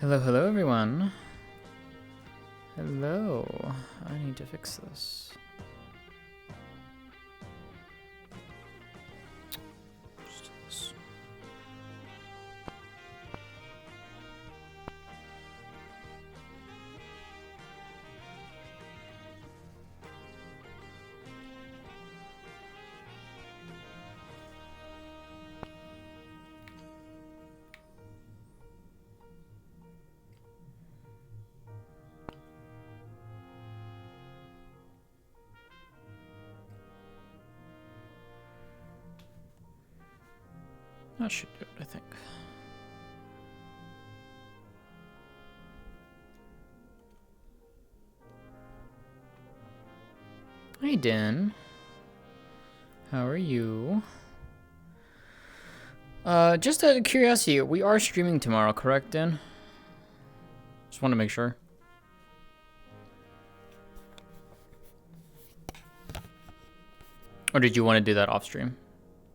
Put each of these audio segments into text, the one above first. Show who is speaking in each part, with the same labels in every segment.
Speaker 1: Hello, hello everyone. Hello. I need to fix this. That should do it, I think. Hey, Den. How are you? Just out of curiosity, we are streaming tomorrow, correct, Den? Just want to make sure. Or did you want to do that off stream?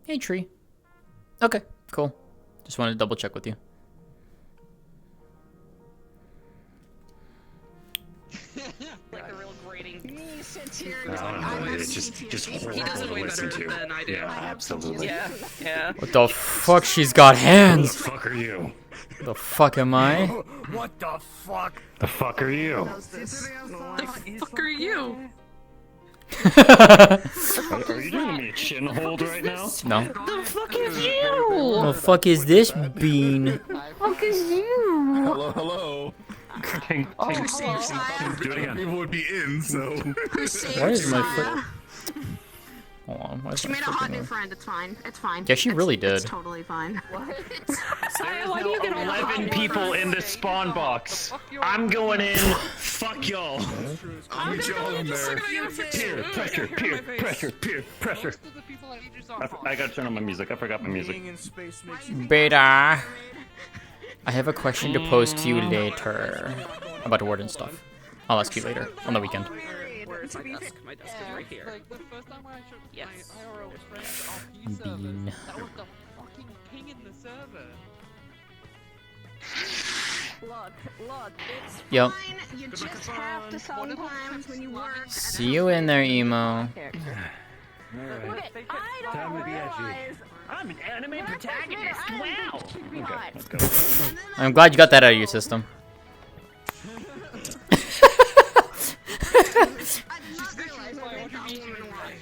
Speaker 1: Hey, Tree. Okay, cool. Just wanted to double check with you.
Speaker 2: Like a real grating.
Speaker 3: He sits here and just
Speaker 2: He does it way better than I do.
Speaker 3: Yeah, absolutely.
Speaker 2: Yeah.
Speaker 1: What the fuck? She's got hands.
Speaker 3: Who the fuck are you?
Speaker 1: The fuck am I?
Speaker 4: What the fuck?
Speaker 3: The fuck are you?
Speaker 2: The fuck are you?
Speaker 3: Are you giving me a chin hold right now?
Speaker 1: No.
Speaker 2: The fuck is you?
Speaker 1: The fuck is this bean?
Speaker 2: Fuck is you?
Speaker 4: Hello, hello.
Speaker 3: Do it again.
Speaker 4: People would be in, so.
Speaker 1: Why is my foot? Hold on. Why is
Speaker 5: She
Speaker 1: my
Speaker 5: made a
Speaker 1: foot
Speaker 5: hot
Speaker 1: in
Speaker 5: new
Speaker 1: there?
Speaker 5: friend. It's fine. It's fine.
Speaker 1: Yeah, she really
Speaker 5: It's
Speaker 1: did.
Speaker 5: totally fine.
Speaker 2: Sariel, why do you get all
Speaker 3: 11 people in the spawn box. I'm going in. Fuck y'all.
Speaker 4: I'll meet you all in there.
Speaker 3: Peer pressure, peer pressure, peer pressure. I gotta turn on my music. I forgot my music.
Speaker 1: Beta. I have a question to pose to you later about Word and stuff. I'll ask you later on the weekend.
Speaker 2: Where's my desk? My desk is right here.
Speaker 6: Like the first time when I showed
Speaker 2: Yes.
Speaker 6: my IRL friend our pizza,
Speaker 1: Bean.
Speaker 6: that was the fucking king in the server.
Speaker 5: Look, it's
Speaker 1: Yep.
Speaker 5: fine. You just have to sometimes when you work.
Speaker 1: See you in there, emo.
Speaker 5: Look at, I don't realize.
Speaker 2: I'm an anime protagonist.
Speaker 5: I
Speaker 2: Wow.
Speaker 5: don't think it should be
Speaker 3: Okay,
Speaker 5: hot.
Speaker 3: let's go.
Speaker 5: And then
Speaker 1: I'm glad you got that out of your system.
Speaker 5: I did not realize I think that woman was.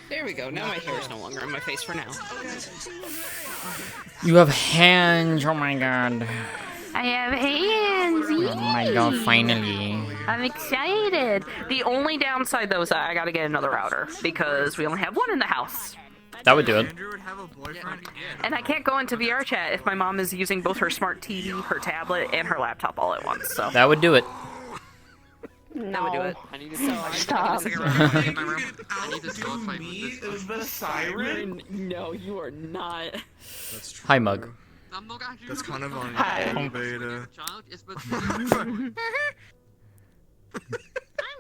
Speaker 2: There we go. Now my hair is no longer on my face for now.
Speaker 1: You have hands. Oh my god.
Speaker 5: I have hands.
Speaker 1: Oh my god, finally.
Speaker 2: I'm excited. The only downside though is that I gotta get another router because we only have one in the house.
Speaker 1: That would do it.
Speaker 6: Andrew would have a boyfriend.
Speaker 2: And I can't go into VR chat if my mom is using both her smart TV, her tablet, and her laptop all at once. So
Speaker 1: That would do it.
Speaker 2: that would do it.
Speaker 6: I need to
Speaker 5: Stop.
Speaker 6: I need to start fighting with this.
Speaker 4: Is the siren?
Speaker 2: No, you are not.
Speaker 4: That's true.
Speaker 1: Hi, Mug.
Speaker 6: I'm not actually
Speaker 4: That's kind of on
Speaker 2: Hi.
Speaker 4: beta.
Speaker 6: child. It's but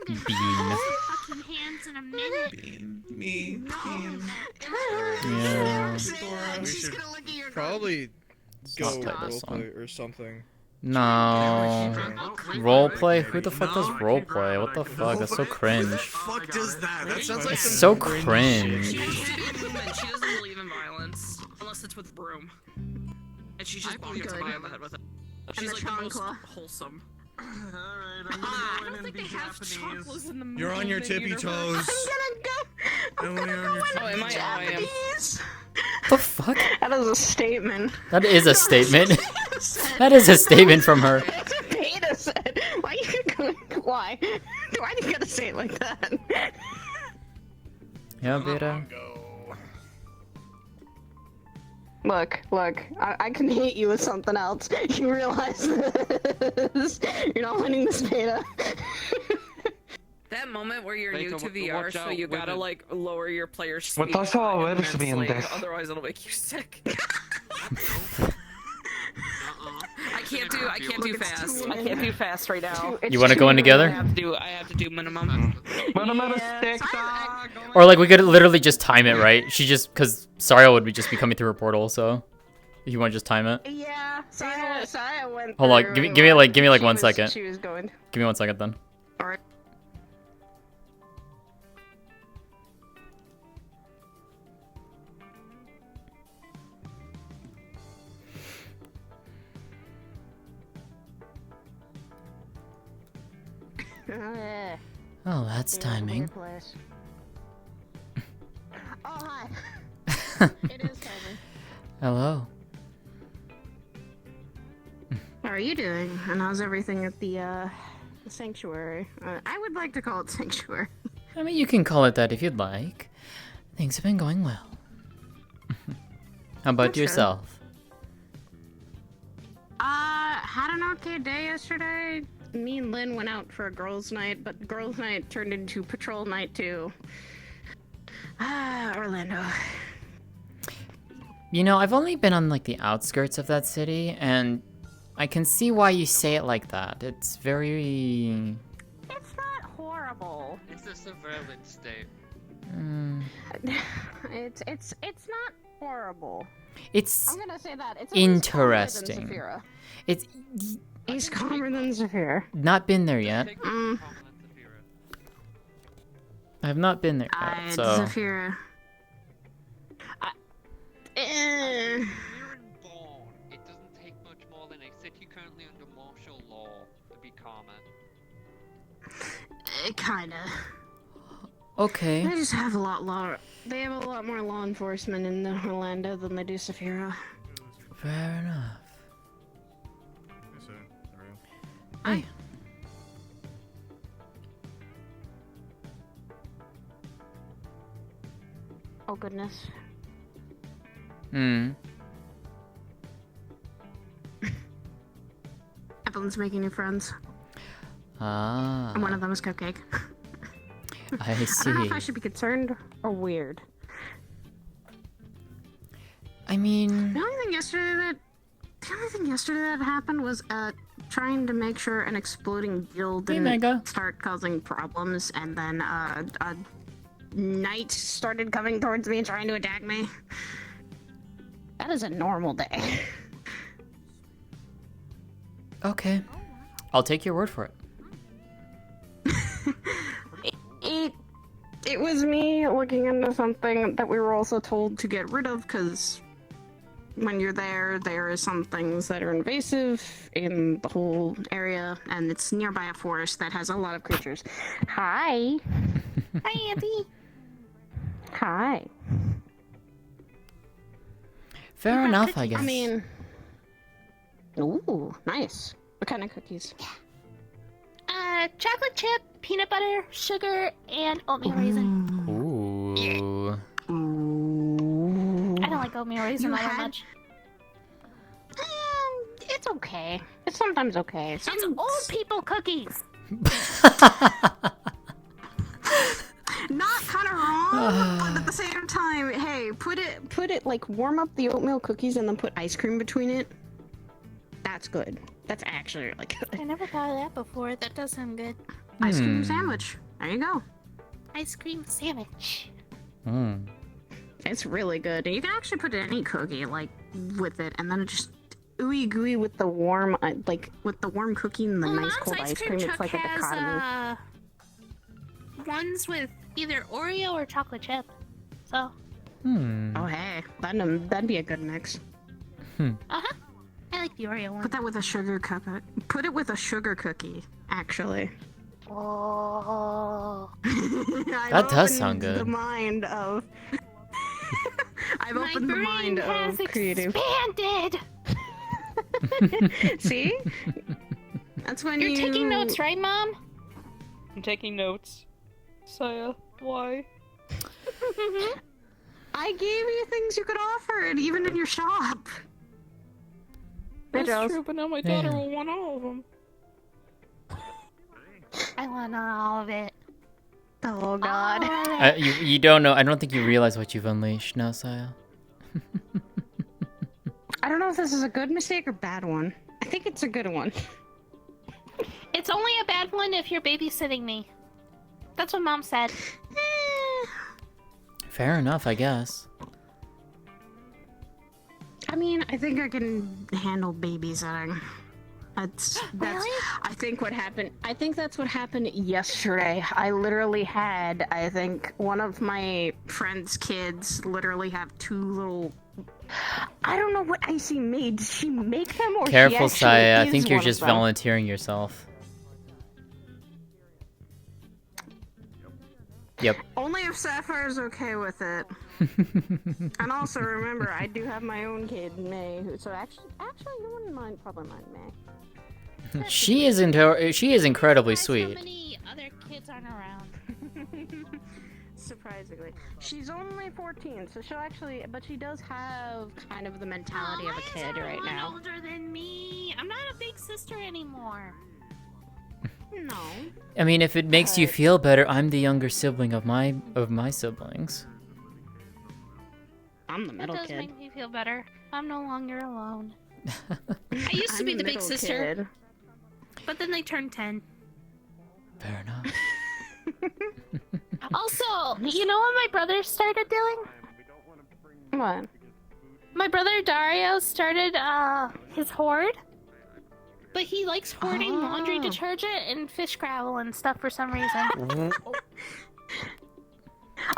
Speaker 1: Bean.
Speaker 5: Fucking hands in a minute.
Speaker 4: Me.
Speaker 1: Yeah.
Speaker 4: We
Speaker 5: She's
Speaker 4: should
Speaker 5: gonna look at your
Speaker 4: probably go
Speaker 1: not play this song.
Speaker 4: roleplay or something.
Speaker 1: No. Roleplay? Who the fuck does roleplay? What the fuck? That's so cringe.
Speaker 4: Fuck does that? That sounds like
Speaker 1: It's
Speaker 4: some
Speaker 1: so cringe.
Speaker 2: She doesn't believe in violence unless it's with broom, and she just bonks somebody on the head with it. She's
Speaker 5: the
Speaker 2: like the most
Speaker 5: chancla.
Speaker 2: wholesome.
Speaker 6: I don't think they have chocolates in the
Speaker 4: You're on your tippy toes.
Speaker 5: I'm gonna
Speaker 4: Emily,
Speaker 5: go
Speaker 4: on your
Speaker 2: Oh, am I? Oh, I am.
Speaker 5: Japanese.
Speaker 1: What the fuck?
Speaker 5: That is a statement.
Speaker 1: That is a statement. That is a statement from her.
Speaker 5: That's what Beta said. Why you going? Why? Why do you gotta say it like that?
Speaker 1: Yeah, Beta.
Speaker 5: Look, I can hate you with something else. You realize this? You're not winning this beta.
Speaker 2: That moment where you're
Speaker 6: Baker,
Speaker 2: new to
Speaker 6: watch
Speaker 2: VR, so
Speaker 6: out,
Speaker 2: you gotta
Speaker 6: women.
Speaker 2: like lower your player speed.
Speaker 3: What eres bien
Speaker 2: immensely,
Speaker 3: des?
Speaker 2: otherwise it'll make you sick. I can't do fast. I can't do fast right now.
Speaker 1: You want to go in
Speaker 2: I
Speaker 1: together?
Speaker 2: have to do minimum.
Speaker 1: Or like we could literally just time it, right? She just, because Sariel would just be coming through her portal, so. You want to just time it?
Speaker 5: Yeah, Saya went.
Speaker 1: Hold on,
Speaker 5: through
Speaker 1: give me
Speaker 5: and,
Speaker 1: give me like give me like
Speaker 5: she
Speaker 1: 1
Speaker 5: was-
Speaker 1: second.
Speaker 5: She was going.
Speaker 1: Give me 1 second then.
Speaker 5: Alright.
Speaker 1: Oh, that's timing.
Speaker 5: Oh, hi. It is timing.
Speaker 1: Hello.
Speaker 5: How are you doing? And how's everything at the sanctuary? I would like to call it sanctuary.
Speaker 1: I mean, you can call it that if you'd like. Things have been going well. How about
Speaker 5: That's good.
Speaker 1: yourself?
Speaker 5: Had an okay day yesterday. Me and Lynn went out for a girls' night, but girls' night turned into patrol night too. Orlando.
Speaker 1: You know, I've only been on like the outskirts of that city, and I can see why you say it like that. It's very...
Speaker 5: It's not horrible.
Speaker 7: It's a surveillance state.
Speaker 5: It's not horrible.
Speaker 1: It's
Speaker 5: I'm gonna say that. It's
Speaker 1: interesting. It's
Speaker 5: He's calmer than Zafira.
Speaker 1: not been there yet.
Speaker 7: Take compliment, Zafira.
Speaker 1: I have not been there yet, so...
Speaker 5: Zafira.
Speaker 7: Here in Vaughan, it doesn't take much more than a city currently under martial law to be calmer.
Speaker 5: Kinda.
Speaker 1: Okay.
Speaker 5: They just have a lot They have a lot more law enforcement in Orlando than they do Safira.
Speaker 1: Fair enough.
Speaker 4: Hey, Sariel.
Speaker 1: Hey.
Speaker 5: Oh goodness. Evelyn's making new friends.
Speaker 1: Ah.
Speaker 5: And one of them is Cupcake.
Speaker 1: I
Speaker 5: I don't know if I
Speaker 1: see.
Speaker 5: should be concerned or weird.
Speaker 1: I mean...
Speaker 5: The only thing yesterday that happened was trying to make sure an exploding guild
Speaker 1: Hey,
Speaker 5: didn't
Speaker 1: Mega.
Speaker 5: start causing problems, and then a knight started coming towards me and trying to attack me. That is a normal day.
Speaker 1: Okay. I'll take your word for it.
Speaker 5: It was me looking into something that we were also told to get rid of, because when you're there is some things that are invasive in the whole area, and it's nearby a forest that has a lot of creatures. Hi. Hi, Auntie. Hi.
Speaker 1: Fair enough, I guess.
Speaker 5: I mean... Ooh, nice. What kind of cookies?
Speaker 8: Chocolate chip, peanut butter, sugar, and oatmeal raisin.
Speaker 1: Ooh.
Speaker 8: I don't like oatmeal raisin all that
Speaker 5: had-
Speaker 8: much.
Speaker 5: It's okay. It's sometimes okay.
Speaker 8: It's old people cookies.
Speaker 5: Not kind of wrong, but at the same time, hey, put it like warm up the oatmeal cookies and then put ice cream between it. That's good. That's actually really good.
Speaker 8: I never thought of that before. That does sound good.
Speaker 5: Ice cream sandwich. There you go.
Speaker 8: Ice cream sandwich.
Speaker 5: It's really good. And you can actually put any cookie like with it, and then it just ooey gooey with the warm, with the warm cookie and the
Speaker 8: Well,
Speaker 5: nice
Speaker 8: Mom's
Speaker 5: cold ice cream. It's
Speaker 8: truck
Speaker 5: like a dichotomy.
Speaker 8: has ones with either Oreo or chocolate chip. So,
Speaker 5: Oh hey, that'd be a good mix.
Speaker 8: I like the Oreo one.
Speaker 5: Put that with a sugar cookie. Put it with a sugar cookie, actually.
Speaker 8: Oh.
Speaker 1: That does sound good.
Speaker 5: The mind of. I've
Speaker 8: My
Speaker 5: opened the
Speaker 8: brain
Speaker 5: mind
Speaker 8: has
Speaker 5: of creative.
Speaker 8: expanded.
Speaker 5: See? That's when
Speaker 8: You're
Speaker 5: you
Speaker 8: taking notes, right, Mom?
Speaker 2: I'm taking notes. Saya, why?
Speaker 5: I gave you things you could offer, and even in your shop.
Speaker 2: That's
Speaker 5: Joes.
Speaker 2: true, but now my daughter
Speaker 1: Yeah.
Speaker 2: will want all of them.
Speaker 8: I want all of it.
Speaker 5: Oh God.
Speaker 8: All of it.
Speaker 1: You don't know. I don't think you realize what you've unleashed now, Saya.
Speaker 5: I don't know if this is a good mistake or bad one. I think it's a good one.
Speaker 8: It's only a bad one if you're babysitting me. That's what Mom said.
Speaker 1: Fair enough, I guess.
Speaker 5: I mean, I think I can handle babysitting. That's
Speaker 8: Really?
Speaker 5: I think what happened. I think that's what happened yesterday. I literally had, I think one of my friend's kids literally have two little. I don't know what Icy made. Did she make them or
Speaker 1: Careful,
Speaker 5: she
Speaker 1: Saya. I
Speaker 5: actually
Speaker 1: think
Speaker 5: is
Speaker 1: you're
Speaker 5: one of
Speaker 1: just
Speaker 5: them?
Speaker 1: volunteering yourself. Yep.
Speaker 5: Only if Sapphire's okay with it. And also remember, I do have my own kid, May. So actually, you wouldn't mind, probably mind May.
Speaker 1: She is incredibly
Speaker 8: Surprised
Speaker 1: sweet.
Speaker 8: How many other kids aren't around?
Speaker 5: Surprisingly, she's only 14, so she'll actually, but she does have kind of the mentality of a kid right now.
Speaker 8: Older than me. I'm not a big sister anymore.
Speaker 5: No.
Speaker 1: I mean, if it makes you feel better, I'm the younger sibling of my siblings.
Speaker 5: I'm the
Speaker 8: That
Speaker 5: middle
Speaker 8: does
Speaker 5: kid.
Speaker 8: make me feel better. I'm no longer alone. I used to
Speaker 5: I'm
Speaker 8: be the big
Speaker 5: middle
Speaker 8: sister,
Speaker 5: kid.
Speaker 8: but then they turned 10.
Speaker 1: Fair enough.
Speaker 8: Also, you know what my brother started doing?
Speaker 5: What?
Speaker 8: My brother Dario started his hoard. But he likes hoarding laundry detergent and fish gravel and stuff for some reason.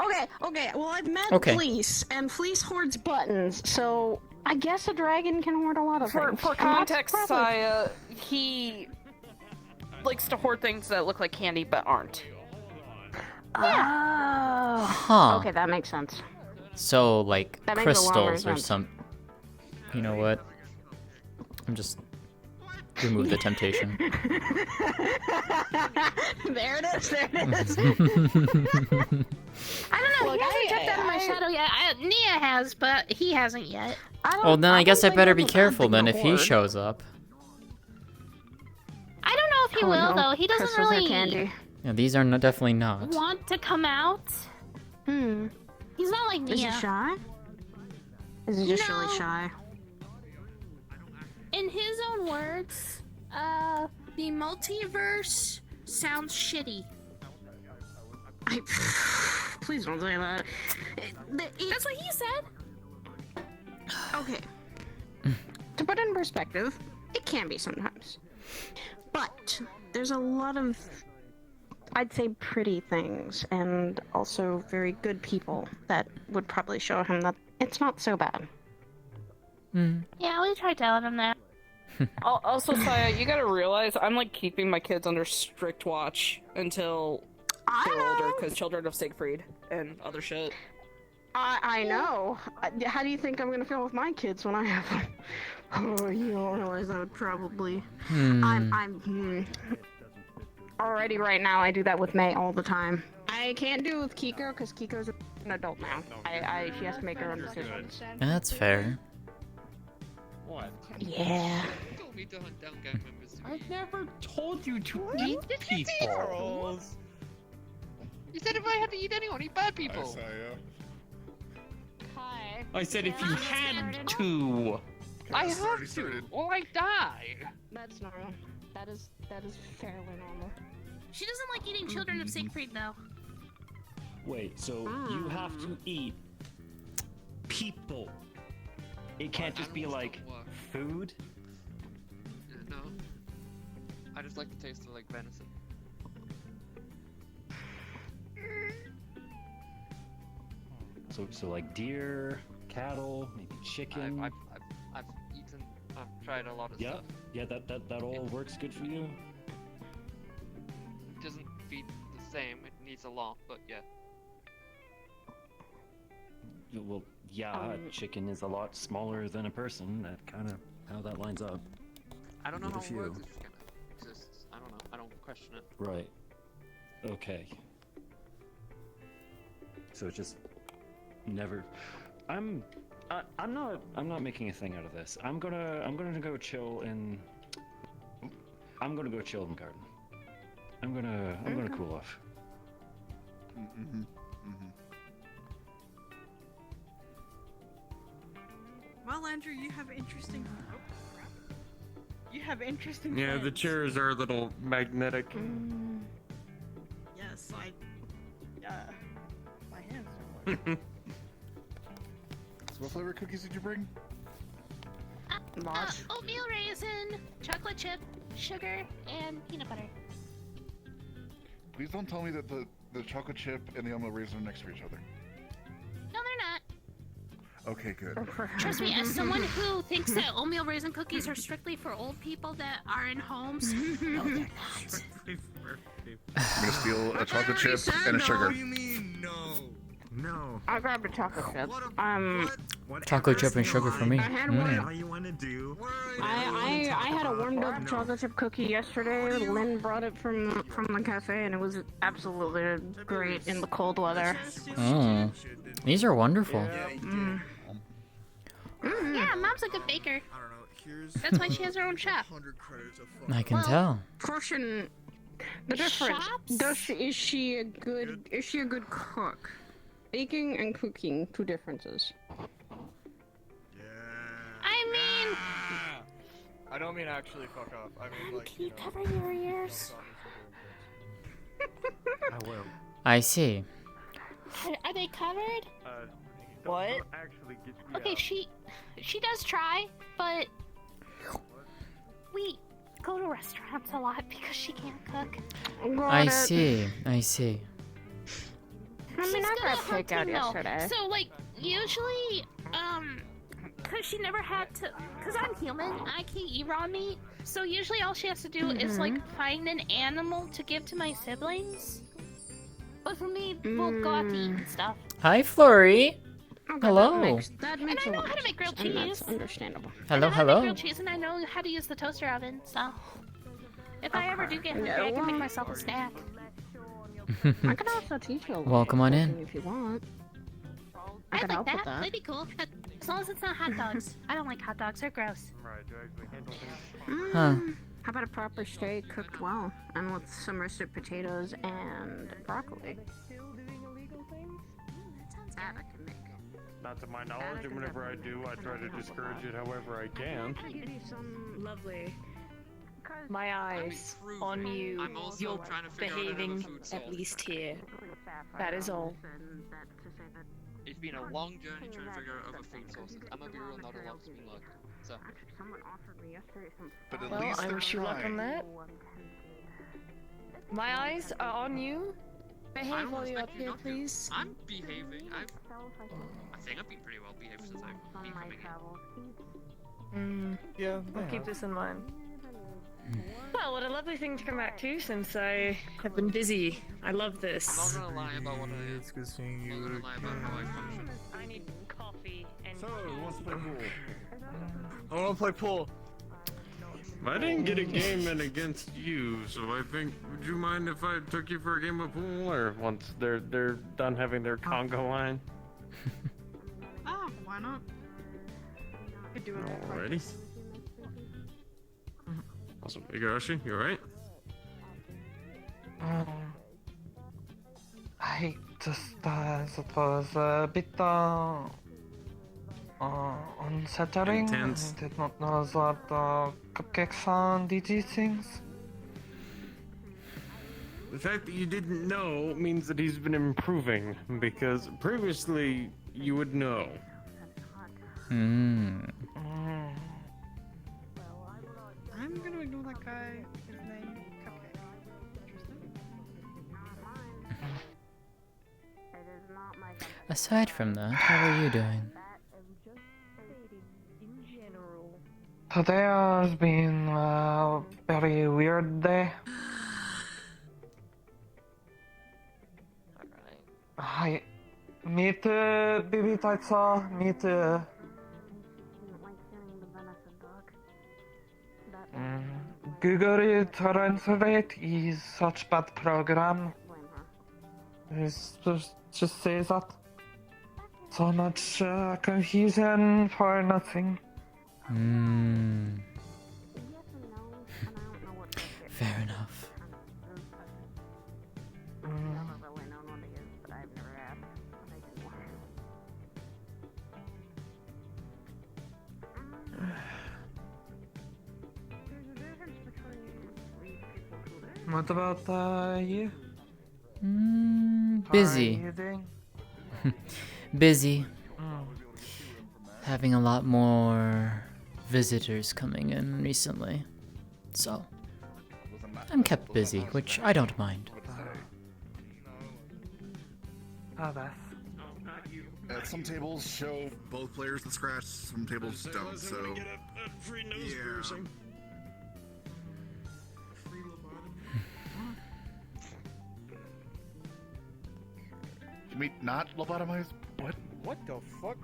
Speaker 5: Okay. Well, I've met
Speaker 1: Okay.
Speaker 5: Fleece, and Fleece hoards buttons, so I guess a dragon can hoard a lot of things.
Speaker 2: For
Speaker 5: And that's
Speaker 2: context,
Speaker 5: probably-
Speaker 2: he likes to hoard things that look like candy but aren't.
Speaker 5: Oh.
Speaker 1: Huh.
Speaker 5: Okay, that makes sense.
Speaker 1: So, like,
Speaker 5: That makes a lot more
Speaker 1: crystals or
Speaker 5: sense.
Speaker 1: some... You know what? I'm just... Remove the temptation.
Speaker 5: There it is.
Speaker 8: I don't know, he hasn't jumped out of my shadow yet. Nia has, but he hasn't yet.
Speaker 1: Well, then I guess I better be careful then if he shows up.
Speaker 8: I don't know if he will, though. He doesn't
Speaker 5: Crystals
Speaker 8: really
Speaker 5: are candy.
Speaker 1: Yeah, these are definitely not.
Speaker 8: want to come out.
Speaker 5: Hmm.
Speaker 8: He's not like
Speaker 5: Is he
Speaker 8: Nia.
Speaker 5: shy? Is he just
Speaker 8: No.
Speaker 5: really shy?
Speaker 8: In his own words, the multiverse sounds shitty.
Speaker 5: Please don't say that.
Speaker 8: That's what he said.
Speaker 5: Okay. To put it in perspective, it can be sometimes. But there's a lot of, I'd say, pretty things and also very good people that would probably show him that it's not so bad.
Speaker 8: Yeah, we tried telling him that.
Speaker 2: Also, Saya, you gotta realize I'm like keeping my kids under strict watch until they're older, because Children of Siegfried and other shit.
Speaker 5: I know. How do you think I'm gonna feel with my kids when I have them? Oh, you don't realize I would probably. Already right now, I do that with May all the time. I can't do it with Kiko because Kiko's an adult now. She has to make her own decisions.
Speaker 1: That's fair.
Speaker 7: What?
Speaker 5: Yeah.
Speaker 7: You told me to hunt down gang members.
Speaker 3: I've never told you to eat people.
Speaker 7: You said if I had to eat anyone, eat bad people.
Speaker 5: Hi.
Speaker 3: I said if you had to.
Speaker 7: I have to, or I die.
Speaker 5: That's normal. That is fairly normal.
Speaker 8: She doesn't like eating Children of Siegfried, though.
Speaker 3: Wait, so you have to eat people. It can't just be like food.
Speaker 7: No. I just like the taste of like venison.
Speaker 3: So like deer, cattle, maybe chicken.
Speaker 7: I've eaten. I've tried a lot of
Speaker 3: Yeah,
Speaker 7: stuff.
Speaker 3: yeah, that all works good for you.
Speaker 7: It doesn't feed the same. It needs a lot, but yeah.
Speaker 3: Well, yeah, chicken is a lot smaller than a person. That kind of how that lines up.
Speaker 7: I don't know
Speaker 3: With
Speaker 7: how
Speaker 3: a
Speaker 7: it
Speaker 3: few.
Speaker 7: works. It just kind of exists. I don't know. I don't question it.
Speaker 3: Right. Okay. So it's just never. I'm not making a thing out of this. I'm gonna go chill in. I'm gonna go chill in the garden. I'm gonna cool off.
Speaker 9: Well, Andrew, you have interesting. You have interesting.
Speaker 6: Yeah, the
Speaker 9: plans.
Speaker 6: chairs are a little magnetic.
Speaker 9: Yes, my hands don't work.
Speaker 4: So what flavor cookies did you bring?
Speaker 5: Lots.
Speaker 8: Oatmeal raisin, chocolate chip, sugar, and peanut butter.
Speaker 10: Please don't tell me that the chocolate chip and the oatmeal raisin are next to each other.
Speaker 8: No, they're not.
Speaker 10: Okay, good.
Speaker 8: Trust me, as someone who thinks that oatmeal raisin cookies are strictly for old people that are in homes, no, they're not.
Speaker 10: I'm gonna steal a chocolate chip and a sugar.
Speaker 6: What do you mean, no? No.
Speaker 5: I grabbed a chocolate chip.
Speaker 1: Chocolate chip and sugar for me.
Speaker 5: I had one.
Speaker 6: All you want to do.
Speaker 5: I had a warmed up chocolate chip cookie yesterday. Lynn brought it from the cafe, and it was absolutely great in the cold weather.
Speaker 1: Oh, these are wonderful.
Speaker 8: Yeah, Mom's a good baker.
Speaker 6: I don't know. Here's
Speaker 8: That's why she has her own shop.
Speaker 6: 100 credits of
Speaker 1: I can
Speaker 8: Well,
Speaker 1: tell.
Speaker 5: Question: the difference?
Speaker 8: Shops?
Speaker 5: Is she a good cook? Baking and cooking, two differences.
Speaker 8: I mean,
Speaker 11: I don't mean actually fuck off. I mean like.
Speaker 8: can you cover your ears?
Speaker 6: I will.
Speaker 1: I see.
Speaker 8: Are they covered?
Speaker 2: What?
Speaker 6: Actually get
Speaker 8: Okay, she does try, but we go to restaurants a lot because she can't cook.
Speaker 1: I see. I see.
Speaker 5: I mean,
Speaker 8: She's
Speaker 5: I
Speaker 8: good
Speaker 5: grabbed
Speaker 8: at hunting,
Speaker 5: takeout
Speaker 8: though.
Speaker 5: yesterday.
Speaker 8: So like usually, cause she never had to, cause I'm human, I can't eat raw meat. So usually all she has to do is like find an animal to give to my siblings. But for me, we'll go out to eat and stuff.
Speaker 1: Hi, Flurry.
Speaker 5: Okay,
Speaker 1: Hello.
Speaker 5: That
Speaker 8: And
Speaker 5: makes
Speaker 8: I
Speaker 5: a
Speaker 8: know
Speaker 5: lot
Speaker 8: how to
Speaker 5: of
Speaker 8: make grilled
Speaker 5: sense, and that's
Speaker 8: cheese.
Speaker 5: understandable.
Speaker 1: Hello,
Speaker 8: I know how to make
Speaker 1: hello.
Speaker 8: grilled cheese, and I know how to use the toaster oven. So if I ever do get hungry, I can make myself a snack.
Speaker 5: I can also teach you a little
Speaker 1: Welcome on in.
Speaker 5: if you want. I
Speaker 8: I'd
Speaker 5: can
Speaker 8: like
Speaker 5: help
Speaker 8: that.
Speaker 5: with that.
Speaker 8: That'd be cool. As long as it's not hot dogs. I don't like hot dogs. They're gross.
Speaker 6: Right, do I actually handle things?
Speaker 1: Huh.
Speaker 5: How about a proper steak cooked well, and with some roasted potatoes and broccoli? That I can make.
Speaker 6: Not to my knowledge, and whenever I do, I try to discourage it however I can.
Speaker 12: Lovely. My eyes on you.
Speaker 7: I'm also
Speaker 12: You're
Speaker 7: trying to figure out another
Speaker 12: behaving
Speaker 7: food source.
Speaker 12: at least here. That is all.
Speaker 7: It's been a long journey trying to figure out other food sources. I'm gonna be real, not a lot's been luck. So.
Speaker 10: But at
Speaker 12: Well,
Speaker 10: least
Speaker 12: I
Speaker 10: they're
Speaker 12: wish you luck on
Speaker 10: trying.
Speaker 12: that. My eyes are on you.
Speaker 7: I
Speaker 12: Behave
Speaker 7: don't
Speaker 12: while you're up
Speaker 7: expect you
Speaker 12: here,
Speaker 7: not to.
Speaker 12: please.
Speaker 7: I'm behaving. I think I've been pretty well behaved since I've been coming in.
Speaker 11: Yeah.
Speaker 12: I'll keep this in mind. Well, what a lovely thing to come back to since I have been busy. I love
Speaker 7: I'm
Speaker 12: this.
Speaker 7: not gonna lie about what I am.
Speaker 11: It's good seeing
Speaker 7: I'm
Speaker 11: you.
Speaker 7: not gonna lie about how I function.
Speaker 12: I need coffee and
Speaker 6: So, who wants to play pool?
Speaker 11: I want to play pool.
Speaker 13: I didn't get a game in against you, so I think. Would you mind if I took you for a game of pool, or once they're done having their conga line?
Speaker 9: Oh, why not?
Speaker 12: could do it.
Speaker 13: Alrighty. Awesome. Igarashi, you alright?
Speaker 14: I just it was a bit unsettling.
Speaker 13: Intense.
Speaker 14: I did not know what cupcakes and DG things.
Speaker 13: The fact that you didn't know means that he's been improving, because previously you would know.
Speaker 1: Hmm.
Speaker 9: I'm gonna ignore that guy. His name Cupcake. Interesting.
Speaker 1: Aside from that, how are you doing?
Speaker 14: Today has been a very weird day. Hi. Me too, baby Taitsa. Me too. Google Translate is such bad program. It's just say that. So much confusion for nothing.
Speaker 1: Hmm. Fair enough.
Speaker 14: What about you?
Speaker 1: Busy.
Speaker 14: How are you doing?
Speaker 1: Busy.
Speaker 14: Mm.
Speaker 1: Having a lot more visitors coming in recently. So, I'm kept busy, which I don't mind.
Speaker 10: Some tables show both players the scratch, some tables don't, so...
Speaker 13: Free nose
Speaker 10: Yeah.
Speaker 13: piercing.
Speaker 10: You mean not lobotomized? What?
Speaker 11: What the fuck?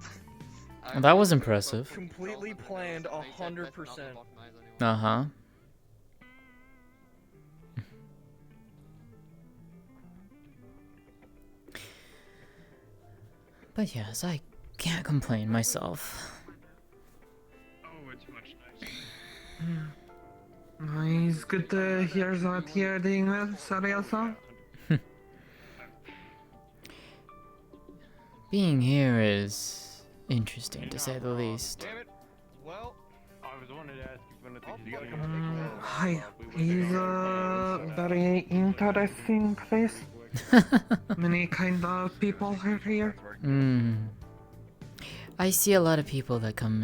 Speaker 1: Well, that was impressive.
Speaker 11: Completely planned 100%.
Speaker 1: Uh-huh. But yes, I can't complain myself.
Speaker 13: Oh, it's much
Speaker 14: It's good to hear that you're doing well, Sariel-san.
Speaker 1: Being here is interesting, to say the least.
Speaker 11: Damn it. Well,
Speaker 13: I was wanted to ask you one of the
Speaker 14: Hi, it's a very interesting place. Many kind of people are here.
Speaker 1: I see a lot of people that come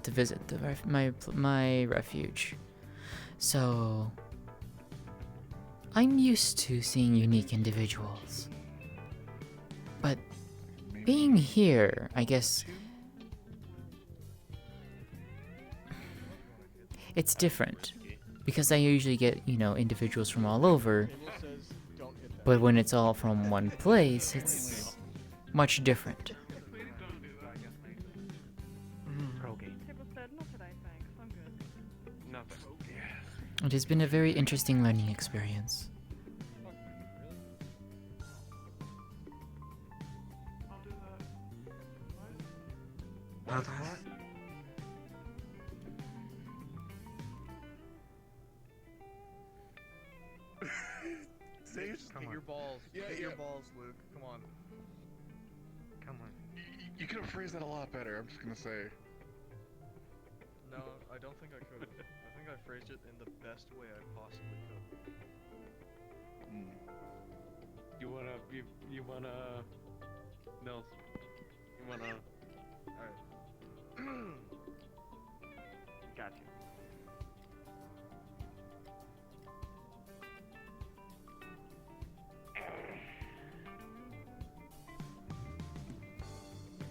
Speaker 1: to visit my refuge. So I'm used to seeing unique individuals. But being here, I guess it's different. Because I usually get, individuals from all over. But when it's all from one place, it's much different. It has been a very interesting learning experience.
Speaker 11: Sage, get your balls. Get your balls, Luke. Come on.
Speaker 10: Come on. You could have phrased that a lot better, I'm just gonna say.
Speaker 11: No, I don't think I could. I think I phrased it in the best way I possibly could.
Speaker 13: You wanna, Nils, you wanna...
Speaker 11: Alright.
Speaker 13: Gotcha.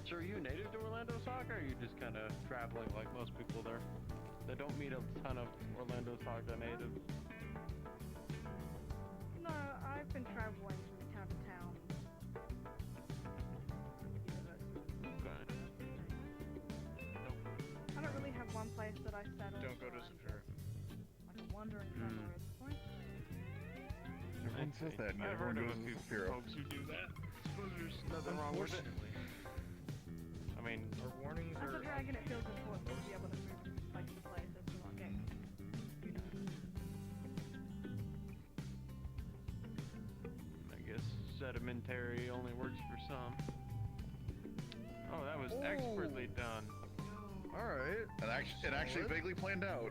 Speaker 13: So are you native to Orlando Soccer, or are you just kind of traveling like most people there? They don't meet a ton of Orlando Soccer natives.
Speaker 9: No, I've been traveling from town to town. I don't really have one place that I settle.
Speaker 11: Don't go to Zephyr.
Speaker 9: Like a wandering traveler at this point.
Speaker 10: Everyone says that, and
Speaker 13: I've
Speaker 10: everyone
Speaker 13: heard of
Speaker 10: goes
Speaker 13: a
Speaker 10: to
Speaker 13: few
Speaker 10: Zephyr.
Speaker 13: folks who do that. I suppose there's nothing wrong with it. I mean,
Speaker 11: our warnings
Speaker 9: As
Speaker 11: are...
Speaker 9: a dragon, it feels important to be able to move from place to place as to not get,
Speaker 13: I guess sedimentary only works for some. Oh, that was expertly done.
Speaker 11: Alright.
Speaker 10: It actually vaguely planned out.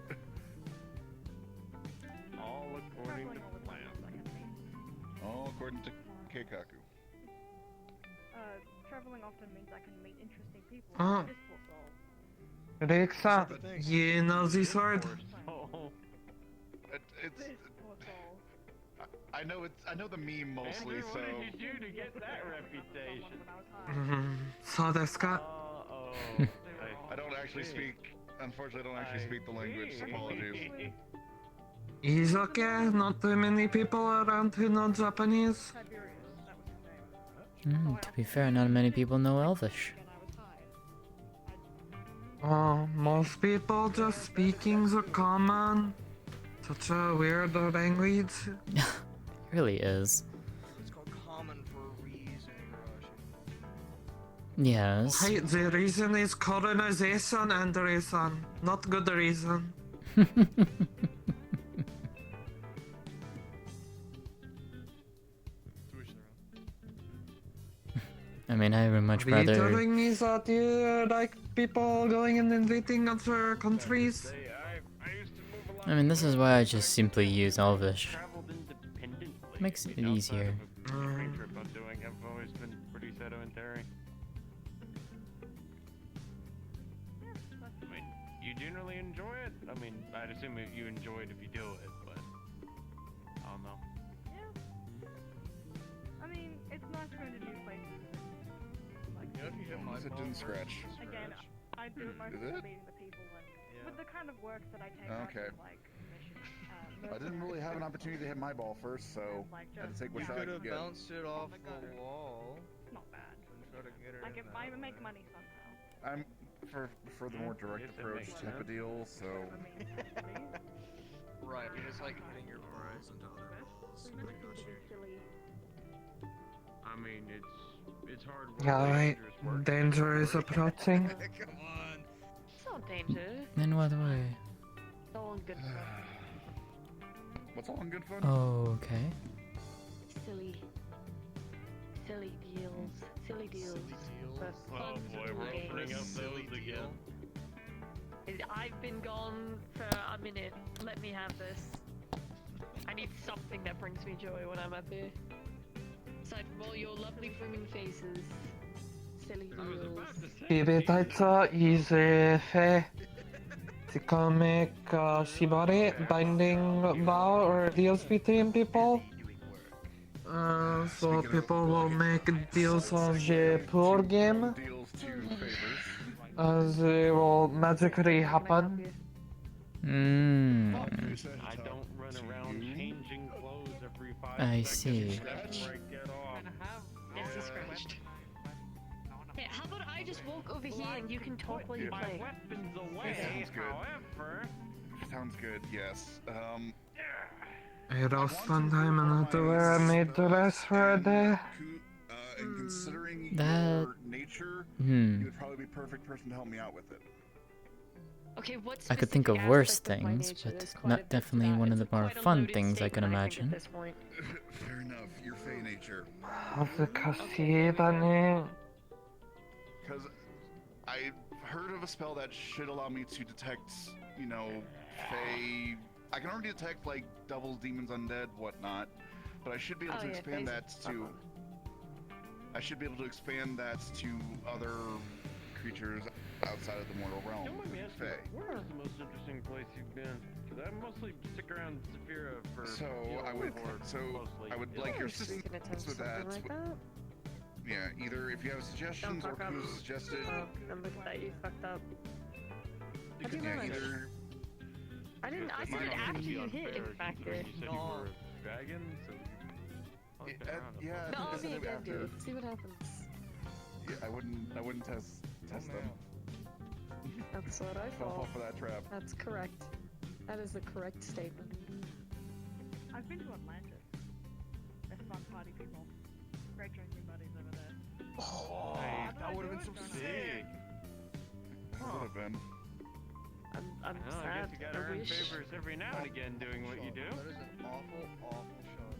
Speaker 13: All according to plan.
Speaker 10: All according to Keikaku.
Speaker 9: Traveling often means I can meet interesting people.
Speaker 14: Oh.
Speaker 9: This will solve.
Speaker 14: Rexa, you know this word?
Speaker 10: I know the meme mostly,
Speaker 13: Andrew,
Speaker 10: so.
Speaker 13: what did you do to get that reputation?
Speaker 14: So desu ka?
Speaker 10: I don't actually speak. Unfortunately, I don't actually speak the language. Apologies.
Speaker 14: It's okay, not too many people around who know Japanese.
Speaker 1: To be fair, not many people know Elvish.
Speaker 14: Oh, most people just speaking the common. Such a weird language.
Speaker 1: It really is.
Speaker 11: It's called common for a reason,
Speaker 1: Yes.
Speaker 14: Hey, the reason is colonization and reason, not good reason.
Speaker 1: I mean, I would much
Speaker 14: Are you
Speaker 1: rather.
Speaker 14: telling me that you like people going and invading other countries?
Speaker 1: I mean, this is why I just simply use Elvish. Makes it easier.
Speaker 13: Train trip I'm doing, I've always been pretty sedimentary. I mean, I mean, I'd assume if you enjoy it if you do it, but I don't know.
Speaker 9: Yeah. I mean, it's nice going to new places. Like,
Speaker 11: You know, if you hit my
Speaker 10: It
Speaker 11: ball
Speaker 10: didn't
Speaker 11: first,
Speaker 10: scratch.
Speaker 11: it's
Speaker 9: again,
Speaker 11: scratch.
Speaker 9: I do it mostly
Speaker 10: Did it?
Speaker 9: for meeting the people and
Speaker 11: Yeah.
Speaker 9: with the kind of work that I take
Speaker 10: Okay.
Speaker 9: on, like mission.
Speaker 10: I didn't really have an opportunity to hit my ball first, so I had to take what
Speaker 11: You
Speaker 10: shot I
Speaker 11: could
Speaker 10: could
Speaker 11: have
Speaker 10: get.
Speaker 11: bounced it off the wall.
Speaker 9: It's not bad.
Speaker 11: And try to get her
Speaker 9: I
Speaker 11: in
Speaker 9: can
Speaker 11: that
Speaker 9: I make
Speaker 11: way.
Speaker 9: money somehow.
Speaker 10: I'm for the more direct
Speaker 13: Yes, it
Speaker 10: approach
Speaker 13: makes
Speaker 10: type of
Speaker 13: sense.
Speaker 10: deal, so
Speaker 11: Right, you're just like hitting your balls into other balls. I got you.
Speaker 13: I mean, it's hard work.
Speaker 14: Alright,
Speaker 13: Dangerous work.
Speaker 14: danger is approaching.
Speaker 11: Come on.
Speaker 12: It's not danger.
Speaker 1: In what way?
Speaker 12: It's all in good fun.
Speaker 10: what's all in good fun?
Speaker 1: Oh, okay.
Speaker 12: Silly deals. Silly deals. For
Speaker 13: Oh
Speaker 12: fun
Speaker 13: boy,
Speaker 12: little
Speaker 13: we're opening up
Speaker 12: games.
Speaker 13: those again.
Speaker 12: I've been gone for a minute. Let me have this. I need something that brings me joy when I'm up here. Aside from all your lovely brimming faces. Silly deals.
Speaker 14: Ibitaitsa ize Tikame shibare binding vow or deals between people. So people will make deals on the poor game.
Speaker 10: Deals to favors.
Speaker 14: They will magically happen.
Speaker 13: I don't run around changing clothes every 5
Speaker 1: I
Speaker 13: seconds.
Speaker 1: see.
Speaker 13: Before I get off.
Speaker 12: Yes, he's scratched. Hey, how about I just walk over here and you can talk while you
Speaker 10: Yeah.
Speaker 12: play?
Speaker 13: Weapons
Speaker 10: That
Speaker 13: away,
Speaker 10: sounds good.
Speaker 13: however.
Speaker 10: Sounds good. Yes.
Speaker 14: It was fun time and had to wear a maid dress for a day.
Speaker 10: And considering
Speaker 1: That-
Speaker 10: your nature,
Speaker 1: Hmm.
Speaker 10: you would probably be perfect person to help me out with it.
Speaker 12: Okay, what
Speaker 1: I could think of
Speaker 12: specific
Speaker 1: worse
Speaker 12: aspect of my
Speaker 1: things,
Speaker 12: nature? There's
Speaker 1: but
Speaker 12: quite a
Speaker 1: not
Speaker 12: bit to
Speaker 1: definitely
Speaker 12: that.
Speaker 1: one of
Speaker 12: It's
Speaker 1: the more
Speaker 12: quite a
Speaker 1: fun
Speaker 12: loaded
Speaker 1: things I can
Speaker 12: statement, I think,
Speaker 1: imagine.
Speaker 12: at this point.
Speaker 10: Fair enough. Your fey nature. Because I heard of a spell that should allow me to detect, fey. I can already detect like devils, demons, undead, whatnot, but I should be able to expand that to. I should be able to expand that to other creatures outside of the mortal realm.
Speaker 13: Don't mind me asking,
Speaker 10: Fey.
Speaker 13: where is the most interesting place you've been? Because I mostly stick around Saphira for.
Speaker 10: So
Speaker 13: healing
Speaker 10: I would.
Speaker 13: or
Speaker 10: So
Speaker 13: mostly
Speaker 10: I would
Speaker 13: healing.
Speaker 10: like your assistance with that. Yeah, either if you have suggestions or
Speaker 12: fuck up.
Speaker 10: who suggested.
Speaker 12: And look at that, you fucked up.
Speaker 10: You
Speaker 12: How'd you
Speaker 10: could, yeah,
Speaker 12: manage?
Speaker 10: either.
Speaker 12: I didn't. I said it after you hit, in fact.
Speaker 13: You said you were a dragon, so.
Speaker 10: Yeah, I
Speaker 12: No,
Speaker 10: think I said
Speaker 12: me
Speaker 10: it
Speaker 12: again,
Speaker 10: after.
Speaker 12: dude. See what happens.
Speaker 10: Yeah, I wouldn't test them.
Speaker 12: That's what I
Speaker 10: Don't fall
Speaker 12: thought.
Speaker 10: for that trap.
Speaker 12: That's correct. That is the correct statement.
Speaker 9: I've been to Atlantis. They're fun party people. Great drinking buddies over there.
Speaker 11: Oh, that would have been so sick.
Speaker 10: It would have been.
Speaker 12: I'm
Speaker 13: I
Speaker 12: sad.
Speaker 13: guess you gotta
Speaker 12: I
Speaker 13: earn
Speaker 12: wish.
Speaker 13: favors every now and again doing what you do.
Speaker 11: That is an awful, awful shot.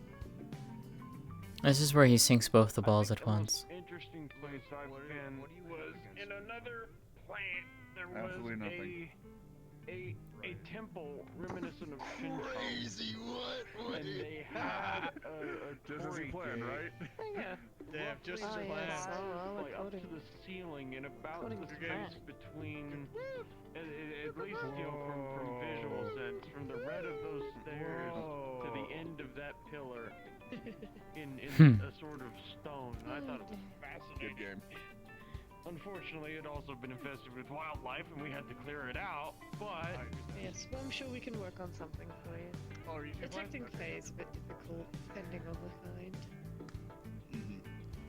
Speaker 1: This is where he sinks both the balls at once.
Speaker 13: Interesting place I've been was in another plant. There was
Speaker 10: Absolutely nothing.
Speaker 13: a temple reminiscent of Shinto.
Speaker 10: Crazy, what?
Speaker 13: And they had a
Speaker 10: Just as you planned, right?
Speaker 12: Yeah.
Speaker 11: Damn, just as
Speaker 12: Oh,
Speaker 11: planned.
Speaker 12: yes. Oh, I like
Speaker 13: like up to
Speaker 12: coding.
Speaker 13: the ceiling and about
Speaker 12: Coding
Speaker 13: the
Speaker 12: is
Speaker 13: space
Speaker 12: fun.
Speaker 13: between at least from visual sense, from the red of those stairs to the end of that pillar in a sort of stone. I thought it was fascinating.
Speaker 10: Good game.
Speaker 13: Unfortunately, it also been infested with wildlife, and we had to clear it out. But
Speaker 12: Yes, well, I'm sure we can work on something for you.
Speaker 11: Oh, are you
Speaker 12: Detecting Fae is a bit difficult, depending on the kind.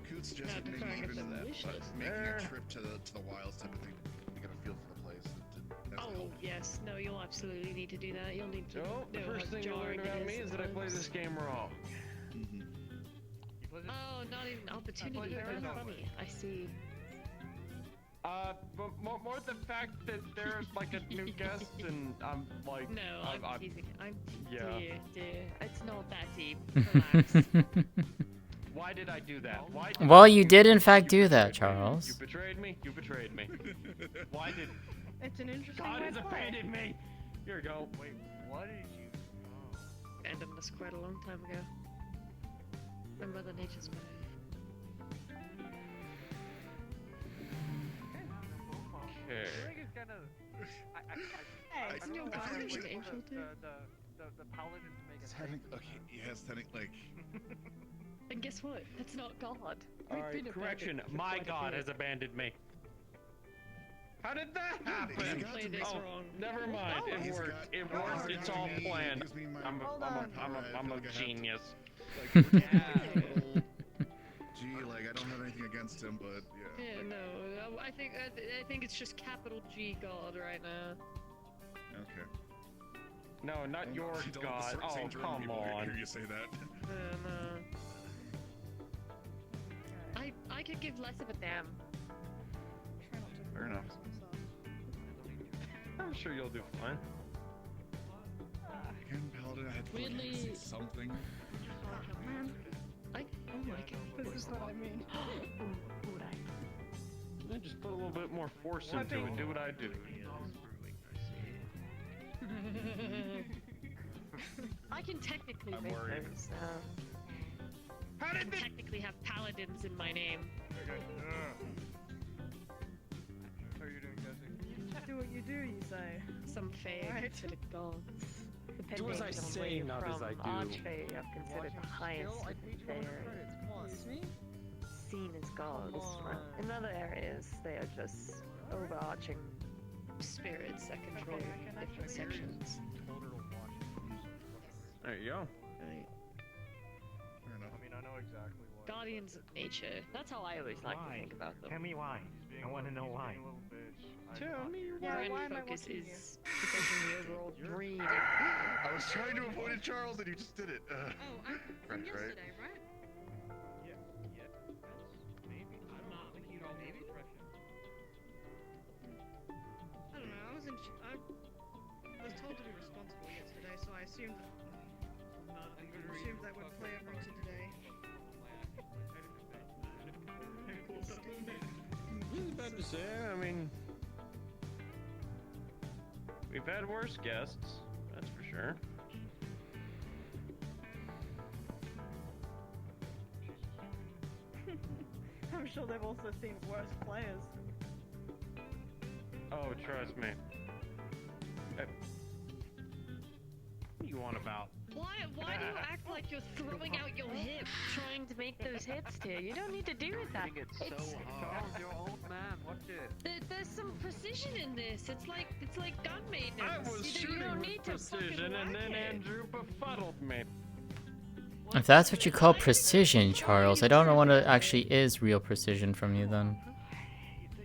Speaker 10: Coot suggested
Speaker 12: Not
Speaker 10: maybe
Speaker 12: declaring it
Speaker 10: even
Speaker 12: delicious.
Speaker 10: making a trip to the wilds type of thing to get a feel for the place. As a
Speaker 12: Oh,
Speaker 10: help.
Speaker 12: yes. No, you'll absolutely need to do that. You'll need to
Speaker 13: no, the
Speaker 12: know
Speaker 13: first
Speaker 12: how
Speaker 13: thing you learn
Speaker 12: jarring
Speaker 13: about
Speaker 12: it
Speaker 13: me is that I play
Speaker 12: sometimes.
Speaker 13: this game wrong.
Speaker 12: Oh, not even opportunity. Very funny. I see.
Speaker 13: But more the fact that there's like a new guest, and I'm like,
Speaker 12: No, I'm teasing.
Speaker 13: yeah.
Speaker 12: Dear. It's not that deep. Relax.
Speaker 13: Why did I do that? Why?
Speaker 1: Well, you did in fact do that, Charles.
Speaker 13: You betrayed me. You betrayed me. Why did?
Speaker 9: It's an interesting
Speaker 13: God
Speaker 9: way
Speaker 13: has
Speaker 9: to play.
Speaker 13: abandoned me. Here we go.
Speaker 11: Wait, what did you? Oh.
Speaker 12: Abandoned us quite a long time ago. My Mother Nature's way.
Speaker 13: Okay.
Speaker 11: I think it's kind of.
Speaker 9: Hey,
Speaker 12: Isn't your guardian an angel too?
Speaker 11: The paladins make a
Speaker 10: Okay, yes, like.
Speaker 12: And guess what? That's not God.
Speaker 13: Alright, correction. My god has abandoned me. How did that happen? Oh, never mind. It worked. It worked. It's all planned. I'm a genius.
Speaker 10: Like, Gee, like I don't have anything against him, but yeah.
Speaker 12: Yeah, no. I think it's just capital G God right now.
Speaker 10: Okay.
Speaker 13: No, not your
Speaker 10: Don't
Speaker 13: god.
Speaker 10: let the
Speaker 13: Oh,
Speaker 10: St. Jerome
Speaker 13: come
Speaker 10: people
Speaker 13: on.
Speaker 10: hear you say that.
Speaker 12: No. I could give less of a damn.
Speaker 10: Fair enough.
Speaker 13: I'm sure you'll do fine.
Speaker 10: Again, Paladin, I had to
Speaker 12: Weirdly-
Speaker 10: say something.
Speaker 12: Oh my god.
Speaker 9: This is what I mean.
Speaker 13: I just put a little bit more force into it. Do what I do.
Speaker 12: I can technically
Speaker 10: I'm
Speaker 12: make
Speaker 10: worried.
Speaker 12: those. I can technically have paladins in my name.
Speaker 11: How are you doing, Jesse?
Speaker 9: Do what you do, you say.
Speaker 12: Some fae are
Speaker 9: Right.
Speaker 12: considered gods.
Speaker 13: Do as I
Speaker 12: Depending on
Speaker 13: say,
Speaker 12: where you're
Speaker 13: not as
Speaker 12: from,
Speaker 13: I do.
Speaker 12: Archfey are considered the highest of the fae. Seen as gods. In other areas, they are just overarching spirits that control different sections.
Speaker 13: There you go.
Speaker 12: Right.
Speaker 10: Fair enough.
Speaker 11: I mean, I know exactly why.
Speaker 12: Guardians of nature. That's how I always like to think about them.
Speaker 6: Tell me why. I want to know why.
Speaker 13: Tell me
Speaker 9: Yeah,
Speaker 12: Our
Speaker 9: why
Speaker 12: main
Speaker 9: am I
Speaker 12: focus
Speaker 9: watching
Speaker 12: is protecting the overall breed.
Speaker 10: I was trying to avoid it, Charles, and you just did it.
Speaker 2: From
Speaker 10: Right.
Speaker 2: yesterday, right?
Speaker 11: Yeah. Maybe. I don't know. Maybe.
Speaker 2: I don't know. I was told to be responsible yesterday, so I assumed that would play over into today.
Speaker 13: Really bad to say. I mean, we've had worse guests. That's for sure.
Speaker 9: I'm sure they've also seen worse players.
Speaker 13: Oh, trust me. What do you want about?
Speaker 12: Why do you act like you're throwing out your hip trying to make those hits, dear? You don't need to do that.
Speaker 7: It's so hard. Charles, you're old man. Watch it.
Speaker 12: There's some precision in this. It's like gun maintenance.
Speaker 13: I was
Speaker 12: you
Speaker 13: shooting
Speaker 12: don't
Speaker 13: with
Speaker 12: need to
Speaker 13: precision, and then Andrew befuddled me.
Speaker 1: If that's what you call precision, Charles, I don't know what it actually is real precision from you then.
Speaker 7: You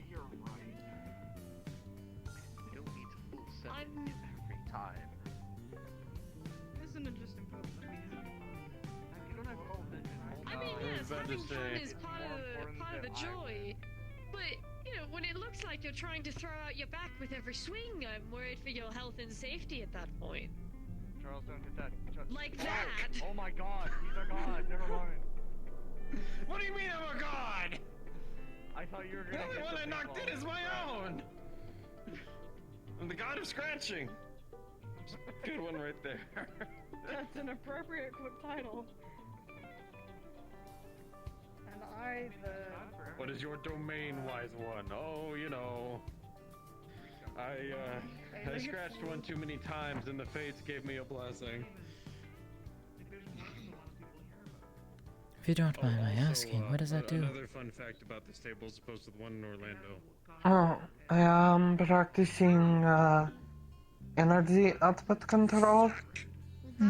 Speaker 7: don't need to full set every time.
Speaker 2: Isn't it just important that we
Speaker 7: You don't have full vision.
Speaker 12: I mean, yes,
Speaker 13: about to
Speaker 12: having fun
Speaker 13: say-
Speaker 12: is part of the joy. But, you know, when it looks like you're trying to throw out your back with every swing, I'm worried for your health and safety at that point.
Speaker 11: Charles, don't hit that.
Speaker 12: Like that.
Speaker 11: Oh my god, he's a god. Never mind.
Speaker 13: What do you mean I'm a god?
Speaker 11: I thought you were
Speaker 13: The
Speaker 11: gonna
Speaker 13: only
Speaker 11: hit
Speaker 13: one
Speaker 11: the
Speaker 13: I
Speaker 11: big
Speaker 13: knocked in
Speaker 11: ball.
Speaker 13: is my own. I'm the god of scratching. Good one right there.
Speaker 9: That's an appropriate quick title. And I,
Speaker 13: What is your domain, wise one? Oh, you know. I scratched one too many times and the fates gave me a blessing.
Speaker 1: If you don't mind my
Speaker 13: Also,
Speaker 1: asking, what does that do?
Speaker 13: Another fun fact about this table as opposed to the one in Orlando.
Speaker 14: Oh, I am practicing energy output control.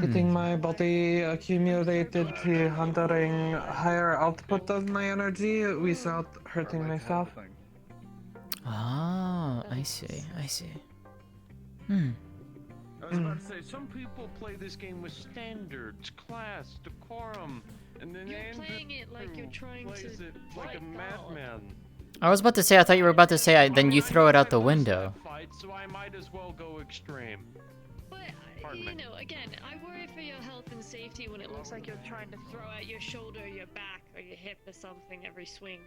Speaker 14: Getting my body accumulated to handling higher output of my energy without hurting myself.
Speaker 1: Ah, I see.
Speaker 13: I was about to say, some people play this game with standards, class, decorum, and then
Speaker 12: You're
Speaker 13: Andrew
Speaker 12: playing it like you're trying
Speaker 13: plays
Speaker 12: to
Speaker 13: it like a
Speaker 12: fight
Speaker 13: madman.
Speaker 1: I was about to say, I thought you were about to say, then you throw it out the window.
Speaker 13: Fight, so I might as well go extreme.
Speaker 12: But,
Speaker 13: Pardon
Speaker 12: you
Speaker 13: me.
Speaker 12: know, again, I worry for your health and safety when it looks like you're trying to throw out your shoulder, your back, or your hip or something every swing.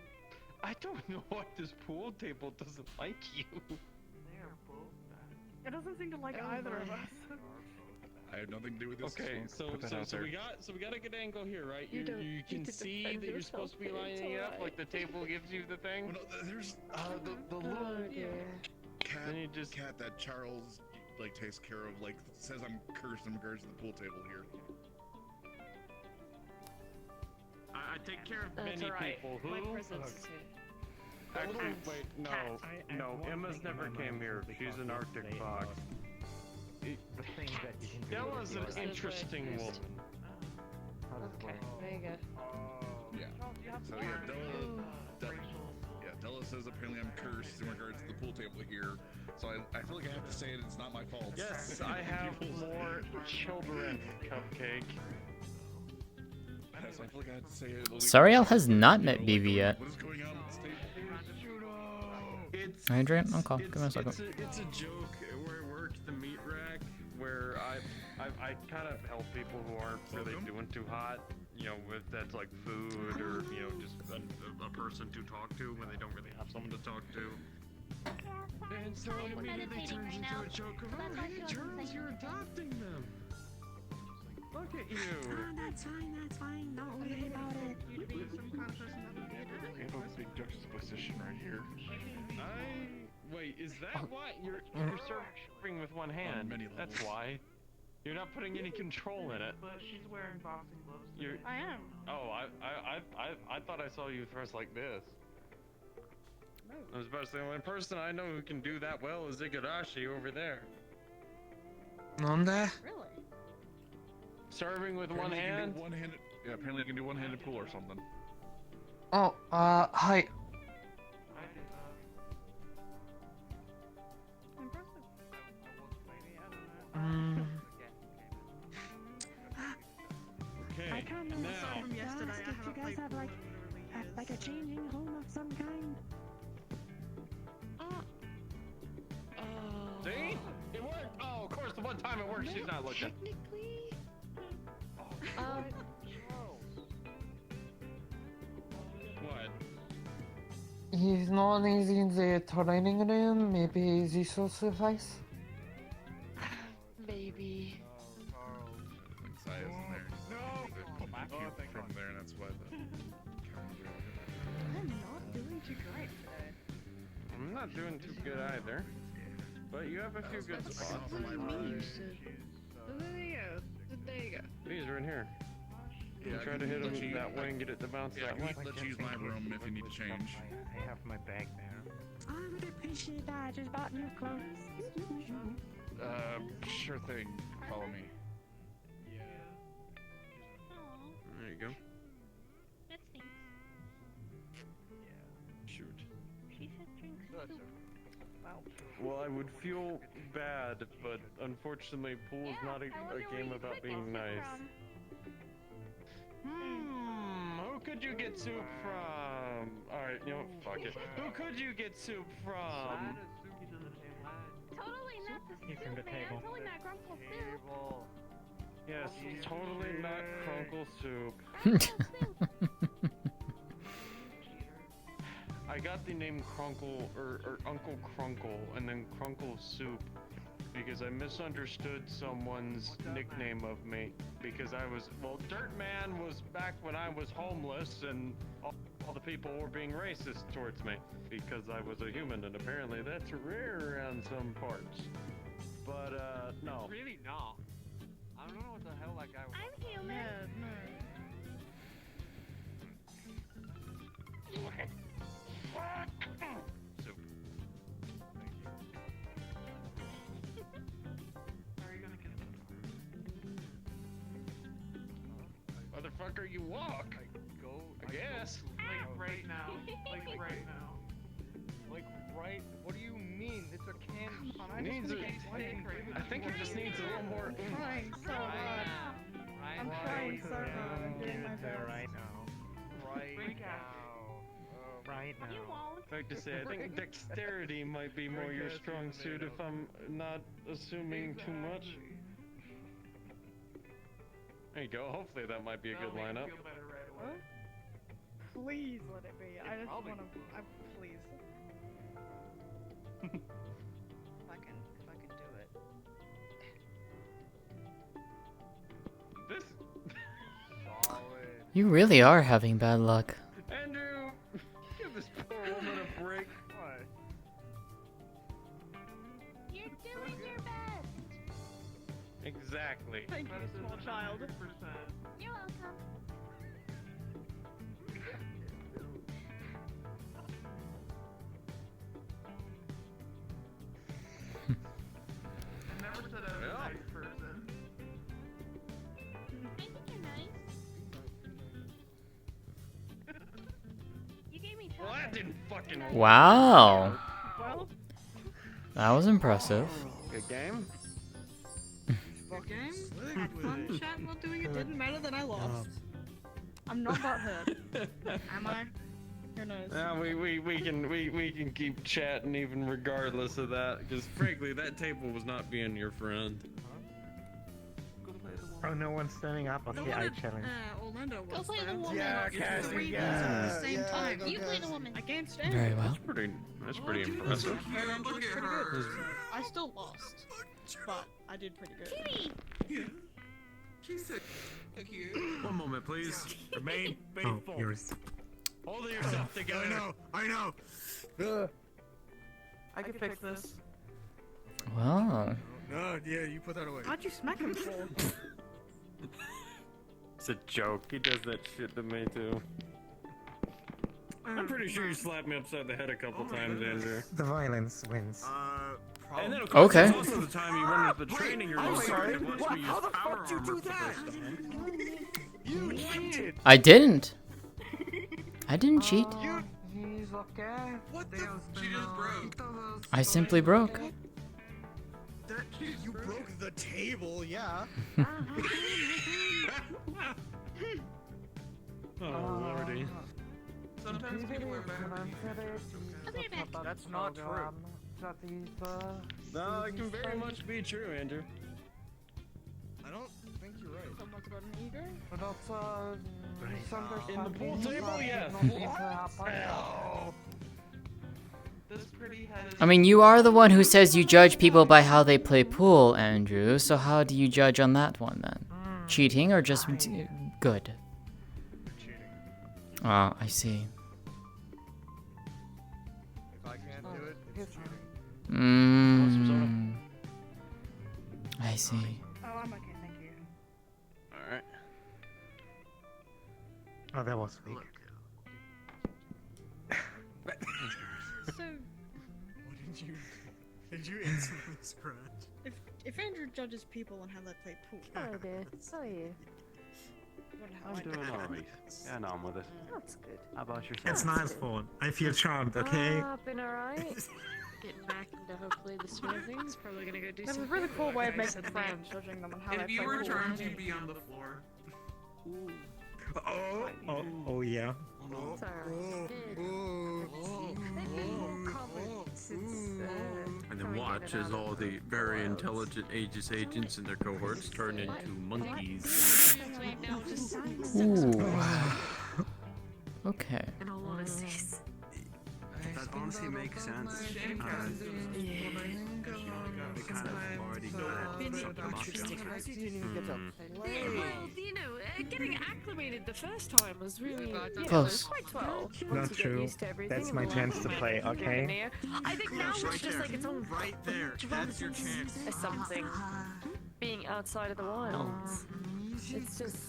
Speaker 13: I don't know what this pool table doesn't like you.
Speaker 9: it doesn't seem to like either of us.
Speaker 10: I have nothing to do with this.
Speaker 13: Okay,
Speaker 10: just wanted to put that out
Speaker 13: so
Speaker 10: there.
Speaker 13: we got a good angle here, right?
Speaker 12: You don't
Speaker 13: You
Speaker 12: need
Speaker 13: can
Speaker 12: to
Speaker 13: see
Speaker 12: defend
Speaker 13: that you're
Speaker 12: yourself,
Speaker 13: supposed to be
Speaker 12: it's
Speaker 13: lining it up,
Speaker 12: alright.
Speaker 13: like the table gives you the thing.
Speaker 10: Well, no, there's the little
Speaker 12: Oh dear.
Speaker 10: cat,
Speaker 13: Then you just-
Speaker 10: cat that Charles like takes care of like says I'm cursed in regards to the pool table here.
Speaker 13: I take care of
Speaker 12: That's
Speaker 13: many
Speaker 12: alright.
Speaker 13: people. Who?
Speaker 12: My presence is here.
Speaker 13: Actually, wait, no, no. Emma's never came here. She's an Arctic fox. Della's an interesting woman.
Speaker 12: Okay, there you go.
Speaker 10: Yeah. So yeah, Della says apparently I'm cursed in regards to the pool table here. So I feel like I have to say it. It's not my fault.
Speaker 13: Yes, I have more children, Cupcake.
Speaker 10: So I feel like I have to say it.
Speaker 1: Sariel has not met BB yet.
Speaker 10: What is going on with the state?
Speaker 13: It's
Speaker 1: Adrian, okay, give me a second.
Speaker 13: It's a joke where I worked the meat rack, where I kind of help people who aren't really doing too hot. You know, if that's like food or you know just a person to talk to when they don't really have someone to talk to. And so it immediately turns into a joke of, oh, hey, Charles, you're adopting them. Look at you.
Speaker 5: That's fine. Don't worry about it.
Speaker 10: We have a big juxtaposition right here.
Speaker 13: Wait, is that why you're serving with one hand?
Speaker 10: many
Speaker 13: That's
Speaker 10: levels.
Speaker 13: why. You're not putting any control in it.
Speaker 9: But she's wearing boxing gloves.
Speaker 13: You're.
Speaker 9: I am.
Speaker 13: Oh, I thought I saw you thrust like this.
Speaker 9: No.
Speaker 13: I was about to say the only person I know who can do that well is Igarashi over there.
Speaker 14: Nonde?
Speaker 9: Really?
Speaker 13: Serving with
Speaker 10: Apparently
Speaker 13: one
Speaker 10: you can
Speaker 13: hand.
Speaker 10: do one-handed. Yeah, apparently I can do one-handed pool or something.
Speaker 14: Oh, hi.
Speaker 9: Impressive.
Speaker 13: Okay.
Speaker 5: I kind of
Speaker 13: now.
Speaker 9: From yesterday,
Speaker 5: asked
Speaker 9: I
Speaker 5: if
Speaker 9: have
Speaker 5: you
Speaker 9: a
Speaker 5: guys
Speaker 9: play
Speaker 5: have
Speaker 9: pool
Speaker 5: like a changing home of some kind.
Speaker 13: See? It worked. Oh, of course, the one time it worked, she's not looking.
Speaker 5: Technically.
Speaker 13: What?
Speaker 14: He's not easy in the training room. Maybe this will suffice.
Speaker 12: Maybe.
Speaker 10: Like Saya's in there. No. Vacuum from there, and that's why the cameras are.
Speaker 9: I'm not doing too great today.
Speaker 13: I'm not doing too good either. But you have a few good spots.
Speaker 12: There you go. There you go.
Speaker 13: These are in here. You
Speaker 10: Yeah,
Speaker 13: try
Speaker 10: I
Speaker 13: to
Speaker 10: can
Speaker 13: hit
Speaker 10: let
Speaker 13: them
Speaker 10: you-
Speaker 13: that way and get it to bounce
Speaker 10: Yeah, I
Speaker 13: that
Speaker 10: can
Speaker 13: way.
Speaker 10: let you use my room if you need to change.
Speaker 6: I have my bag there.
Speaker 5: I would appreciate that. I just bought new clothes.
Speaker 10: Sure thing. Follow me.
Speaker 13: There you go.
Speaker 8: That's nice.
Speaker 13: Shoot.
Speaker 8: She said drink soup.
Speaker 13: Well, I would feel bad, but unfortunately, pool is not a game about being nice. Who could you get soup from? Alright, you know, fuck it. Who could you get soup from?
Speaker 8: Totally not the
Speaker 6: He's
Speaker 8: soup,
Speaker 6: from the
Speaker 8: man.
Speaker 6: table.
Speaker 8: Totally not Grunkle soup.
Speaker 13: Yes, totally not Crunkle soup. I got the name Crunkle, or Uncle Crunkle, and then Crunkle Soup, because I misunderstood someone's nickname of me, because I was, well, Dirt Man was back when I was homeless, and all the people were being racist towards me, because I was a human, and apparently that's rare around some parts. But, no.
Speaker 7: Really not. I don't know what the hell that guy was.
Speaker 8: I'm human.
Speaker 13: Soup. Motherfucker, you walk. I guess.
Speaker 11: Like right now. Like right now.
Speaker 7: Like, right? What do you mean? It's a can.
Speaker 11: I
Speaker 13: Needs
Speaker 11: just
Speaker 13: a,
Speaker 11: wanna get steak right now.
Speaker 13: I think it just needs a little more.
Speaker 9: I'm trying so hard. I'm trying so hard. I'm doing my best.
Speaker 6: Right now.
Speaker 11: Right now.
Speaker 6: Right now.
Speaker 8: You won't.
Speaker 13: Like to say, I think dexterity might be more your strong suit if I'm not assuming too much. There you go. Hopefully that might be a good lineup.
Speaker 9: Please let it be. I just wanna. Please.
Speaker 7: If I can do it.
Speaker 13: This.
Speaker 1: You really are having bad luck.
Speaker 13: Andrew, give this poor woman a break.
Speaker 8: You're doing your best.
Speaker 13: Exactly.
Speaker 9: Thank you, small child.
Speaker 8: You're welcome.
Speaker 9: I never said I was a nice person.
Speaker 8: I think you're nice. You gave me
Speaker 13: Well, that didn't fucking work.
Speaker 1: Wow.
Speaker 9: Well,
Speaker 1: That was impressive.
Speaker 13: Good game.
Speaker 9: good game. Had fun chatting while doing it. Didn't matter that I lost. I'm not butthurt. Am I? Who knows?
Speaker 13: Yeah, we can keep chatting even regardless of that, because frankly, that table was not being your friend.
Speaker 6: Oh, no one's standing up. Okay, I challenge.
Speaker 9: Orlando
Speaker 8: Go
Speaker 9: was
Speaker 8: play the
Speaker 9: there.
Speaker 8: woman.
Speaker 6: Yeah, Cassie,
Speaker 9: Three
Speaker 6: yeah,
Speaker 9: games at the same
Speaker 6: yeah,
Speaker 9: time.
Speaker 8: You play the woman.
Speaker 9: Against Ed.
Speaker 1: Very well.
Speaker 13: That's pretty impressive.
Speaker 9: Pretty good. I still lost, but I did pretty good.
Speaker 8: Kitty!
Speaker 15: One moment, please. Remain faithful.
Speaker 6: Yours.
Speaker 15: Hold yourself together. I know.
Speaker 9: I can fix this.
Speaker 1: Wow.
Speaker 4: No, yeah, you put that away.
Speaker 9: How'd you smack him for?
Speaker 13: It's a joke. He does that shit to me too. I'm pretty sure you slapped me upside the head a couple times, Andrew.
Speaker 6: The violence wins.
Speaker 13: And then of course,
Speaker 1: Okay.
Speaker 13: it's also the time you run into the training room
Speaker 15: I'm sorry.
Speaker 13: and watched
Speaker 15: What?
Speaker 13: me use
Speaker 15: How the
Speaker 13: power
Speaker 15: fuck did you do
Speaker 13: armor for the
Speaker 15: that?
Speaker 13: first time.
Speaker 15: You cheated.
Speaker 1: I didn't. I didn't cheat.
Speaker 14: He's okay.
Speaker 15: What the? She just broke.
Speaker 1: I simply broke.
Speaker 4: That you broke the table, yeah.
Speaker 13: Oh lordy.
Speaker 14: Sometimes people are bad.
Speaker 8: I'll be right back.
Speaker 14: That's not true.
Speaker 13: No, it can very much be true, Andrew.
Speaker 4: I don't think you're right.
Speaker 9: Someone's got an ego?
Speaker 13: In the pool table, yes.
Speaker 9: This pretty head is
Speaker 1: I mean, you are the one who says you judge people by how they play pool, Andrew. So how do you judge on that one then? Cheating or just good?
Speaker 4: Cheating.
Speaker 1: Oh, I see.
Speaker 4: If I can't do it, it's cheating.
Speaker 1: I see.
Speaker 9: Oh, I'm okay, thank you.
Speaker 13: Alright.
Speaker 6: Oh, that was weak.
Speaker 9: So,
Speaker 4: Did you instantly scratch?
Speaker 9: if Andrew judges people on how they play pool,
Speaker 12: Oh dear. Oh yeah.
Speaker 9: what
Speaker 3: I'm doing alright. Getting on with it.
Speaker 12: That's good.
Speaker 3: How about yourself?
Speaker 6: It's nice fun. I feel charmed, okay?
Speaker 12: Been alright. Getting back into hopefully the swing of things. Probably gonna go do
Speaker 9: That's a
Speaker 12: some.
Speaker 9: really cool way of making friends, judging them on how they play pool.
Speaker 14: you'd be on the floor.
Speaker 6: Oh yeah.
Speaker 12: It's alright.
Speaker 15: And then watch as all the very intelligent Aegis agents and their cohorts turn into monkeys.
Speaker 1: Ooh. Okay.
Speaker 12: In all honesty.
Speaker 15: That honestly makes sense. They kind of already had something
Speaker 12: Well, you know, getting acclimated the first time was really
Speaker 1: Close.
Speaker 12: quite well.
Speaker 6: Not
Speaker 12: Once you get
Speaker 6: true.
Speaker 12: used to everything,
Speaker 6: That's my
Speaker 12: well,
Speaker 6: chance to play, okay?
Speaker 12: I think now it's just like its own
Speaker 15: right there. That's your chance.
Speaker 12: as something. Being outside of the wilds. It's just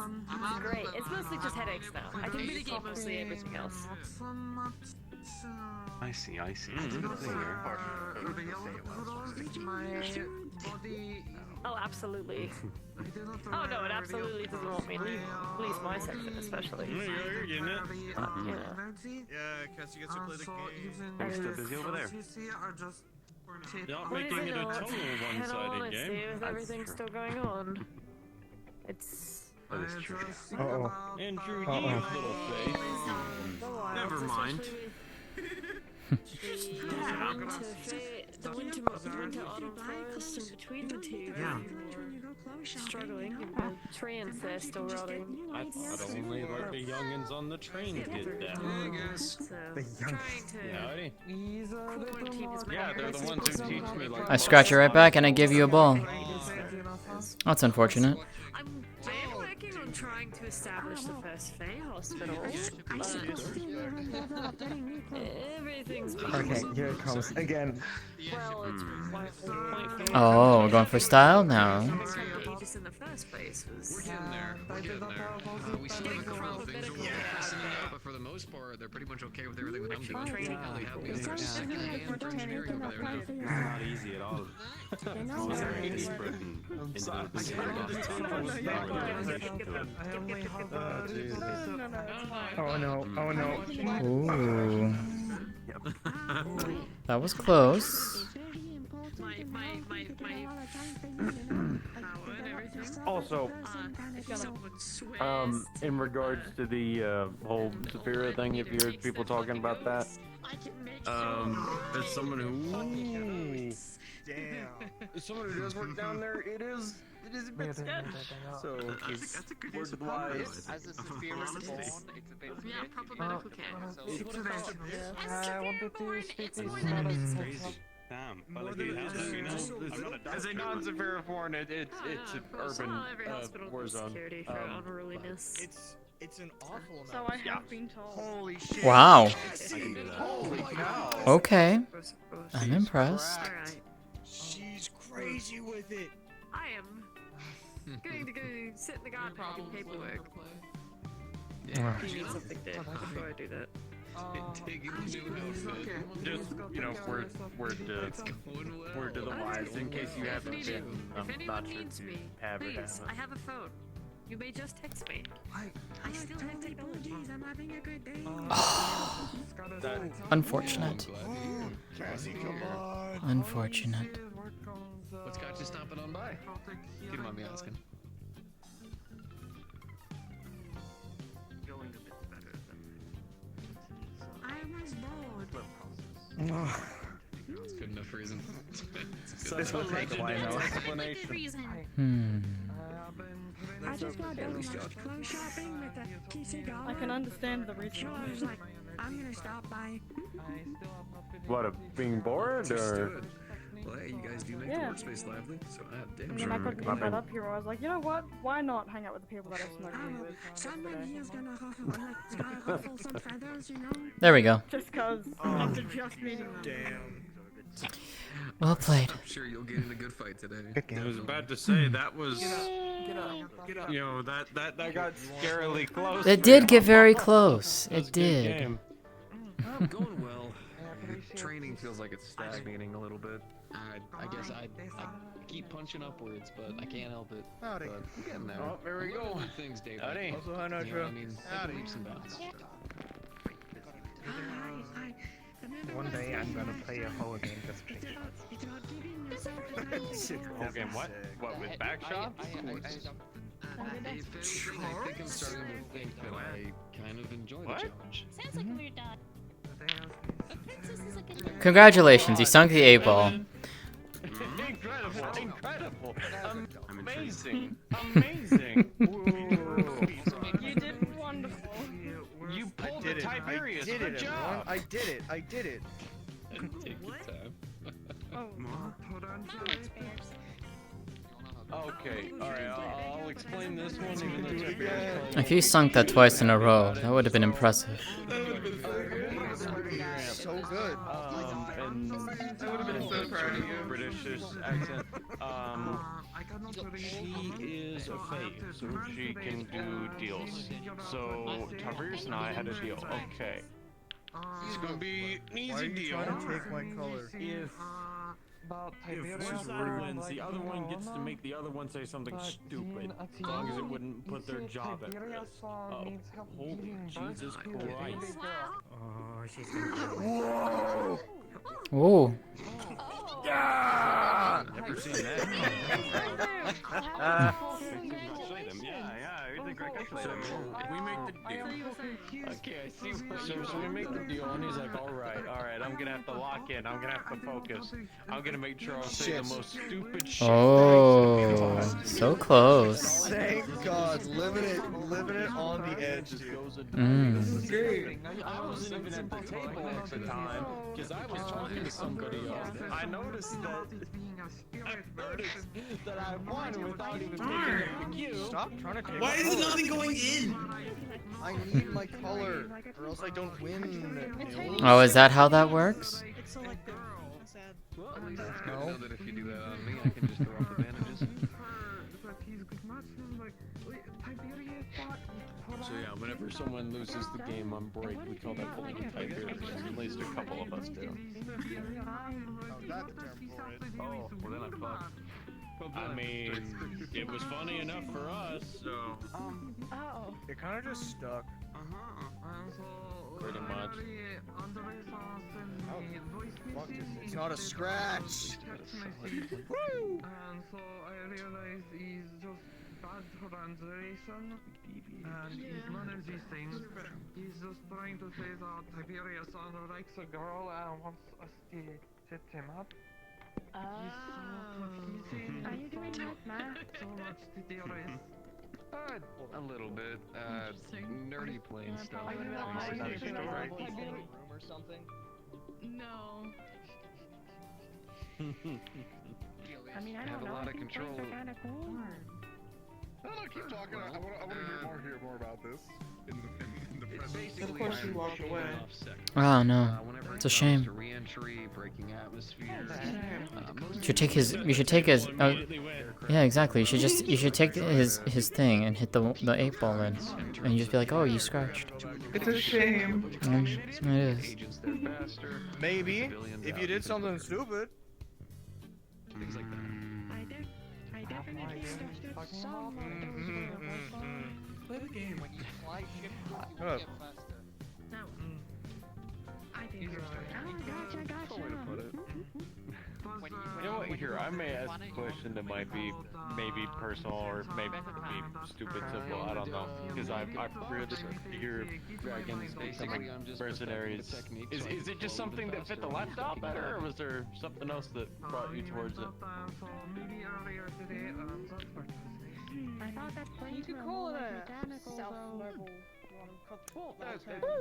Speaker 12: great. It's mostly just headaches now. I can mitigate mostly everything else.
Speaker 3: I see. Good thing here.
Speaker 12: Oh, absolutely. Oh no, it absolutely doesn't want me to leave my section, especially.
Speaker 13: You're getting it.
Speaker 12: You know.
Speaker 4: Yeah, Cass, you guys should play the game.
Speaker 3: Are you still busy over there?
Speaker 13: Not
Speaker 12: What is
Speaker 13: making
Speaker 12: it
Speaker 13: it a
Speaker 12: not?
Speaker 13: total
Speaker 12: In all
Speaker 13: one-sided
Speaker 12: honesty,
Speaker 13: game.
Speaker 12: with everything still going on, it's.
Speaker 3: That is true.
Speaker 6: Uh-oh.
Speaker 13: Andrew, you
Speaker 6: Uh-oh.
Speaker 13: little face.
Speaker 12: The wilds,
Speaker 15: Never mind.
Speaker 12: The winter autumn forest in between the two.
Speaker 6: Yeah.
Speaker 12: Struggling. The trains there still rotting.
Speaker 13: I thought only like the youngins on the train did that.
Speaker 12: So,
Speaker 6: The young.
Speaker 13: Howdy.
Speaker 12: quarantine is
Speaker 13: Yeah, they're the ones who teach me like.
Speaker 1: I scratch you right back and I give you a ball. That's unfortunate.
Speaker 12: I'm very quick. working on trying to establish the first Fae hospital. Everything's
Speaker 16: Okay, here it comes again.
Speaker 12: Well, it's
Speaker 1: Oh, we're going for style now.
Speaker 12: Aegis in the first place was.
Speaker 17: We're getting there. We're getting there. We still have a couple of things that we're messing up, but for the most part, they're pretty much okay with everything that I'm doing.
Speaker 12: Training.
Speaker 17: They have me as their second hand for engineering over there now.
Speaker 15: It's not easy at all.
Speaker 16: Oh no, oh no.
Speaker 1: Ooh. That was close.
Speaker 6: Also, in regards to the whole Saphira thing, if you heard people talking about that,
Speaker 15: as someone who,
Speaker 6: as someone who does work down there, it is a bit sketch. So,
Speaker 15: that's a good
Speaker 6: word of the wise.
Speaker 7: As a Saphira spawn, it's a bit
Speaker 12: Yeah, proper medical care.
Speaker 7: So
Speaker 16: It's
Speaker 15: crazy. Damn. But like,
Speaker 6: As a non-Saphiriforn, it's an urban war zone.
Speaker 12: Security for unruliness.
Speaker 4: It's an awful amount.
Speaker 9: So I have been told.
Speaker 4: Holy shit.
Speaker 1: Wow.
Speaker 15: I can do that.
Speaker 4: Holy cow.
Speaker 1: Okay. I'm impressed.
Speaker 12: Alright.
Speaker 4: She's crazy with it.
Speaker 12: I am going to go sit in the garden and do paperwork. You need something there before I do that.
Speaker 17: Taking the new outfit.
Speaker 6: Just, you know, word to the wise, in case you haven't been.
Speaker 12: If
Speaker 6: I'm
Speaker 12: anyone
Speaker 6: not sure
Speaker 12: needs
Speaker 6: if you
Speaker 12: me,
Speaker 6: have or
Speaker 12: please,
Speaker 6: haven't.
Speaker 12: I have a phone. You may just text me. I still have technology. I'm having a good day.
Speaker 1: Unfortunate.
Speaker 4: Cassie, come on.
Speaker 1: Unfortunate.
Speaker 17: What's got you stopping on by? If you don't mind me asking.
Speaker 12: I was bored.
Speaker 17: It's good enough reason.
Speaker 16: So this will take a while now.
Speaker 12: Reason.
Speaker 9: I just got done clothes shopping with a PC guy. I can understand the reason. I was like, I'm gonna stop by.
Speaker 6: What, being bored, or?
Speaker 17: Well, hey, you guys do make
Speaker 9: Yeah.
Speaker 17: the workspace lively, so damn
Speaker 9: And
Speaker 17: sure.
Speaker 9: then I couldn't get that up here. I was like, you know what? Why not hang out with the people that I smoke weed with?
Speaker 5: Someone here's gonna ruffle some feathers, you know?
Speaker 1: There we go.
Speaker 9: Just cause after just meeting them.
Speaker 4: Damn.
Speaker 1: Well played.
Speaker 17: I'm sure you'll get in a good fight today.
Speaker 15: I was about to say that was,
Speaker 9: Get up. Get up.
Speaker 15: you know, that
Speaker 6: got scarily close.
Speaker 1: It did get very close. It did.
Speaker 6: Game.
Speaker 17: Going well. Training feels like it's stagnating a little bit. I guess I keep punching upwards, but I can't help it.
Speaker 4: Howdy.
Speaker 17: But I'm getting there.
Speaker 6: Oh, there we
Speaker 17: We're
Speaker 6: go.
Speaker 17: doing things day by
Speaker 6: Howdy.
Speaker 17: day.
Speaker 4: Also, hi,
Speaker 17: You know what
Speaker 4: Nitro.
Speaker 17: I mean,
Speaker 4: Howdy.
Speaker 17: leaps and bounds.
Speaker 16: One day I'm gonna play a whole game just for you.
Speaker 6: Whole game, what? What, with back shots?
Speaker 17: If anything, I think I'm starting to think that I kind of enjoy the challenge.
Speaker 8: Sounds like a weird dog. A princess is a good dog.
Speaker 1: Congratulations, you sunk the 8-ball.
Speaker 6: Incredible, incredible, amazing, amazing.
Speaker 9: You did wonderful.
Speaker 6: You pulled the Tiberius,
Speaker 4: I did
Speaker 6: good
Speaker 4: it,
Speaker 6: job.
Speaker 4: everyone. I did it. I did it.
Speaker 17: Take your time.
Speaker 9: Oh.
Speaker 6: Okay, alright, I'll explain this one even though it's very
Speaker 1: If you sunk that twice in a row, that would have been impressive.
Speaker 4: So good.
Speaker 6: And I would have been so proud of you. British accent. She is a Fae, so she can do deals. So Tiberius and I had a deal. Okay. It's gonna be an easy
Speaker 4: Why are you
Speaker 6: deal.
Speaker 4: trying to take my color?
Speaker 6: If one side wins, the other one gets to make the other one say something stupid, as long as it wouldn't put their job at risk. Oh, holy Jesus Christ.
Speaker 16: Oh, she's
Speaker 6: Whoa!
Speaker 1: Ooh.
Speaker 6: Yeah!
Speaker 15: Never seen that.
Speaker 6: We make the deal. Okay, I see. So we make the deal, and he's like, all right, I'm gonna have to lock in. I'm gonna have to focus. I'm gonna make sure I say the most stupid shit.
Speaker 1: Oh, so close.
Speaker 4: Thank God, living it on the edge, dude.
Speaker 6: I wasn't even at the table at the time because I was talking to somebody else. I noticed that that I won without even picking up the cue.
Speaker 11: Stop trying to take
Speaker 4: Why
Speaker 11: my
Speaker 4: is
Speaker 11: color.
Speaker 4: nothing going in?
Speaker 11: I need my color, or else I don't win.
Speaker 1: Oh, is that how that works?
Speaker 9: It's selective. Sad.
Speaker 17: Well, at least it's good to know that if you do that on me, I can just throw off the bandages.
Speaker 6: So yeah, whenever someone loses the game on break, we call that pulling a Tiberius. At least a couple of us do.
Speaker 17: Oh, well then I fucked.
Speaker 6: I mean, it was funny enough for us, so.
Speaker 12: Oh.
Speaker 11: It kind of just stuck.
Speaker 6: Pretty much.
Speaker 11: Oh, fuck it. It's not a scratch.
Speaker 14: Woo! And so I realized he's just bad translation. And he's none of these things. He's just trying to say that Tiberius likes a girl and wants us to set him up. He's so confusing.
Speaker 12: Are you doing that, Matt?
Speaker 14: So much to deal with.
Speaker 17: A little bit. Nerdy plane stuff.
Speaker 12: I would've been like,
Speaker 11: Is that a
Speaker 12: story.
Speaker 11: story? Like in a room or something?
Speaker 9: No.
Speaker 12: I mean, I
Speaker 17: Have
Speaker 12: don't
Speaker 17: a
Speaker 12: know.
Speaker 17: lot
Speaker 12: I
Speaker 17: of
Speaker 12: think
Speaker 17: control.
Speaker 12: planes are kind of cool.
Speaker 10: No, keep talking. I want to hear more about this in the present.
Speaker 2: Of course you walk away.
Speaker 1: Oh no, it's a shame.
Speaker 17: Re-entry, breaking atmosphere.
Speaker 1: You should take his. You should take his. Oh, yeah, exactly. You should take his thing and hit the 8 ball in, and you just be like, oh, you scratched.
Speaker 11: It's a shame.
Speaker 1: It is.
Speaker 11: Maybe if you did something stupid.
Speaker 17: Things like that.
Speaker 12: I definitely understood some of those
Speaker 11: Play the game.
Speaker 7: When you fly ship, you
Speaker 11: Shut
Speaker 7: will
Speaker 11: up.
Speaker 7: get faster.
Speaker 12: No. I did. Oh, gotcha.
Speaker 6: You know what? Here, I may ask a question that might be maybe personal or maybe stupid simple. I don't know, because I've really hear dragons becoming mercenaries. Is it just something that fit the lifestyle better, or was there something else that brought you towards it?
Speaker 12: I thought that planes
Speaker 9: You could
Speaker 12: were
Speaker 9: call it
Speaker 12: more
Speaker 9: a
Speaker 12: mechanical,
Speaker 9: self-level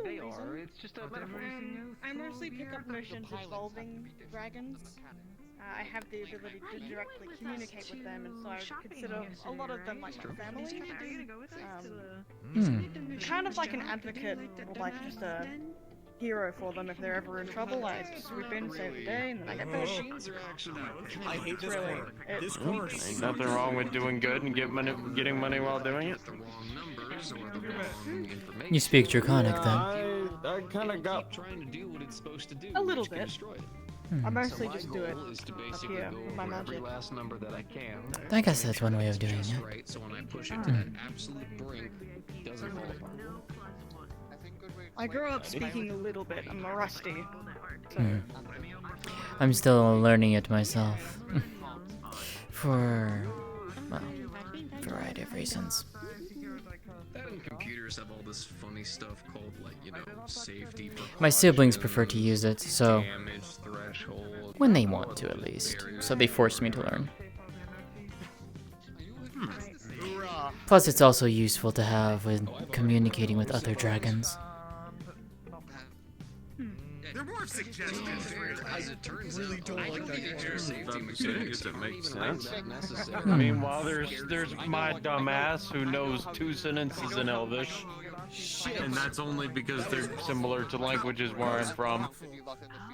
Speaker 17: They are. It's just a metaphor.
Speaker 9: I mostly pick up missions involving dragons. I have the ability to directly communicate with them, and so I would consider a lot of them like my family. Kind of like an advocate, or like just a hero for them if they're ever in trouble. I swoop in, save the day, and then I get back.
Speaker 4: I hate this corner. This corner is
Speaker 6: Ain't nothing wrong with doing good and getting money while doing it.
Speaker 1: You speak Draconic then.
Speaker 6: I kind of got
Speaker 17: trying to do what it's supposed to do.
Speaker 9: A little bit. I mostly
Speaker 17: So
Speaker 9: just
Speaker 17: my
Speaker 9: do it
Speaker 17: goal is to
Speaker 9: up
Speaker 17: basically
Speaker 9: here
Speaker 17: go
Speaker 9: with my
Speaker 17: over every
Speaker 9: magic.
Speaker 17: last number that I can.
Speaker 1: I guess that's one way of doing
Speaker 17: Just
Speaker 1: it.
Speaker 17: right, so when I push it to that absolute brink, it doesn't fall apart.
Speaker 9: I grew up speaking a little bit. I'm a rusty. So.
Speaker 1: I'm still learning it myself. For, well, variety of reasons.
Speaker 17: That and computers have all this funny stuff called, like, you know, safety.
Speaker 1: My siblings prefer to use it, so
Speaker 17: Damage threshold.
Speaker 1: when they want to at least. So they force me to learn. Plus it's also useful to have when communicating with other dragons.
Speaker 4: There were suggestions.
Speaker 17: As it turns
Speaker 4: really
Speaker 17: out,
Speaker 4: don't
Speaker 17: I
Speaker 4: like
Speaker 17: don't
Speaker 4: that
Speaker 17: think
Speaker 4: culture.
Speaker 17: safety mechanics
Speaker 6: it makes
Speaker 17: aren't even
Speaker 6: sense.
Speaker 17: that necessary.
Speaker 6: Meanwhile, there's my dumbass who knows 2 sentences in Elvish.
Speaker 15: And that's only because they're
Speaker 6: Similar to languages where I'm from.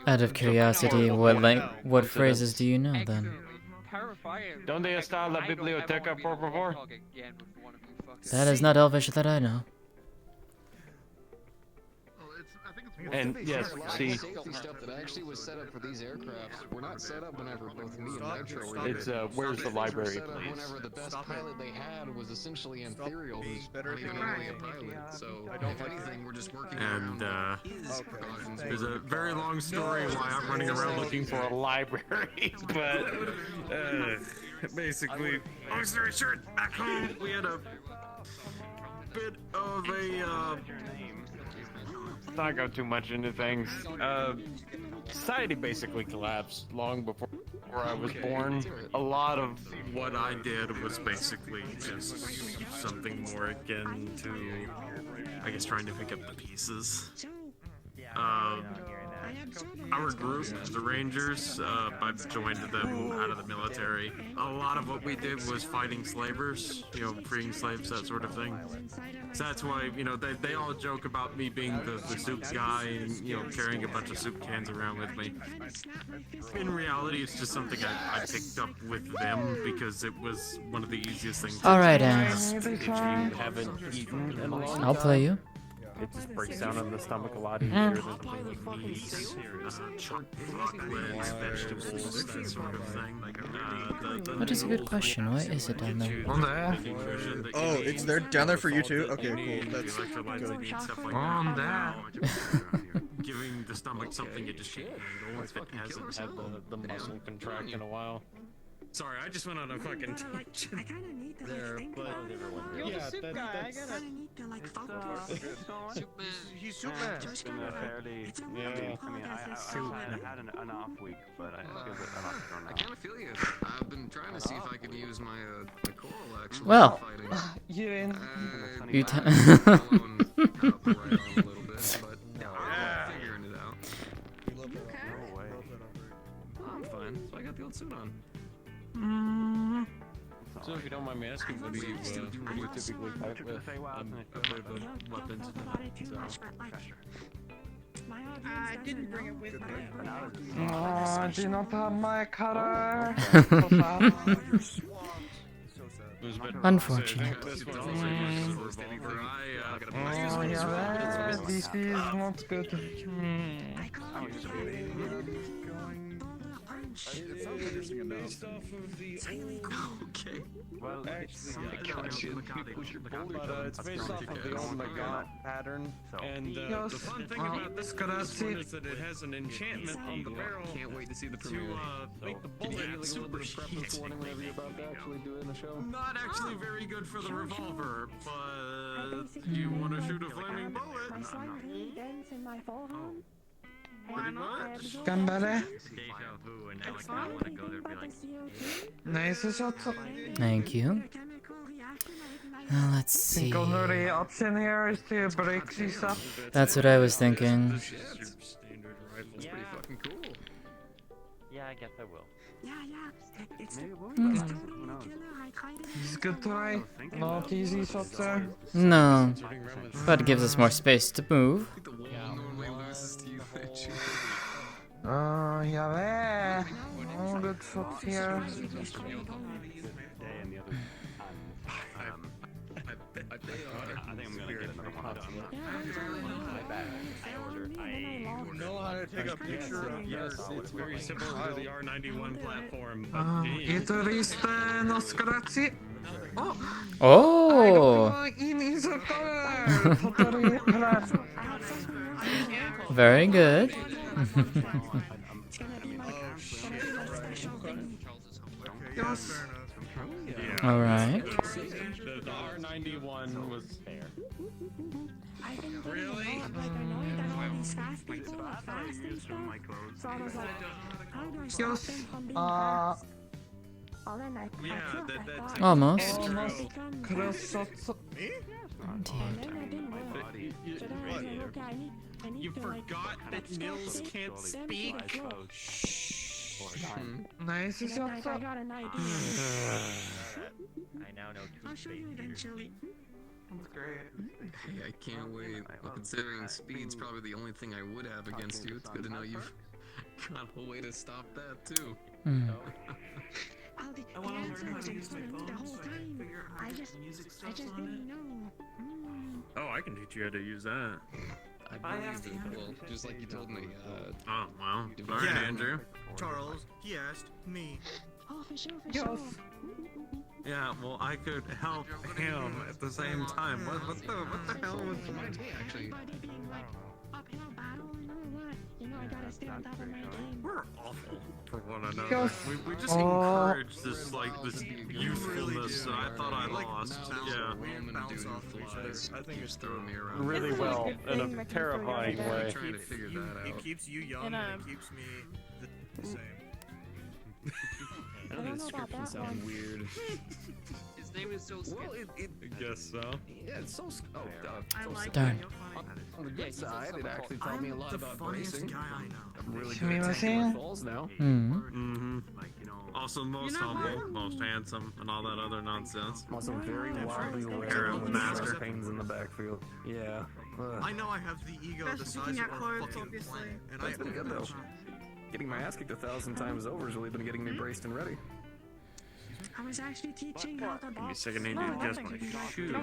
Speaker 1: Out of curiosity, what phrases do you know then?
Speaker 6: Donde está la biblioteca, por favor?
Speaker 1: That is not Elvish that I know.
Speaker 6: And yes, see,
Speaker 17: Safety stuff that actually was set up for these aircrafts were not set up whenever both me and Nitro were
Speaker 6: it's
Speaker 17: here.
Speaker 6: where's the library,
Speaker 17: Set up
Speaker 6: please?
Speaker 17: whenever the best pilot they had was essentially Ethereal, who's not even really a pilot. So if anything, we're just working
Speaker 15: And
Speaker 17: around
Speaker 15: there's a very long story why I'm running around looking for a
Speaker 6: library, but
Speaker 15: basically, long story short, back home we had a bit of a
Speaker 6: not go too much into things. Society basically collapsed long before I was born. A lot of
Speaker 15: what I did was basically just something more akin to, I guess, trying to pick up the pieces. our group, the Rangers, I've joined them out of the military. A lot of what we did was fighting slavers, you know, freeing slaves, that sort of thing. So that's why, you know, they all joke about me being the soup guy and, you know, carrying a bunch of soup cans around with me. In reality, it's just something I picked up with them because it was one of the easiest things to
Speaker 1: Alright,
Speaker 15: do.
Speaker 6: If you haven't eaten in a long
Speaker 1: I'll play you.
Speaker 6: it just breaks down in the stomach a lot easier than something
Speaker 15: Meats, chocolates, vegetables, that sort of thing.
Speaker 1: That is a good question. Why is it down there?
Speaker 15: On there.
Speaker 4: Oh, it's there down there for you too. Okay, cool. That's
Speaker 15: good.
Speaker 4: On
Speaker 15: there. Giving the stomach something it just can't handle if it hasn't had
Speaker 6: the muscle contract in a while.
Speaker 15: Sorry, I just went on a fucking tangent
Speaker 6: there, but
Speaker 9: You're the soup guy. I get it.
Speaker 11: He's Superman.
Speaker 13: Yeah. I mean, I had an off week, but I give it an off
Speaker 17: I kind of feel you. I've been trying to see if I can use my coral actually.
Speaker 1: Well,
Speaker 6: you
Speaker 1: you
Speaker 17: alone out the right arm a little bit, but I'm figuring it out.
Speaker 11: No way.
Speaker 17: I'm fine. So I got the old suit on.
Speaker 6: So if you don't mind me asking, what do you typically fight with? I'm a bit of a weapons nut,
Speaker 9: I didn't bring it with me.
Speaker 14: I do not have my cutter.
Speaker 1: Unfortunate.
Speaker 14: Oh, yeah, this is not good.
Speaker 10: It sounds interesting enough.
Speaker 17: Okay.
Speaker 13: Well,
Speaker 6: it's based off of the old Magana pattern, and the fun thing about this one is that it has an enchantment on the barrel.
Speaker 17: Can't wait to see the
Speaker 6: to
Speaker 17: premiere.
Speaker 6: make the bullet super heat.
Speaker 17: Whenever you're about to actually do it in the show.
Speaker 15: Not actually very good for the revolver, but you want to shoot a flaming bullet? Pretty much.
Speaker 14: Gambare. Nice shot.
Speaker 1: Thank you. Let's see.
Speaker 14: The only option here is to break this up.
Speaker 1: That's what I was thinking.
Speaker 17: It's pretty fucking cool.
Speaker 13: Yeah, I guess I will.
Speaker 14: It's a good try. Not easy shot there.
Speaker 1: No, but it gives us more space to move.
Speaker 17: Normally loses to you.
Speaker 14: Yeah, oh, good shots here.
Speaker 13: I think I'm gonna get another one.
Speaker 11: You know how to take a picture of your.
Speaker 15: It's very similar to the R91 platform.
Speaker 14: It is no scratchy.
Speaker 1: Oh! Very good. All right.
Speaker 6: The R91 was fair.
Speaker 15: Really?
Speaker 1: Almost.
Speaker 14: Cross shots.
Speaker 15: You forgot that Nils can't speak?
Speaker 14: Nice shot.
Speaker 9: I got an idea.
Speaker 13: I now know two space meters.
Speaker 14: That's great.
Speaker 17: Hey, I can't wait. Well, considering speed's probably the only thing I would have against you, it's good to know you've got a way to stop that too.
Speaker 14: I want to learn how to use my phone so I can figure out how to put music stuff on it.
Speaker 15: Oh, I can teach you how to use that.
Speaker 17: I believe it. Well, just like you told me.
Speaker 15: Oh, well. All right, Andrew.
Speaker 4: Charles, he asked me.
Speaker 9: Oh, for sure, for
Speaker 14: Yes.
Speaker 9: sure.
Speaker 15: Yeah, well, I could help him at the same time. What the hell was...
Speaker 17: Actually,
Speaker 9: Uphill battle and all that. You know, I gotta stay on top of my game.
Speaker 15: We're awful for one another.
Speaker 14: Yes.
Speaker 15: We just encourage this, like, this youthfulness that I thought I lost. Yeah.
Speaker 4: I think it's
Speaker 17: throwing me around.
Speaker 6: Really well, in a terrifying way.
Speaker 17: I'm trying to figure that out.
Speaker 4: It keeps you young and it keeps me the same.
Speaker 17: I know the description sounds weird.
Speaker 7: name is so
Speaker 17: Well,
Speaker 7: sketchy.
Speaker 15: I guess so.
Speaker 17: Yeah, it's so.
Speaker 9: I like
Speaker 1: Darn.
Speaker 17: On the good side, it actually taught me a lot about bracing. I'm really
Speaker 16: See me
Speaker 17: good at
Speaker 16: machine?
Speaker 17: taking my falls now.
Speaker 15: Mm-hmm. Also most humble, most handsome, and all that other nonsense.
Speaker 17: I'm also very wildly aware of
Speaker 15: Master.
Speaker 17: pains in the backfield. Yeah.
Speaker 4: I know I have the ego the
Speaker 9: Best
Speaker 4: size
Speaker 9: looking
Speaker 4: of
Speaker 9: at
Speaker 4: our
Speaker 9: cards,
Speaker 4: fucking
Speaker 9: obviously.
Speaker 4: planet, and
Speaker 17: That's been good though. Getting my ass kicked 1,000 times over has really been getting me braced and ready.
Speaker 5: I was actually teaching how to
Speaker 15: Give me a
Speaker 5: box.
Speaker 15: second, I need to adjust my shoes.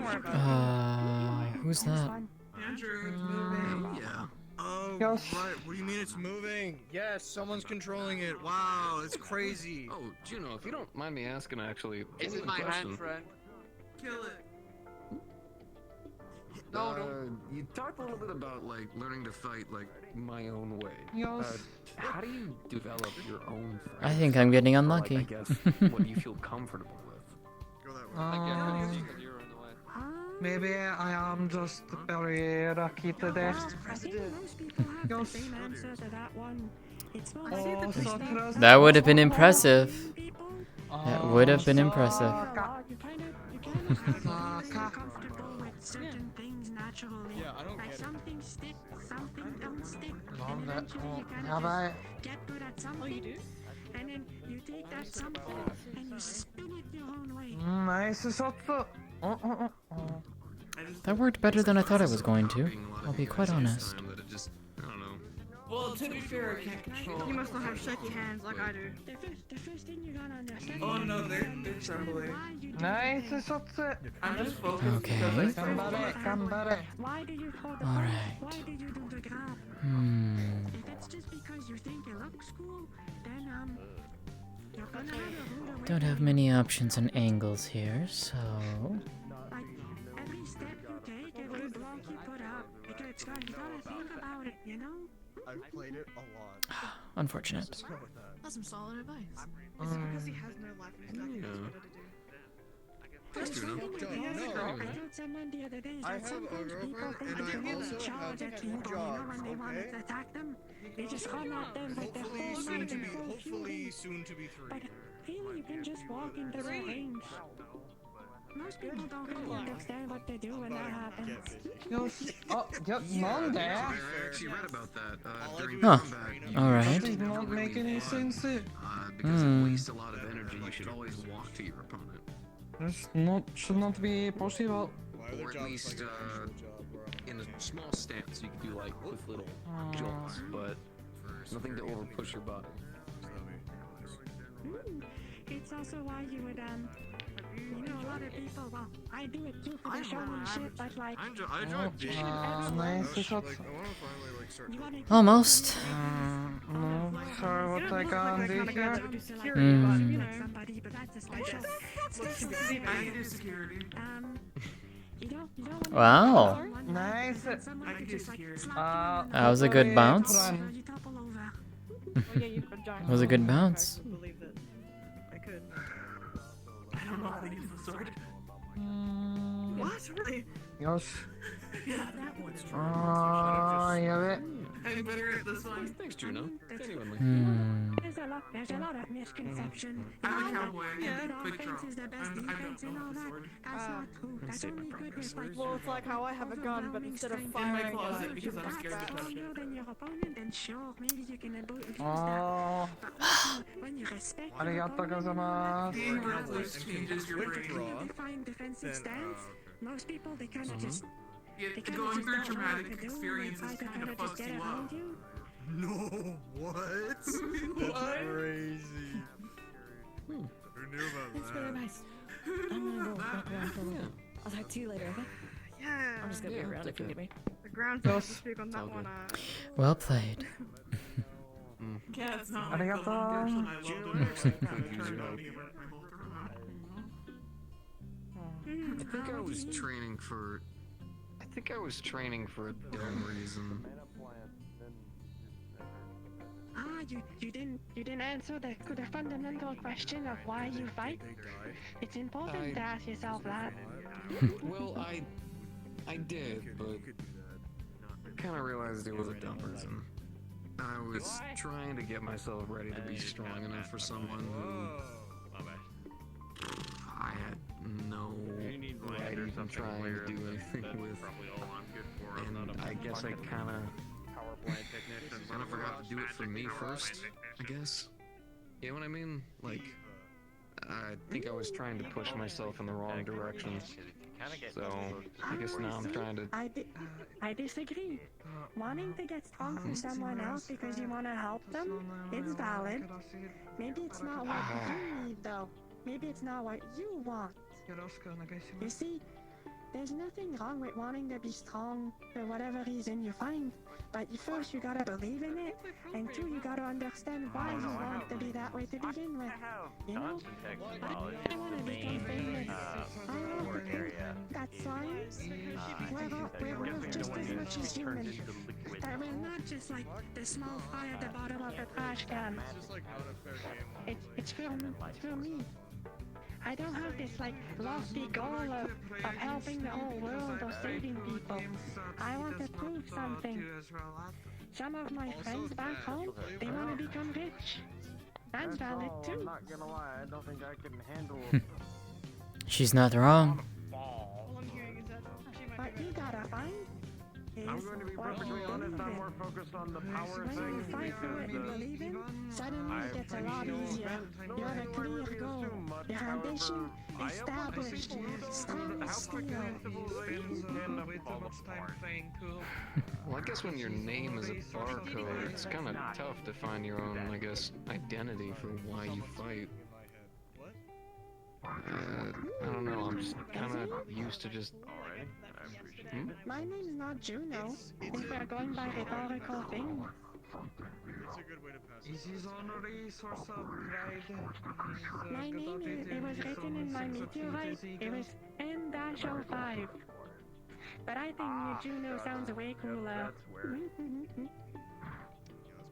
Speaker 1: Who's that?
Speaker 9: Andrew, it's moving.
Speaker 17: Yeah.
Speaker 4: Oh,
Speaker 16: Yes.
Speaker 4: right. What do you mean it's moving? Yes, someone's controlling it. Wow, it's crazy.
Speaker 17: Oh, Juno, if you don't mind me asking, actually,
Speaker 7: Is it
Speaker 17: one
Speaker 7: my
Speaker 17: question.
Speaker 7: hand, friend?
Speaker 9: Kill it.
Speaker 7: No,
Speaker 17: You talked a little bit about like learning to fight like my own way.
Speaker 16: Yes.
Speaker 17: How do you develop your own?
Speaker 1: I think I'm getting
Speaker 17: Or,
Speaker 1: unlucky.
Speaker 17: Like, I guess what you feel comfortable with.
Speaker 4: Go that way.
Speaker 7: I guess it's you're in the way.
Speaker 16: Maybe I am just very lucky today.
Speaker 5: I think most people have the same answer to that one. It's more
Speaker 16: Oh, so close.
Speaker 1: That would have been impressive. That would have been impressive.
Speaker 5: You kind of feel comfortable with certain things naturally.
Speaker 4: Yeah, I don't
Speaker 5: like
Speaker 4: get it.
Speaker 5: something stick, something don't stick.
Speaker 16: Love
Speaker 5: And
Speaker 16: that.
Speaker 5: eventually you kind
Speaker 16: Have
Speaker 5: of
Speaker 16: I?
Speaker 5: get good at something.
Speaker 9: Oh, you do?
Speaker 5: And then you take that something and you spin it your own way.
Speaker 16: Nice shot.
Speaker 1: That worked better than I thought it was going to. I'll be quite honest.
Speaker 17: That it just, I don't know.
Speaker 9: Well, to be fair, I can't control. You must not have shaky hands like I do.
Speaker 5: The first thing you gotta understand.
Speaker 9: Oh no, they're trembling.
Speaker 16: Nice shot.
Speaker 9: I'm just focused
Speaker 1: Okay.
Speaker 9: because I
Speaker 16: Gambare.
Speaker 5: Why do you hold the
Speaker 1: All
Speaker 5: ball?
Speaker 1: right.
Speaker 5: Why do you do the grab? If it's just because you think it looks cool, then you're gonna have a rude
Speaker 1: Don't have many options and angles here, so
Speaker 5: Like every step you take, every block you put up, you gotta think about it, you know?
Speaker 4: I've played it a lot.
Speaker 1: unfortunate.
Speaker 4: Let's go with that.
Speaker 9: That's some solid advice.
Speaker 5: Is it because he has no life and he's not getting
Speaker 17: Yeah.
Speaker 5: better to do?
Speaker 17: That's true.
Speaker 5: I told someone the other day
Speaker 4: I
Speaker 5: that
Speaker 4: have a
Speaker 5: sometimes people
Speaker 4: girlfriend,
Speaker 5: think
Speaker 4: and
Speaker 5: they
Speaker 4: I
Speaker 5: will
Speaker 4: also
Speaker 5: charge
Speaker 4: have
Speaker 5: at
Speaker 4: two
Speaker 5: people, you know,
Speaker 4: jobs,
Speaker 5: when they want
Speaker 4: okay?
Speaker 5: to attack them. They just come at them with their
Speaker 4: Hopefully
Speaker 5: whole
Speaker 4: soon
Speaker 5: might
Speaker 4: to
Speaker 5: and
Speaker 4: be,
Speaker 5: full
Speaker 4: hopefully
Speaker 5: fury.
Speaker 4: soon to be 3.
Speaker 5: But really, you can just walk into their range. Most people don't really understand what they do when that happens.
Speaker 16: Yes. Oh, yep, Monday.
Speaker 17: I actually read about that during
Speaker 1: Huh.
Speaker 17: combat.
Speaker 1: Alright.
Speaker 16: That did not make any sense.
Speaker 17: Because it wastes a lot of energy. You should always walk to your opponent,
Speaker 16: This should not be possible.
Speaker 17: or at least in a small stance. You can do like with little jolts, but nothing to over push your body.
Speaker 5: It's also why you would, you know, a lot of people, well, I do it too for the show and shit, but like,
Speaker 4: I enjoy being
Speaker 16: Nice shot.
Speaker 4: I want to finally like start.
Speaker 1: Almost.
Speaker 16: No, sorry, what I can do here.
Speaker 5: somebody, but that's a special.
Speaker 9: I can do security.
Speaker 5: You don't
Speaker 1: Wow.
Speaker 16: Nice.
Speaker 9: I can do security.
Speaker 1: That was a good bounce.
Speaker 5: You topple over.
Speaker 9: Oh yeah, you could giant.
Speaker 1: That was a good bounce.
Speaker 9: I believe that I could. I don't know how to use the sword. What? Really?
Speaker 16: Yes.
Speaker 9: Yeah, that one's true.
Speaker 16: Yeah.
Speaker 9: I'm better at this one.
Speaker 17: Thanks, Juno. Genuinely.
Speaker 5: There's a lot of misconception.
Speaker 9: I'm a cowboy.
Speaker 5: Yeah,
Speaker 9: Quick
Speaker 5: offense
Speaker 9: draw.
Speaker 5: is the best
Speaker 9: I
Speaker 5: defense
Speaker 9: don't
Speaker 5: and
Speaker 9: know
Speaker 5: all
Speaker 9: the
Speaker 5: that.
Speaker 9: sword.
Speaker 5: That's not true. That's only good with like.
Speaker 9: Well, it's like how I have a gun, but instead of firing in my closet because I'm scared to touch it.
Speaker 5: Than your opponent, then sure, maybe you can abuse that.
Speaker 16: Oh.
Speaker 5: But also, when you respect your
Speaker 16: Arigato
Speaker 5: opponent,
Speaker 16: gozaimasu.
Speaker 9: Being reckless changes your brain.
Speaker 5: you define defensive stance. Most people, they kind of just.
Speaker 9: Yeah,
Speaker 5: They kinda
Speaker 9: going
Speaker 5: just
Speaker 9: through
Speaker 5: don't know what
Speaker 9: traumatic
Speaker 5: to do,
Speaker 9: experiences
Speaker 5: and try to
Speaker 9: kind of
Speaker 5: just
Speaker 9: fucks
Speaker 5: get
Speaker 9: you
Speaker 5: around
Speaker 9: up.
Speaker 5: you.
Speaker 4: No, what? That's crazy. Who knew about
Speaker 18: That's
Speaker 4: that?
Speaker 18: really nice. I'm gonna go walk around for a little bit. I'll talk to you later, okay?
Speaker 9: Yeah.
Speaker 18: I'm just gonna be around if you need me.
Speaker 9: The ground so to speak on that one.
Speaker 1: Well played.
Speaker 9: Yeah, it's not like the
Speaker 16: Arigato.
Speaker 9: long version. I loved it. I kind of turned on to give it my whole throat.
Speaker 17: I think I was training for. I think I was training for a dumb reason.
Speaker 5: You didn't answer the fundamental question of why you fight. It's important to ask yourself that.
Speaker 17: Well, I did, but I kind of realized it was a dumb reason. I was trying to get myself ready to be strong enough for someone who I had know
Speaker 13: You need
Speaker 17: what
Speaker 13: land
Speaker 17: I'd
Speaker 13: or
Speaker 17: even
Speaker 13: something
Speaker 17: trying
Speaker 13: where
Speaker 17: to do anything
Speaker 13: that's
Speaker 17: with.
Speaker 13: probably all I'm good for. I'm
Speaker 17: And
Speaker 13: not a
Speaker 17: I guess I
Speaker 13: fucking
Speaker 17: kind of
Speaker 13: power plant technician.
Speaker 17: kind of forgot to do it for me first, I guess. You know what I mean? Like, I think I was trying to push myself in the wrong direction. So, I guess now I'm trying to...
Speaker 18: I disagree. Wanting to get strong for someone else because you want to help them, it's valid. Maybe it's not what you need, though. Maybe it's not what you want. You see, there's nothing wrong with wanting to be strong for whatever reason you find, but first you gotta believe in it, and two, you gotta understand why you want to be that way to begin with. You know? I wanna become famous. I want to think that slimes, we're just as much as humans. That we're not just like the small fry at the bottom of the trash can. It's for me. I don't have this like lofty goal of helping the whole world or saving people. I want to prove something. Some of my friends back home, they want to become rich. That's valid too.
Speaker 6: I'm not gonna lie, I don't think I can handle
Speaker 1: She's not wrong.
Speaker 9: All I'm hearing is that
Speaker 18: But you gotta find
Speaker 6: I'm going to be perfectly honest, I'm more focused on the power
Speaker 18: when
Speaker 6: thing.
Speaker 18: you fight for what you believe in, suddenly it gets a lot easier. You have a clear goal. Your ambition established. Strong as steel.
Speaker 17: Well, I guess when your name is a barcode, it's kind of tough to find your own, I guess, identity for why you fight. I don't know, I'm just kind of used to just...
Speaker 18: My name's not Juno, if we're going by rhetorical thing.
Speaker 11: It's a good way to pass
Speaker 14: Is his honorary source of pride?
Speaker 18: My name it was written in my meteorite. It was N-05. But I think Juno sounds way cooler.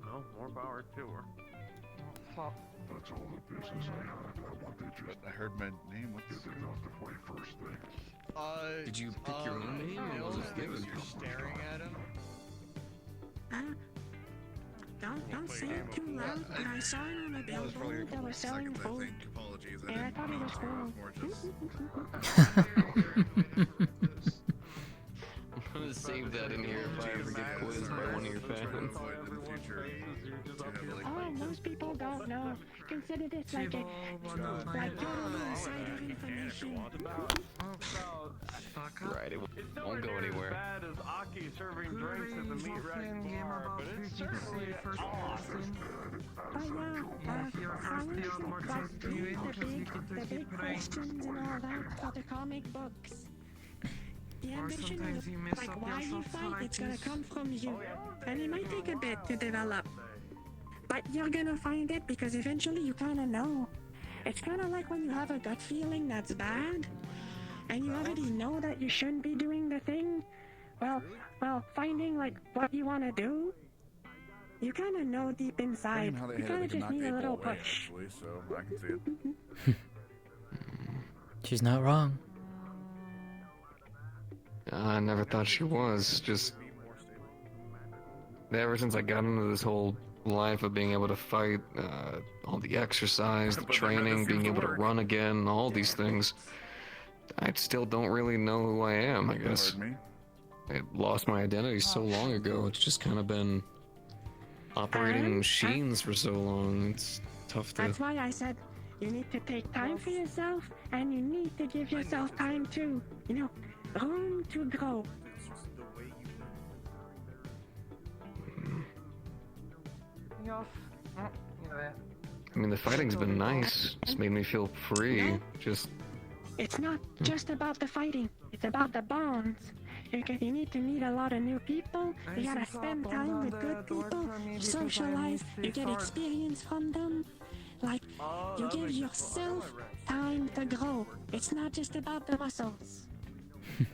Speaker 6: Well, more power to her.
Speaker 10: That's all the business I have. But I heard my name. What's the first thing?
Speaker 17: Did you pick your own name, or was it given?
Speaker 11: You're staring at him.
Speaker 18: Don't say it too loud, but I saw it on a billboard that was selling food.
Speaker 4: Apologies,
Speaker 18: And I thought it was cool.
Speaker 17: I'm gonna save that in here if I ever get quizzed by one of your fans.
Speaker 18: Oh, most people don't know. Consider this like totally insider information.
Speaker 17: Right, it won't go anywhere.
Speaker 13: Bad as Aki serving drinks at the meat rack bar, but it's certainly awesome.
Speaker 18: But the big questions and all that for the comic books. The ambition is like why you fight, it's gonna come from you. And it might take a bit to develop. But you're gonna find it because eventually you kinda know. It's kinda like when you have a gut feeling that's bad, and you already know that you shouldn't be doing the thing. Well, finding like what you wanna do, you kinda know deep inside. You kinda just need a little push.
Speaker 10: So I can see it.
Speaker 1: She's not wrong.
Speaker 17: I never thought she was. Just ever since I got into this whole life of being able to fight, all the exercise, the training, being able to run again, all these things, I still don't really know who I am, I guess. I lost my identity so long ago. It's just kind of been operating machines for so long. It's tough to...
Speaker 18: That's why I said you need to take time for yourself, and you need to give yourself time to, room to grow.
Speaker 17: I mean, the fighting's been nice. It's made me feel free. Just...
Speaker 18: It's not just about the fighting. It's about the bonds. You need to meet a lot of new people. You gotta spend time with good people. Socialize. You get experience from them. Like, you give yourself time to grow. It's not just about the muscles.
Speaker 1: You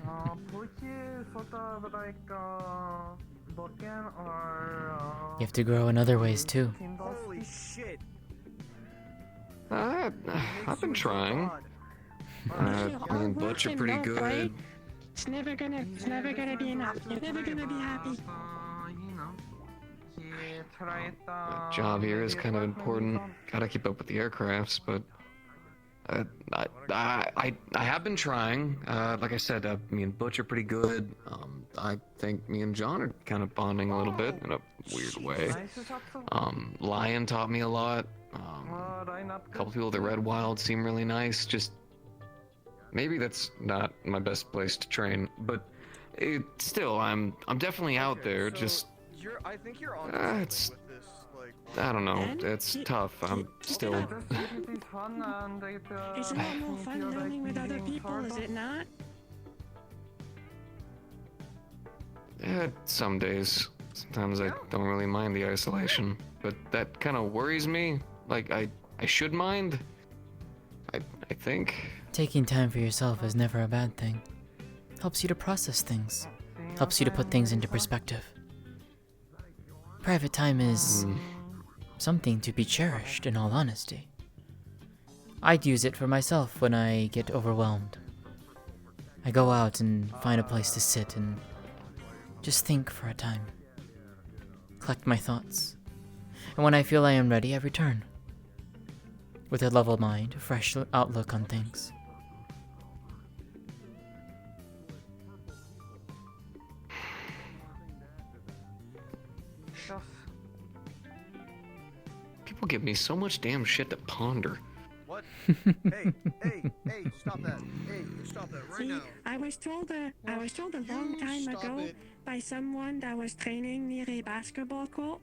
Speaker 1: have to grow in other ways too.
Speaker 11: Holy shit!
Speaker 17: I've been trying. Me and Butch are pretty good.
Speaker 18: It's never gonna be enough. You're never gonna be happy.
Speaker 17: My job here is kind of important. Gotta keep up with the aircrafts, but I have been trying. Like I said, me and Butch are pretty good. I think me and John are kind of bonding a little bit in a weird way. Lion taught me a lot. A couple people that read Wild seem really nice. Just maybe that's not my best place to train, but still, I'm definitely out there. Just
Speaker 11: I think you're on
Speaker 17: it's.
Speaker 11: with this, like.
Speaker 17: I don't know. It's tough. I'm still.
Speaker 18: It's a lot more fun learning with other people, is it not?
Speaker 17: Some days. Sometimes I don't really mind the isolation, but that kind of worries me. Like I should mind. I think.
Speaker 1: Taking time for yourself is never a bad thing. Helps you to process things. Helps you to put things into perspective. Private time is something to be cherished, in all honesty. I'd use it for myself when I get overwhelmed. I go out and find a place to sit and just think for a time. Collect my thoughts. And when I feel I am ready, I return. With a level mind, a fresh outlook on things.
Speaker 17: People give me so much damn shit to ponder.
Speaker 11: What? Hey, stop that. Hey, stop that right now.
Speaker 18: I was told a long time ago by someone that was training near a basketball court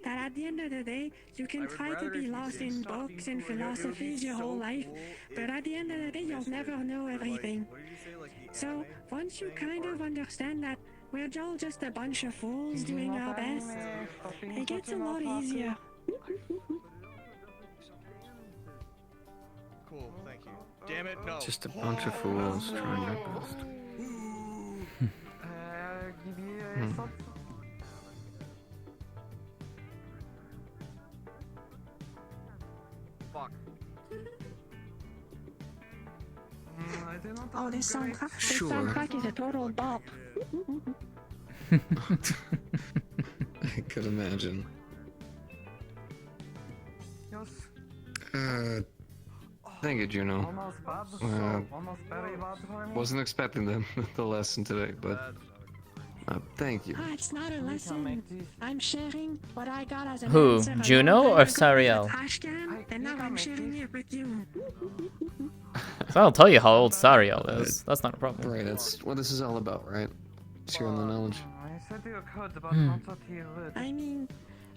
Speaker 18: that at the end of the day, you can try to be lost in books and philosophies your whole life, but at the end of the day, you'll never know everything. So once you kind of understand that we're all just a bunch of fools doing our best, it gets a lot easier.
Speaker 11: Cool, thank you. Damn it, no.
Speaker 17: Just a bunch of fools trying their best.
Speaker 11: Fuck.
Speaker 18: Oh, this soundtrack is a total bop.
Speaker 17: I could imagine. Thank you, Juno. Wasn't expecting the lesson today, but thank you.
Speaker 18: It's not a lesson. I'm sharing what I got as an
Speaker 1: Who?
Speaker 18: answer a
Speaker 1: Juno
Speaker 18: long
Speaker 1: or
Speaker 18: time ago
Speaker 1: Sariel?
Speaker 18: with a trash can, and now I'm sharing it with you.
Speaker 1: So I'll tell you how old Sariel is. That's not a problem.
Speaker 17: Right, that's what this is all about, right? Sharing the knowledge.
Speaker 18: I mean,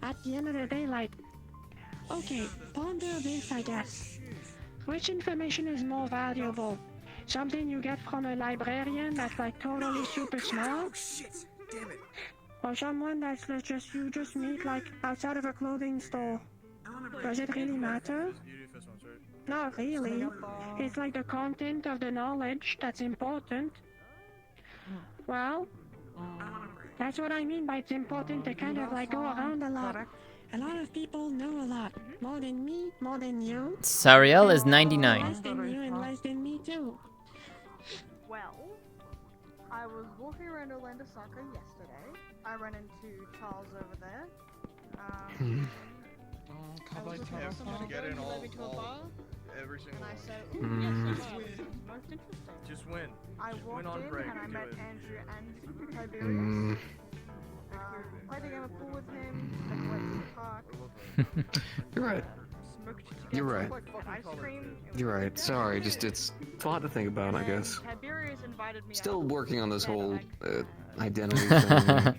Speaker 18: at the end of the day, like, okay, ponder this, I guess. Which information is more valuable? Something you get from a librarian that's like totally super smart? Or someone that's you just meet like outside of a clothing store? Does it really matter? Not really. It's like the content of the knowledge that's important. Well, that's what I mean by it's important to kind of like go around a lot. A lot of people know a lot. More than me, more than you.
Speaker 1: Sariel is 99.
Speaker 18: Less than you and less than me too.
Speaker 9: Well, I was walking around Orlando Soccer yesterday. I ran into Charles over there. I was just about to
Speaker 11: Get in all every single
Speaker 9: and I said,
Speaker 11: one.
Speaker 9: ooh, yes, that was most interesting.
Speaker 11: Just win.
Speaker 9: I
Speaker 11: Just
Speaker 9: walked
Speaker 11: win on
Speaker 9: in
Speaker 11: break.
Speaker 9: and I
Speaker 11: Do
Speaker 9: met
Speaker 11: it.
Speaker 9: Andrew and Tiberius. Played a game of pool with him. Then went to the park.
Speaker 17: You're right.
Speaker 9: Smoked
Speaker 17: You're right.
Speaker 9: had ice cream. It was
Speaker 17: You're
Speaker 9: really
Speaker 17: right.
Speaker 9: good.
Speaker 17: Sorry, just it's a lot to think about, I guess.
Speaker 9: Tiberius invited me
Speaker 17: Still
Speaker 9: out.
Speaker 17: working on this whole identity thing.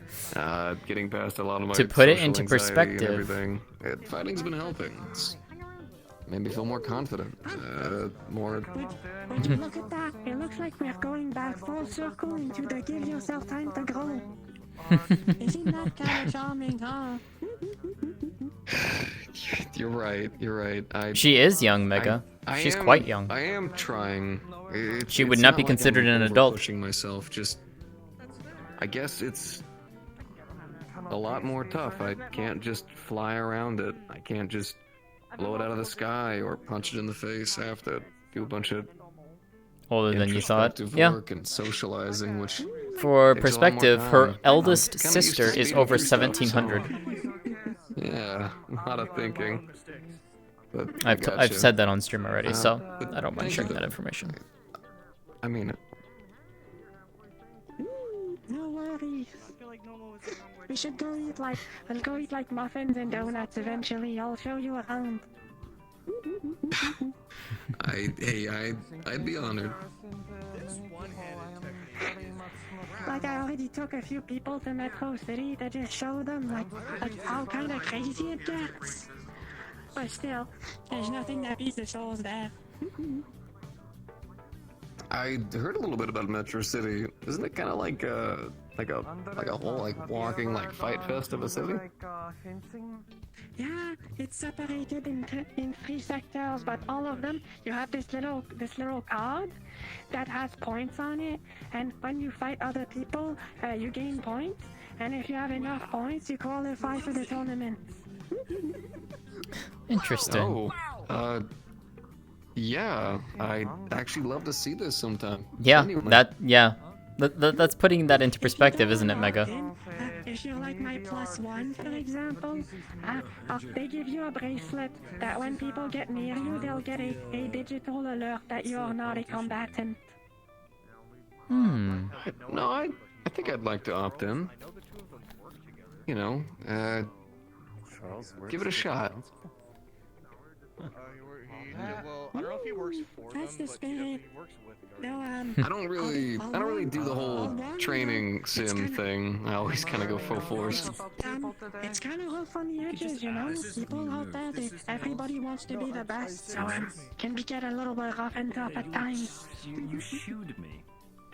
Speaker 17: Getting past a lot of my
Speaker 1: To put it
Speaker 17: social
Speaker 1: into
Speaker 17: anxiety
Speaker 1: perspective.
Speaker 17: and everything. Fighting's been helping. It's made me feel more confident. More.
Speaker 18: Would you look at that? It looks like we're going back full circle into the give yourself time to grow. Isn't that kind of charming, huh?
Speaker 17: You're right. You're right.
Speaker 1: She is young, Mega. She's quite young.
Speaker 17: I am trying.
Speaker 1: She would
Speaker 17: it's
Speaker 1: not be
Speaker 17: like
Speaker 1: considered
Speaker 17: I'm
Speaker 1: an adult.
Speaker 17: Pushing myself. Just. I guess it's a lot more tough. I can't just fly around it. I can't just blow it out of the sky or punch it in the face. I have to do a bunch of
Speaker 1: Older than you thought.
Speaker 17: introspective
Speaker 1: Yeah.
Speaker 17: work and socializing, which
Speaker 1: For
Speaker 17: takes a lot more
Speaker 1: perspective,
Speaker 17: time.
Speaker 1: her
Speaker 17: I'm
Speaker 1: eldest
Speaker 17: kinda used to
Speaker 1: sister is
Speaker 17: speeding
Speaker 1: over
Speaker 17: through stuff, so-
Speaker 1: 1700.
Speaker 17: Yeah, a lot of thinking. But
Speaker 1: I've
Speaker 17: gotcha.
Speaker 1: said that on stream already, so
Speaker 17: but
Speaker 1: I don't mind
Speaker 17: thank you,
Speaker 1: sharing
Speaker 17: though.
Speaker 1: that information.
Speaker 17: I mean it.
Speaker 18: No worries. We should go eat like, we'll go eat like muffins and donuts eventually. I'll show you around.
Speaker 17: I'd be honored.
Speaker 18: Like I already took a few people to Metro City to just show them like how kind of crazy it gets. But still, there's nothing that beats the souls there.
Speaker 17: I heard a little bit about Metro City. Isn't it kind of like a whole like walking like fight fest of a city?
Speaker 18: Yeah, it's separated in 3 sectors, but all of them, you have this little card that has points on it, and when you fight other people, you gain points, and if you have enough points, you qualify for the tournament.
Speaker 1: Interesting.
Speaker 17: Oh, yeah, I'd actually love to see this sometime.
Speaker 1: Yeah,
Speaker 17: Genuinely.
Speaker 1: that's putting that into perspective, isn't it, Mega?
Speaker 18: If you're like my +1, for example, they give you a bracelet that when people get near you, they'll get a digital alert that you are not a combatant.
Speaker 17: No, I think I'd like to opt in. You know, give it a shot.
Speaker 4: Well, I don't know if he works for
Speaker 18: That's
Speaker 4: them,
Speaker 18: the
Speaker 4: but he
Speaker 18: spirit.
Speaker 4: works with the
Speaker 18: No,
Speaker 17: I don't really do the whole training sim thing. I always kind of go full force.
Speaker 18: It's kind of rough on the edges, you know? People out there, everybody wants to be the best, so can get a little bit rough and tough at times.
Speaker 3: You shooed me.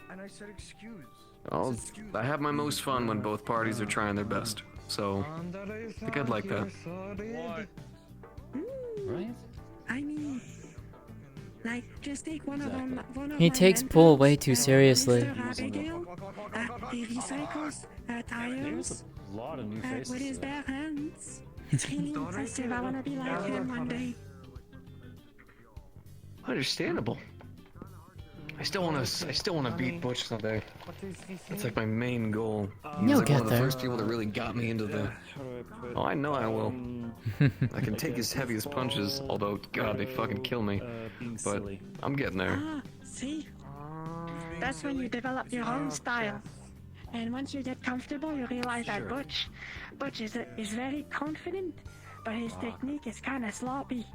Speaker 4: And I said excuse.
Speaker 17: I have my most fun when both parties are trying their best. So, I think I'd like that.
Speaker 4: What?
Speaker 3: Right?
Speaker 18: I mean, like, just take one of them.
Speaker 1: He takes pool way too seriously.
Speaker 18: Abigail, he recycles tires
Speaker 3: A lot of new faces.
Speaker 18: with his bare hands. It's really impressive. I want to be like him one day.
Speaker 17: Understandable. I still want to beat Butch someday. That's like my main goal. He's
Speaker 1: You'll
Speaker 17: like
Speaker 1: get
Speaker 17: one of the
Speaker 1: there.
Speaker 17: first people that really got me into the. Oh, I know I will. I can take his heaviest punches, although God, they fucking kill me. But I'm getting there.
Speaker 18: See? That's when you develop your own style. And once you get comfortable, you realize that Butch is very confident, but his technique is kind of sloppy.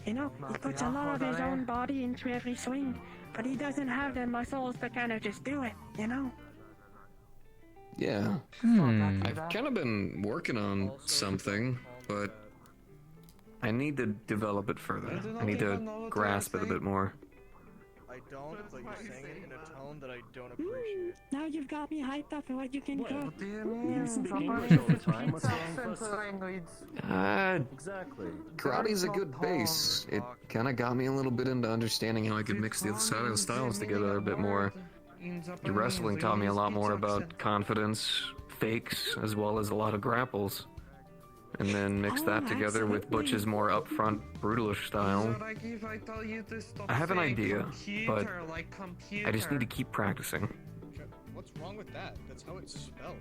Speaker 18: You know, he puts a lot of his own body into every swing, but he doesn't have the muscles to kind of just do it, you know?
Speaker 17: Yeah. I've kind of been working on something, but I need to develop it further. I need to grasp it a bit more.
Speaker 4: I don't, but you're saying it in a tone that I don't appreciate.
Speaker 18: Now you've got me hyped up for what you can cook.
Speaker 17: Exactly. Karate's a good base. It kind of got me a little bit into understanding how I could mix the styles together a bit more. Your wrestling taught me a lot more about confidence, fakes, as well as a lot of grapples. And then mix that together with Butch's more upfront, brutalish style. I have an idea, but I just need to keep practicing.
Speaker 4: What's wrong with that? That's how it's spelled.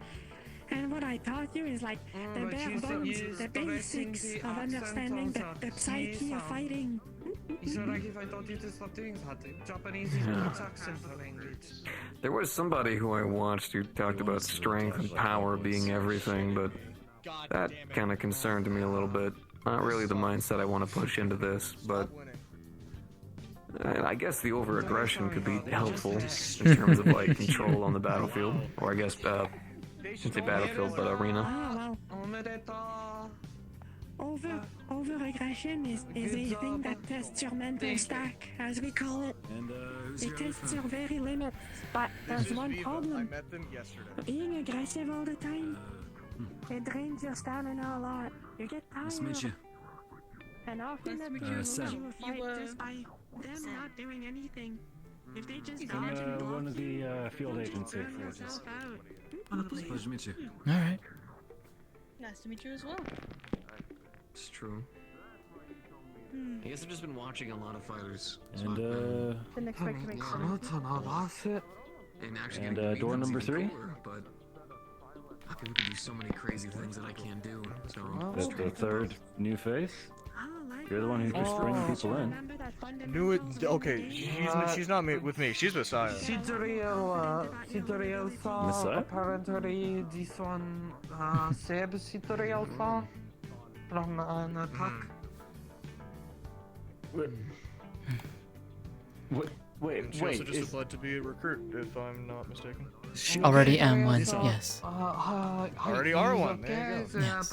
Speaker 18: And what I taught you is like the bare bones, the basics of understanding the psyche of fighting.
Speaker 17: There was somebody who I watched who talked about strength and power being everything, but that kind of concerned me a little bit. Not really the mindset I want to push into this, but I guess the over-aggression could be helpful in terms of like control on the battlefield, or I guess I shouldn't say battlefield, but arena.
Speaker 18: Over-aggression is a thing that tests your mental stack, as we call it. It tests your very limits, but there's one problem. Being aggressive all the time, it drains your stamina a lot. You get tired. And often that you lose you a fight just by them not doing anything. If they just dodge and block
Speaker 3: one of the
Speaker 18: you,
Speaker 3: field
Speaker 18: you'll
Speaker 3: agency
Speaker 18: burn
Speaker 3: forges.
Speaker 18: yourself out.
Speaker 9: Pleasure to meet you.
Speaker 1: Alright.
Speaker 9: Nice to meet you as well.
Speaker 17: It's true. I guess I've just been watching a lot of fighters.
Speaker 3: And
Speaker 9: Didn't expect to make sense.
Speaker 17: And
Speaker 3: door number 3?
Speaker 17: But people can do so many crazy things that I can't do. So
Speaker 3: That's the third new face. You're the one who keeps bringing people in.
Speaker 4: Knew it. Okay, she's not with me. She's Messiah.
Speaker 14: Sariel saw
Speaker 3: Messiah?
Speaker 14: apparently this one, Seb Sariel saw from an attack.
Speaker 3: Wait,
Speaker 4: And she also just applied to be a recruit, if I'm not mistaken.
Speaker 1: Already am one, yes.
Speaker 4: Already are one. There you go.
Speaker 1: Yes.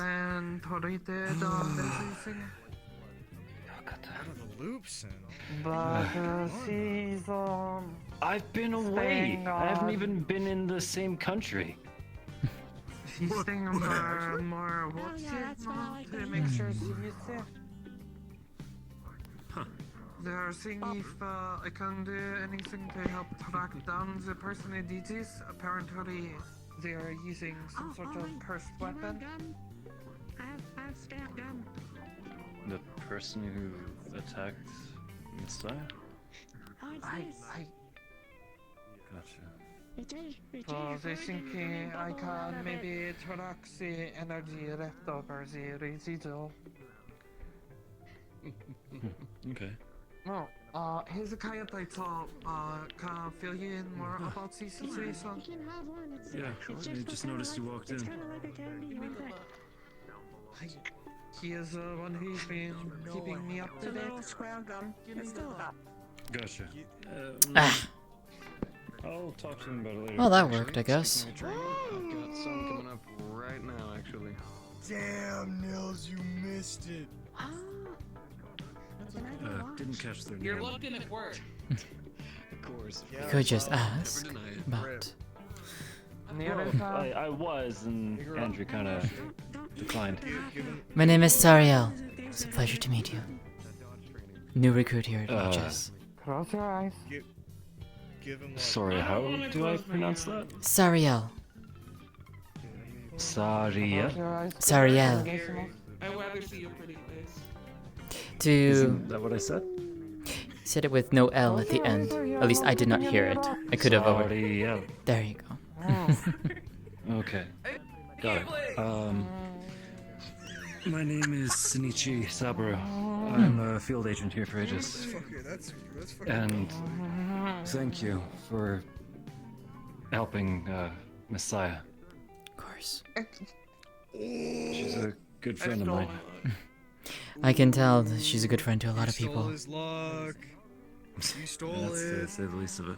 Speaker 4: Out of the loops and.
Speaker 14: But she's
Speaker 3: I've been away. I haven't even been in the same country.
Speaker 14: She's staying under more watch to make sure she is safe. They're seeing if I can do anything to help track down the person who did this. Apparently, they are using some sort of cursed weapon.
Speaker 18: I've stabbed them.
Speaker 3: The person who attacked Messiah?
Speaker 18: Oh, it's this.
Speaker 3: Gotcha.
Speaker 14: So they think I can maybe track the energy left over the residual.
Speaker 3: Okay.
Speaker 14: No, Hezekiah Taito can fill you in more about the situation.
Speaker 3: Yeah, I just noticed you walked in.
Speaker 18: It's kind of like a candy winter.
Speaker 14: He is the one who's been keeping me up to date.
Speaker 18: Square gun. It's still up.
Speaker 3: Gotcha. I'll talk to him about it later.
Speaker 1: Well, that worked, I guess.
Speaker 17: I've got some coming up right now, actually.
Speaker 4: Damn, Nils, you missed it.
Speaker 3: Didn't catch their
Speaker 2: You're
Speaker 3: name.
Speaker 2: looking at work.
Speaker 3: Of course.
Speaker 1: You could just ask about.
Speaker 3: Well, I was, and Andrew kind of declined.
Speaker 1: My name is Sariel. It's a pleasure to meet you. New recruit here at HS.
Speaker 14: Close your eyes.
Speaker 3: Sorry, how do I pronounce that?
Speaker 1: Sariel.
Speaker 3: Sariel?
Speaker 1: Sariel.
Speaker 2: I'd rather see your pretty face.
Speaker 3: Isn't that what I said?
Speaker 1: Said it with no L at the end. At least I did not hear it. I could have over.
Speaker 3: Sariel.
Speaker 1: There you go.
Speaker 3: Okay. Got it. My name is Shinichi Saburo. I'm a field agent here for Aegis. And thank you for helping Messiah.
Speaker 1: Of course.
Speaker 3: She's a good friend of mine.
Speaker 1: I can tell that she's a good friend to a lot of
Speaker 4: Stole
Speaker 1: people.
Speaker 4: his luck. You stole
Speaker 3: That's
Speaker 4: it.
Speaker 3: to say the least of it.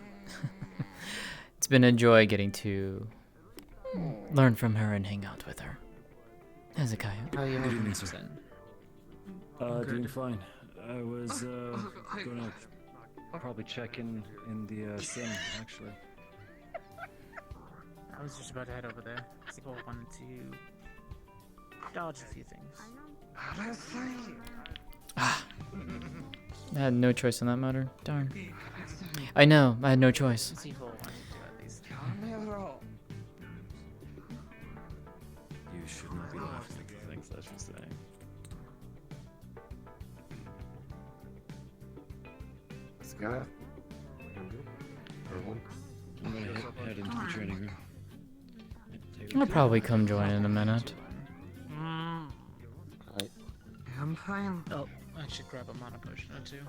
Speaker 1: It's been a joy getting to learn from her and hang out with her. Hezekiah.
Speaker 3: Good evening, sir. Doing fine. I was gonna probably check in the sim, actually.
Speaker 16: I was just about to head over there. People wanted to dodge a few things.
Speaker 1: I had no choice in that matter. Darn. I know, I had no choice.
Speaker 16: People wanted to at least.
Speaker 3: You should not be laughing at the things that she's saying.
Speaker 17: Scott?
Speaker 3: I'm gonna head into the training room.
Speaker 1: I'll probably come join in a minute.
Speaker 14: I'm fine.
Speaker 16: Oh, I should grab a mana potion or two.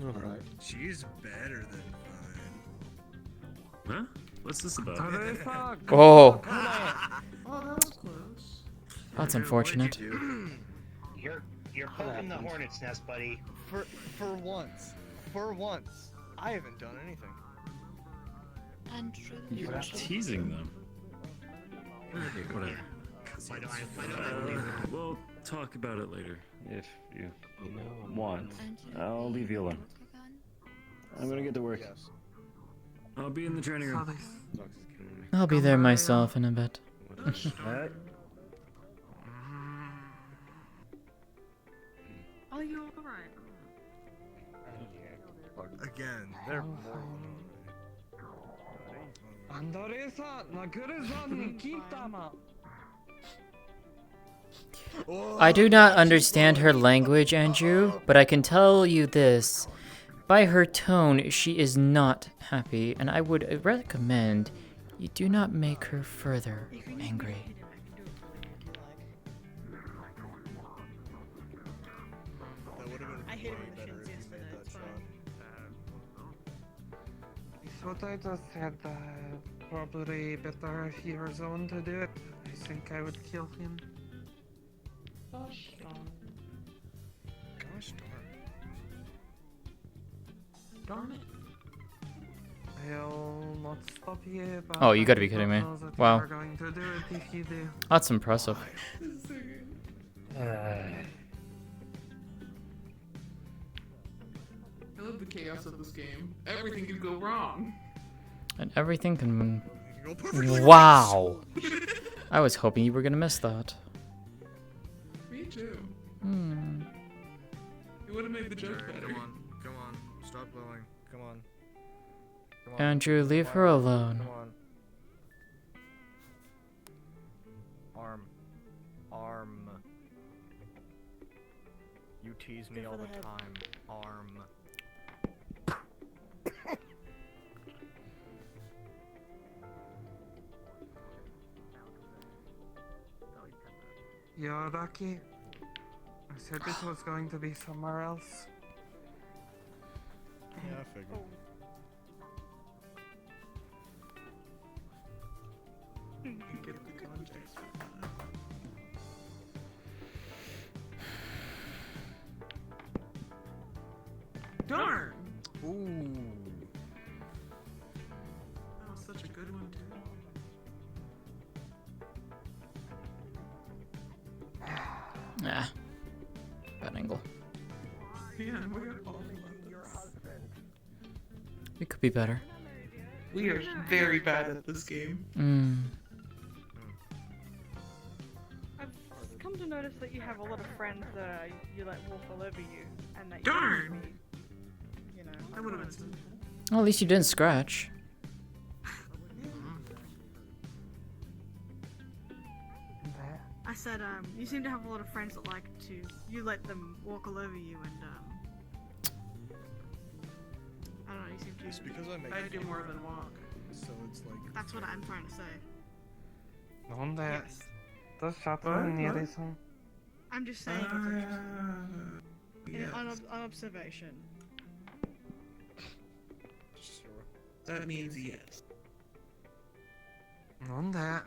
Speaker 4: Alright. She's better than
Speaker 3: Huh? What's this about?
Speaker 1: Oh,
Speaker 9: Oh, that was close.
Speaker 1: that's unfortunate.
Speaker 19: You're poking the hornet's nest, buddy.
Speaker 4: For once, I haven't done anything.
Speaker 3: You're teasing them. Whatever. We'll talk about it later, if you want. I'll leave you alone. I'm gonna get to work. I'll be in the training room.
Speaker 1: I'll be there myself in a bit.
Speaker 3: Alright.
Speaker 9: Are you alright?
Speaker 4: Again, they're more.
Speaker 1: I do not understand her language, Andrew, but I can tell you this. By her tone, she is not happy, and I would recommend you do not make her further angry.
Speaker 14: what I just said. Probably better if you were zone to do it. I think I would kill him.
Speaker 18: Gosh darn.
Speaker 4: Gosh
Speaker 18: Darn it.
Speaker 14: I'll not stop you, but
Speaker 1: Oh, you gotta be
Speaker 14: I
Speaker 1: kidding
Speaker 14: don't
Speaker 1: me.
Speaker 14: know that
Speaker 1: Wow.
Speaker 14: You are going to do it if you do.
Speaker 1: That's impressive.
Speaker 18: I love the chaos of this game. Everything could go wrong.
Speaker 1: And everything can...
Speaker 4: go perfectly right.
Speaker 1: Wow! I was hoping you were gonna miss that.
Speaker 18: Me too.
Speaker 1: Hmm.
Speaker 18: It would have made the joke better.
Speaker 4: Come on. Stop blowing. Come on. Come on.
Speaker 1: Andrew, leave her alone.
Speaker 4: Come on. Arm. You tease me all the time. Arm.
Speaker 14: You're lucky. I said this was going to be somewhere else.
Speaker 4: Yeah, I figured.
Speaker 18: Get the context for that. Darn!
Speaker 4: Ooh.
Speaker 18: That was such a good one, too.
Speaker 1: Nah. Bad angle.
Speaker 18: Man, we are all
Speaker 1: It could be better.
Speaker 18: We are very bad at this game.
Speaker 1: Hmm.
Speaker 9: I've come to notice that you have a lot of friends that you let wolf all over you, and that
Speaker 18: Darn!
Speaker 9: you know.
Speaker 18: That would have been simple.
Speaker 1: Well, at least you didn't scratch.
Speaker 9: I said, you seem to have a lot of friends that like to. You let them walk all over you, and I don't know. You seem to.
Speaker 4: It's because I make.
Speaker 18: I do more than walk.
Speaker 4: So it's like.
Speaker 9: That's what I'm trying to say.
Speaker 14: Non det.
Speaker 9: Yes.
Speaker 14: Då chattar vi ner i som.
Speaker 9: I'm just saying what's interesting. On observation.
Speaker 18: That means yes.
Speaker 14: Non det.
Speaker 9: I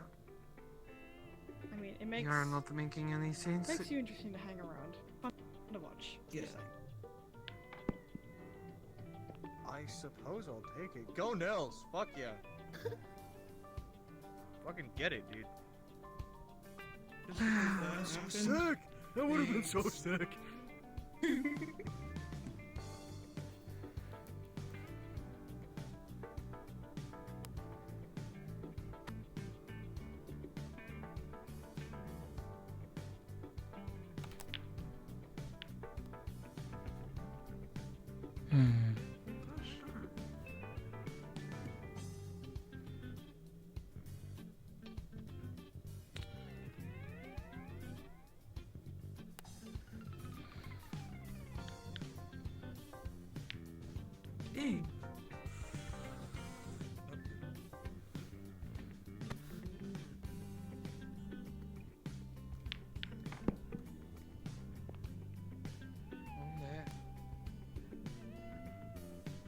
Speaker 9: mean, it makes.
Speaker 14: You are not making any sense.
Speaker 9: Makes you interesting to hang around. Fun to watch.
Speaker 18: Yeah.
Speaker 4: I suppose I'll take it. Go Nels! Fuck yeah. Fucking get it, dude. So sick! That would have been so sick.
Speaker 1: Hmm.
Speaker 18: Dang.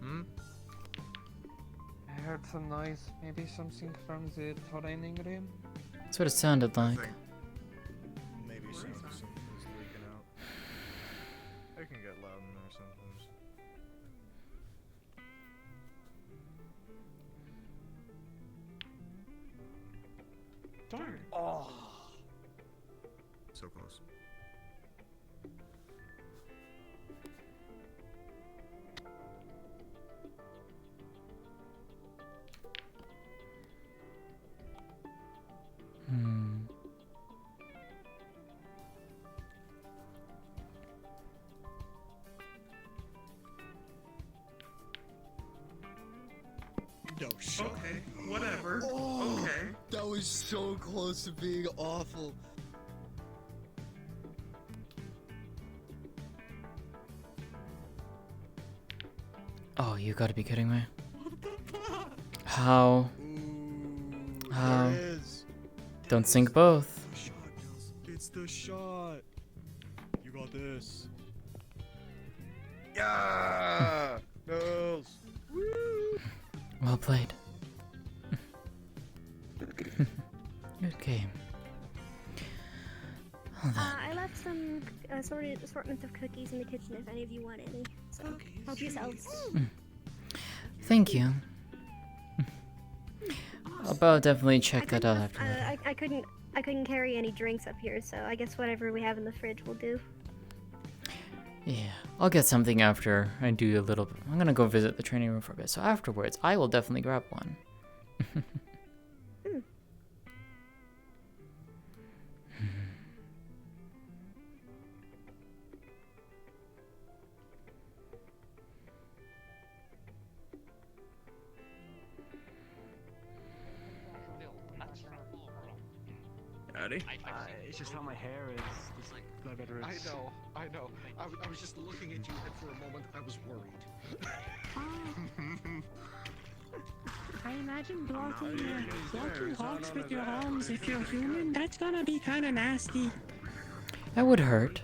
Speaker 4: Hmm?
Speaker 14: I heard some noise. Maybe something from the training room.
Speaker 1: That's what it sounded like.
Speaker 4: Maybe something is leaking out. It can get loud in there sometimes.
Speaker 18: Darn.
Speaker 4: Oh. So close.
Speaker 1: Hmm.
Speaker 4: Yo, shut up.
Speaker 18: Okay, whatever.
Speaker 4: Oh,
Speaker 18: Okay.
Speaker 4: that was so close to being awful.
Speaker 1: Oh, you gotta be kidding me. How? How?
Speaker 4: There it is.
Speaker 1: Don't sink both.
Speaker 4: The shot, Nils. It's the shot. You got this. Yeah! Nils. Woo!
Speaker 1: Well played. Good game.
Speaker 20: I left some assortment of cookies in the kitchen if any of you want any. So help yourselves.
Speaker 1: Thank you. I'll definitely check that out after.
Speaker 20: I couldn't carry any drinks up here, so I guess whatever we have in the fridge will do.
Speaker 1: Yeah, I'll get something after I do a little. I'm gonna go visit the training room for a bit, so afterwards I will definitely grab one.
Speaker 6: Howdy.
Speaker 21: It's just how my hair is. It's like no better.
Speaker 22: I know. I was just looking at you, and for a moment I was worried.
Speaker 18: I imagine blocking hawks with your arms if you're human. That's gonna be kind of nasty.
Speaker 1: That would hurt.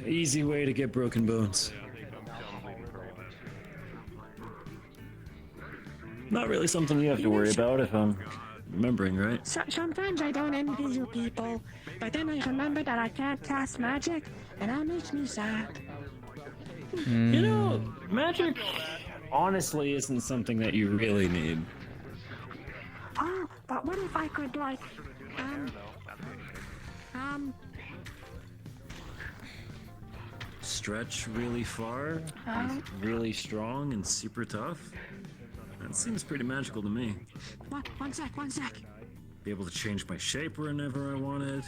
Speaker 3: Easy way to get broken bones. Not really something you have to worry about if I'm remembering right.
Speaker 18: Sometimes I don't envy you people, but then I remember that I can't cast magic, and that makes me sad.
Speaker 3: You know, magic honestly isn't something that you really need.
Speaker 18: Oh, but what if I could, like,
Speaker 3: Stretch really far, really strong and super tough? That seems pretty magical to me.
Speaker 18: One sec.
Speaker 3: Be able to change my shape whenever I wanted.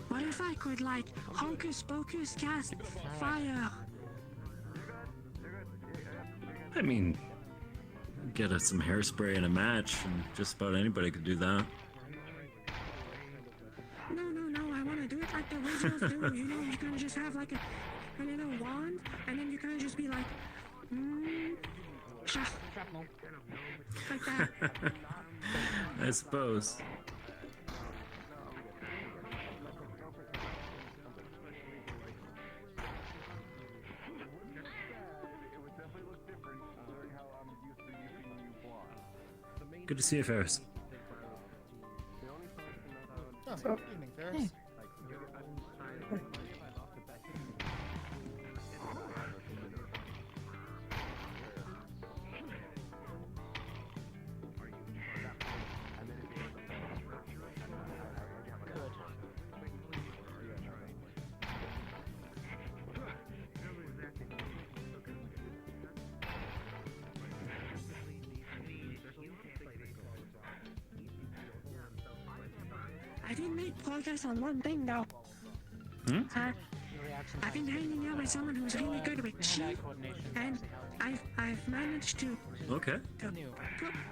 Speaker 18: What if I could, like, hocus pocus cast fire?
Speaker 3: I mean, get us some hairspray and a match, and just about anybody could do that.
Speaker 18: No, I want to do it like the wizards do. You know, you kind of just have, like, a little wand, and then you kind of just be like, like that.
Speaker 3: I suppose. Good to see you, Ferris.
Speaker 4: Oh, good evening, Ferris.
Speaker 18: I didn't make progress on one thing though. I've been hanging out with someone who's really good with chi, and I've managed to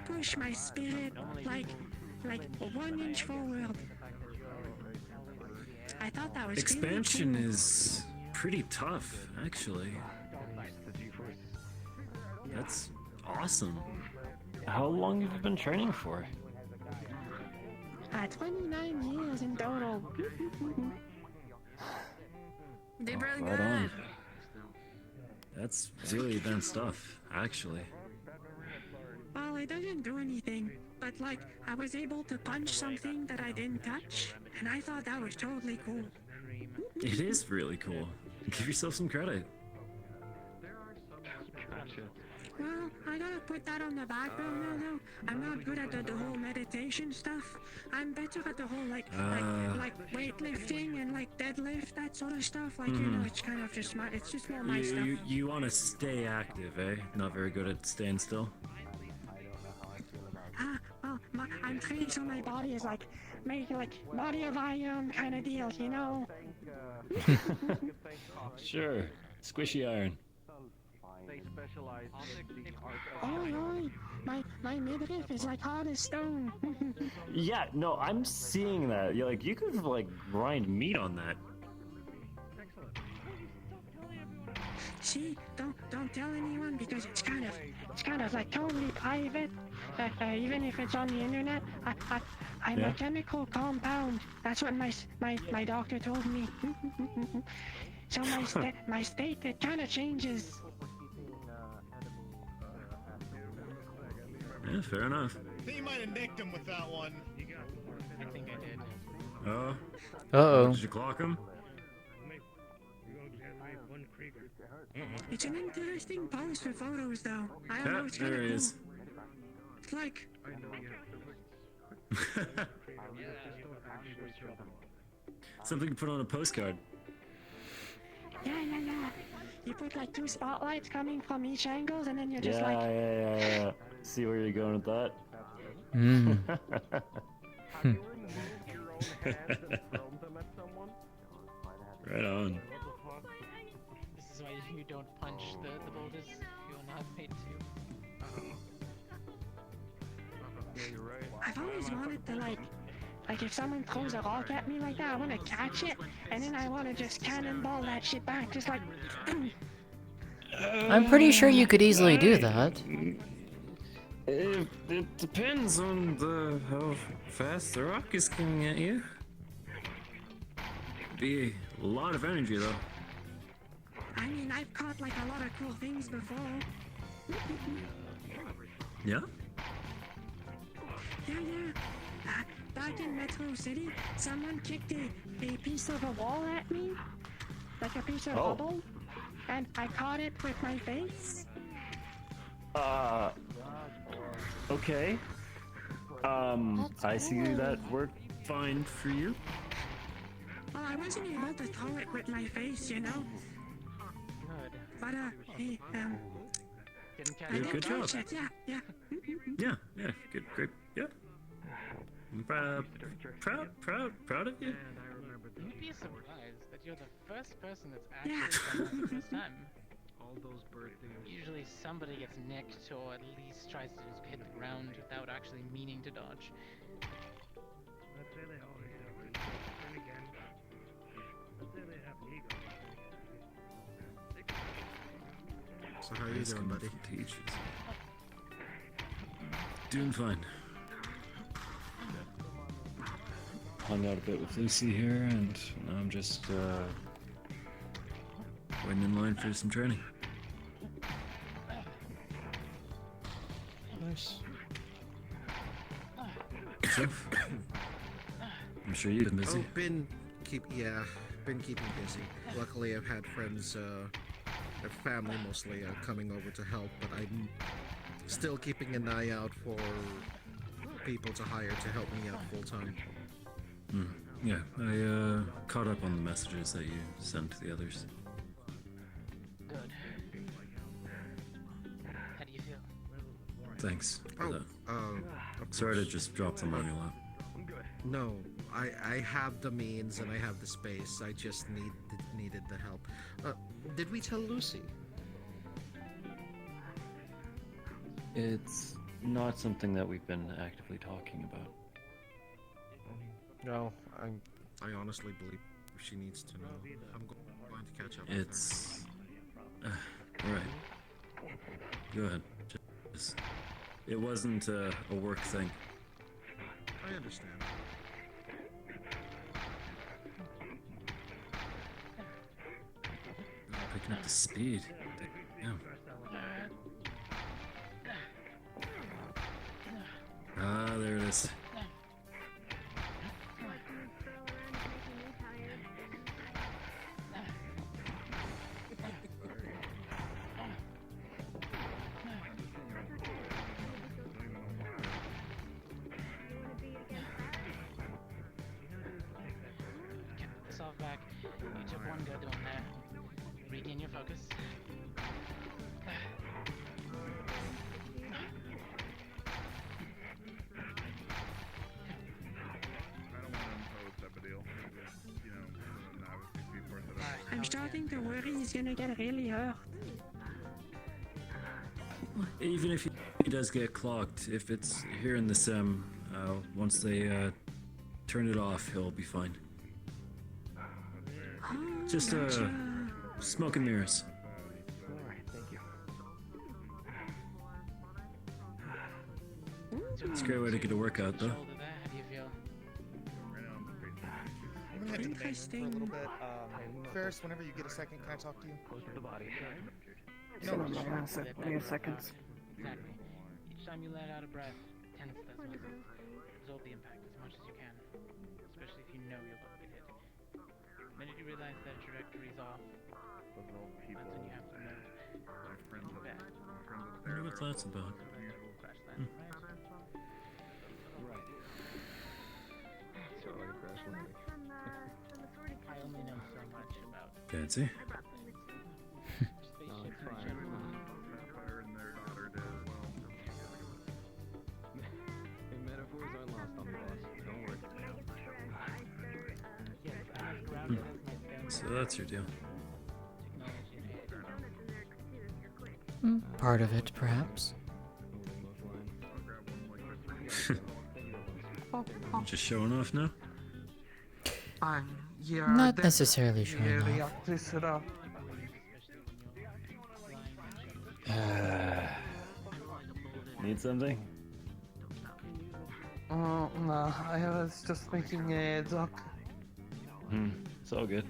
Speaker 18: push my spirit like 1 inch forward. I thought that was
Speaker 3: Expansion
Speaker 18: really cool.
Speaker 3: is pretty tough, actually. That's awesome. How long have you been training for?
Speaker 18: 29 years in total.
Speaker 9: They really
Speaker 3: Right
Speaker 9: good.
Speaker 3: on. That's really advanced stuff, actually.
Speaker 18: Well, it doesn't do anything, but like I was able to punch something that I didn't touch, and I thought that was totally cool.
Speaker 3: It is really cool. Give yourself some credit.
Speaker 18: Well, I gotta put that on the back burner though. I'm not good at the whole meditation stuff. I'm better at the whole like weightlifting and like deadlift, that sort of stuff. Like you know, it's kind of just it's just more my stuff.
Speaker 3: You want to stay active, eh? Not very good at staying still.
Speaker 18: Well, I'm trained so my body is like made like body of iron kind of deal, you know.
Speaker 3: Sure. Squishy iron.
Speaker 13: They specialize in the art
Speaker 18: Oh, my midriff is like hard as stone.
Speaker 3: Yeah, no, I'm seeing that. You're like, you could like grind meat on that.
Speaker 18: See, don't tell anyone because it's kind of like totally private. Even if it's on the internet, I'm a chemical compound. That's what my doctor told me. So my state it kind of changes.
Speaker 3: Yeah, fair enough.
Speaker 22: I think you might have nicked him with that one.
Speaker 16: I think I did.
Speaker 3: Oh.
Speaker 1: Uh-oh.
Speaker 3: Did you clock him?
Speaker 18: It's an interesting pose for photos, though. I don't know, it's kind
Speaker 3: There
Speaker 18: of
Speaker 3: he
Speaker 18: cool.
Speaker 3: is.
Speaker 18: It's like...
Speaker 3: Something to put on a postcard.
Speaker 18: Yeah. You put like 2 spotlights coming from each angle, and then you're just like...
Speaker 3: Yeah. See where you're going with that?
Speaker 1: Mm.
Speaker 3: Right on.
Speaker 16: This is why you don't punch the boulders. You're not made to.
Speaker 11: Yeah, you're right.
Speaker 18: I've always wanted to like if someone throws a rock at me like that, I want to catch it, and then I want to just cannonball that shit back, just like...
Speaker 1: I'm pretty sure you could easily do that.
Speaker 3: It depends on how fast the rock is coming at you. Be a lot of energy though.
Speaker 18: I mean, I've caught like a lot of cool things before.
Speaker 3: Yeah?
Speaker 18: Yeah. Back in Metro City, someone kicked a piece of a wall at me, like a piece of rubble, and I caught it with my face.
Speaker 3: Okay. I see that worked fine for you.
Speaker 18: Well, I wasn't able to throw it with my face, you know. But hey,
Speaker 16: Didn't catch
Speaker 18: I
Speaker 16: it.
Speaker 18: did
Speaker 3: Good job.
Speaker 18: catch it. Yeah.
Speaker 3: Yeah, good, great, yeah. I'm proud of you.
Speaker 16: You'd be surprised that you're the first person that's actually done it for the first time.
Speaker 11: All those birthdays.
Speaker 16: Usually somebody gets nicked or at least tries to just hit the ground without actually meaning to dodge.
Speaker 11: Let's say they always do it. Then again, let's say they have ego.
Speaker 8: So how you doing, buddy?
Speaker 3: Doing fine. Hung out a bit with Lucy here, and now I'm just waiting in line for some training.
Speaker 8: Nice.
Speaker 3: Yourself? I'm sure you've been busy.
Speaker 8: Oh, been keeping busy. Luckily, I've had friends, family mostly, coming over to help, but I'm still keeping an eye out for people to hire to help me out full time.
Speaker 3: Yeah, I caught up on the messages that you sent to the others.
Speaker 16: Good. How do you feel?
Speaker 3: Thanks for
Speaker 8: Oh,
Speaker 3: that.
Speaker 8: of
Speaker 3: Sorry to
Speaker 8: course.
Speaker 3: just drop them on your lap.
Speaker 8: No, I have the means and I have the space. I just needed the help. Did we tell Lucy?
Speaker 3: It's not something that we've been actively talking about.
Speaker 8: No, I honestly believe she needs to know. I'm going to catch up. with her.
Speaker 3: It's... right. Go ahead. Just, it wasn't a work thing.
Speaker 8: I understand.
Speaker 3: Picking up the speed. Damn. Ah, there it is.
Speaker 16: Get this off back. You took one good one there. Regain your focus.
Speaker 18: I'm starting to worry he's gonna get really hurt.
Speaker 3: Even if he does get clocked, if it's here in the sim, once they turn it off, he'll be fine. Just smoke and mirrors. It's a great way to get a workout, though.
Speaker 16: Shoulder there. How do you feel?
Speaker 22: I'm gonna have to bang for a little bit. Ferris, whenever you get a second, can I talk to you?
Speaker 11: Close to the body.
Speaker 22: No,
Speaker 16: Give me a second. Exactly. You just time you let out a breath, tense those muscles. Absorb the impact as much as you can, especially if you know you're about to get hit. The minute you realize that trajectory's off, that's when you have to move. Back.
Speaker 12: I wonder what that's about.
Speaker 16: Crash landing, right? I only know so much about
Speaker 12: Fancy.
Speaker 16: spaceships in general.
Speaker 17: Metaphors aren't lost on me, boss. Don't worry.
Speaker 12: So that's your deal.
Speaker 1: Part of it, perhaps.
Speaker 12: Just showing off now?
Speaker 14: Yeah,
Speaker 1: Not necessarily showing off.
Speaker 3: Need something?
Speaker 14: Oh, no, I was just making a joke.
Speaker 3: It's all good.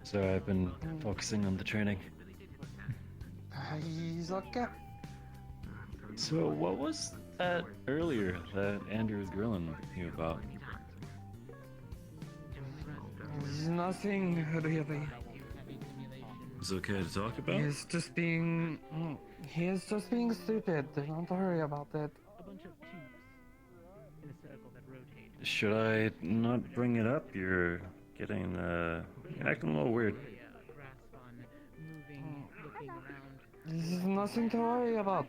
Speaker 3: So I've been focusing on the training.
Speaker 14: He's okay.
Speaker 3: So what was that earlier that Andrew was grilling you about?
Speaker 14: Nothing really.
Speaker 12: It's okay to talk about?
Speaker 14: He's just being stupid. Don't worry about it.
Speaker 16: A bunch of tubes in a circle that rotate.
Speaker 3: Should I not bring it up? You're getting you're acting a little weird.
Speaker 16: Grasp on moving, looking around.
Speaker 14: There's nothing to worry about.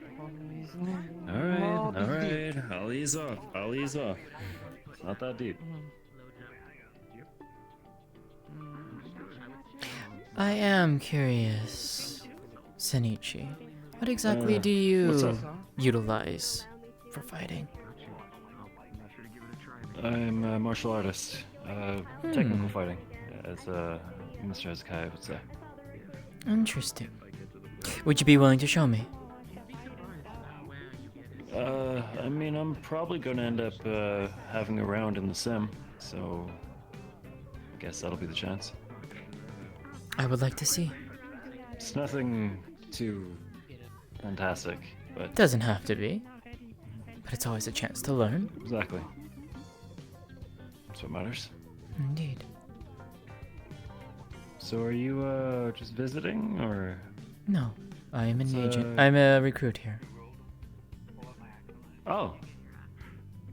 Speaker 3: Alright. I'll ease off. It's not that deep.
Speaker 1: I am curious, Senichi. What exactly do
Speaker 3: what's
Speaker 1: you
Speaker 3: up?
Speaker 1: utilize for fighting?
Speaker 3: I'm a martial artist. Technical fighting, as Mr. Hezekiah would say.
Speaker 1: Interesting. Would you be willing to show me?
Speaker 3: I mean, I'm probably gonna end up having a round in the sim, so I guess that'll be the chance.
Speaker 1: I would like to see.
Speaker 3: It's nothing too fantastic, but
Speaker 1: Doesn't have to be, but it's always a chance to learn.
Speaker 3: exactly. That's what matters.
Speaker 1: Indeed.
Speaker 3: So are you just visiting, or?
Speaker 1: No, I am an
Speaker 3: It's,
Speaker 1: agent. I'm a recruit here.
Speaker 3: Oh.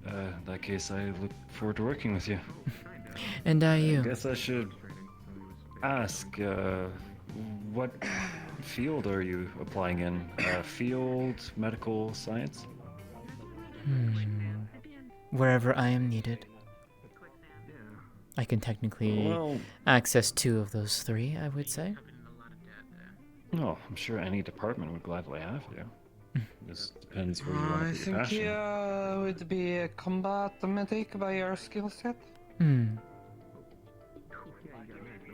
Speaker 3: In that case, I look forward to working with you.
Speaker 1: And I you.
Speaker 3: I guess I should ask, what field are you applying in? Field, medical, science?
Speaker 1: Wherever I am needed. I can technically
Speaker 3: Well-
Speaker 1: access 2 of those 3, I would say.
Speaker 3: Oh, I'm sure any department would gladly have you. This depends where you want
Speaker 14: I
Speaker 3: to put your
Speaker 14: think
Speaker 3: passion.
Speaker 14: you would be a combat medic by your skill set.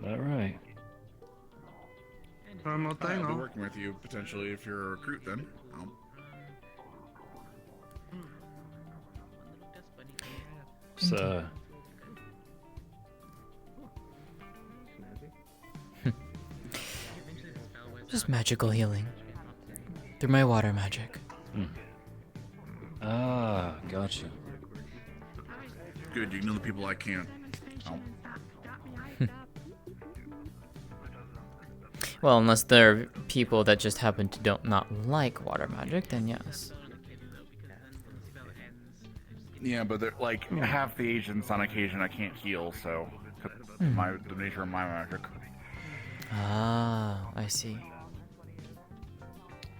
Speaker 3: That right?
Speaker 14: From what I
Speaker 10: I'll be
Speaker 14: know.
Speaker 10: working with you potentially if you're a recruit then.
Speaker 3: It's,
Speaker 1: Just magical healing. Through my water magic.
Speaker 3: Ah, gotcha.
Speaker 10: Good, you know the people I can't. Oh.
Speaker 1: Well, unless there are people that just happen to not like water magic, then yes.
Speaker 10: Yeah, but they're like half the agents on occasion I can't heal, so the nature of my magic.
Speaker 1: Ah, I see.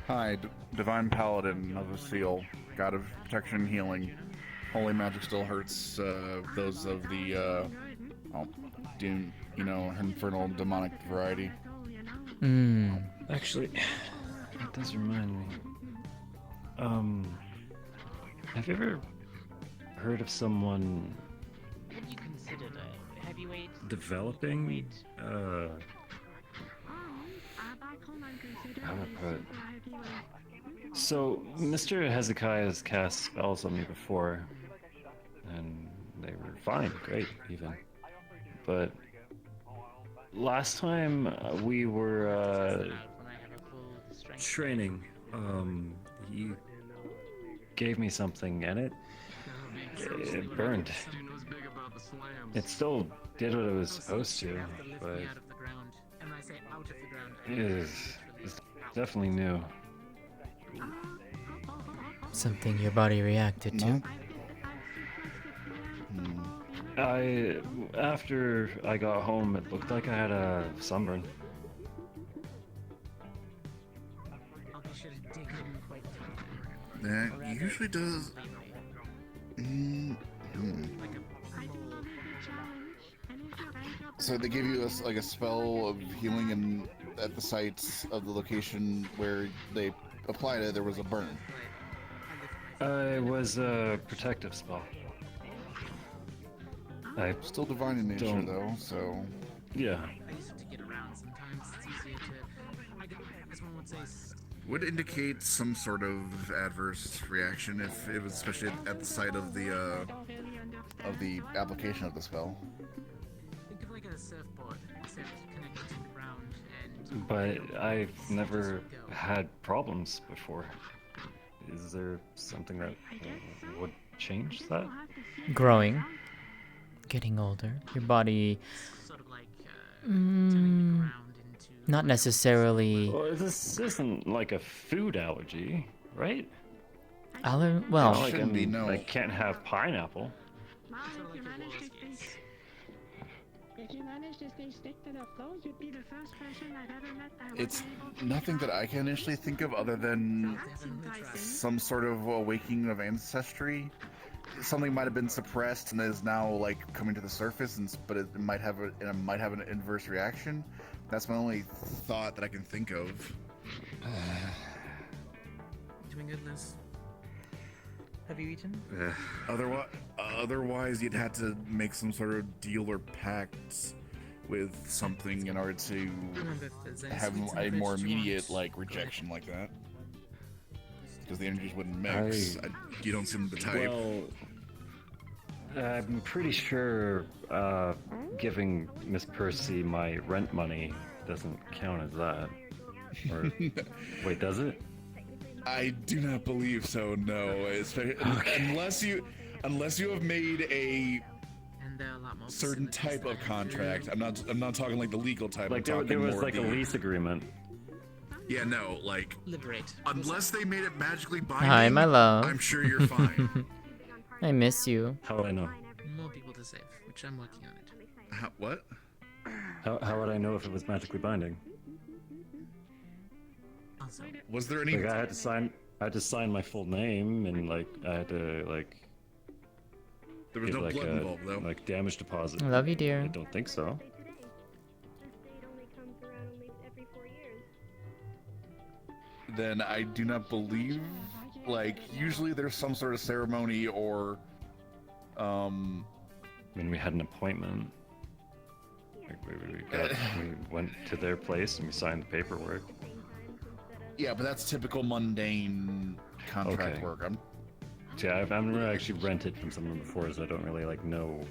Speaker 10: Hi, Divine Paladin of the Seal, God of Protection and Healing. Holy magic still hurts those of the infernal demonic variety.
Speaker 3: Actually, that does remind me. Have you ever heard of someone
Speaker 16: Have you considered a heavyweight?
Speaker 12: Developing?
Speaker 3: how do I put it? So, Mr. Hezekiah's cast spells on me before, and they were fine, great, even. But last time we were
Speaker 12: training.
Speaker 3: gave me something, and it burned. It still did what it was supposed to, but it's definitely new.
Speaker 1: Something your body reacted to.
Speaker 3: After I got home, it looked like I had a sunburn.
Speaker 10: That usually does. So they gave you like a spell of healing, and at the sites of the location where they applied it, there was a burn.
Speaker 3: It was a protective spell.
Speaker 10: Still divine in nature, though. So.
Speaker 3: Yeah.
Speaker 10: Would indicate some sort of adverse reaction if it was, especially at the site of the application of the spell.
Speaker 16: Think of like a surfboard, except connected to the ground and.
Speaker 3: But I've never had problems before. Is there something that would change that?
Speaker 1: Growing. Getting older. Your body...
Speaker 16: Sort of like,
Speaker 1: not necessarily...
Speaker 3: Well, this isn't like a food allergy, right?
Speaker 1: Well...
Speaker 10: Shouldn't be, no.
Speaker 3: I can't have pineapple.
Speaker 18: If you manage to stay stick to the flow, you'd be the first person I've ever met that
Speaker 10: It's nothing that I can initially think of other than some sort of awakening of ancestry. Something might have been suppressed and is now like coming to the surface, but it might have an adverse reaction. That's my only thought that I can think of.
Speaker 16: Doing good, Liz. Have you eaten?
Speaker 10: Otherwise, you'd have to make some sort of deal or pact with something in order to have a more immediate rejection like that. Because the energies wouldn't mix. You don't seem the type.
Speaker 3: Well, I'm pretty sure giving Miss Percy my rent money doesn't count as that. Or wait, does it?
Speaker 10: I do not believe so. No, unless you have made a certain type of contract. I'm not talking like the legal type.
Speaker 3: Like
Speaker 10: I'm
Speaker 3: there was
Speaker 10: more
Speaker 3: like a lease agreement.
Speaker 10: Yeah, no, like
Speaker 16: liberate.
Speaker 10: Unless they made it magically binding.
Speaker 1: Hi, my love.
Speaker 10: I'm sure you're fine.
Speaker 1: I miss you.
Speaker 3: How would I know?
Speaker 16: More people to save, which I'm working on it.
Speaker 10: What?
Speaker 3: How would I know if it was magically binding?
Speaker 16: Also,
Speaker 10: was there any?
Speaker 3: Like I had to sign my full name, and I had to
Speaker 10: There was no blood involved, though.
Speaker 3: Like damage deposit.
Speaker 1: I love you, dear.
Speaker 3: I don't think so.
Speaker 10: Then I do not believe. Usually there's some sort of ceremony or.
Speaker 3: I mean, we had an appointment. We went to their place and we signed the paperwork.
Speaker 10: Yeah, but that's typical mundane contract work.
Speaker 3: I've never actually rented from someone before, so I don't really know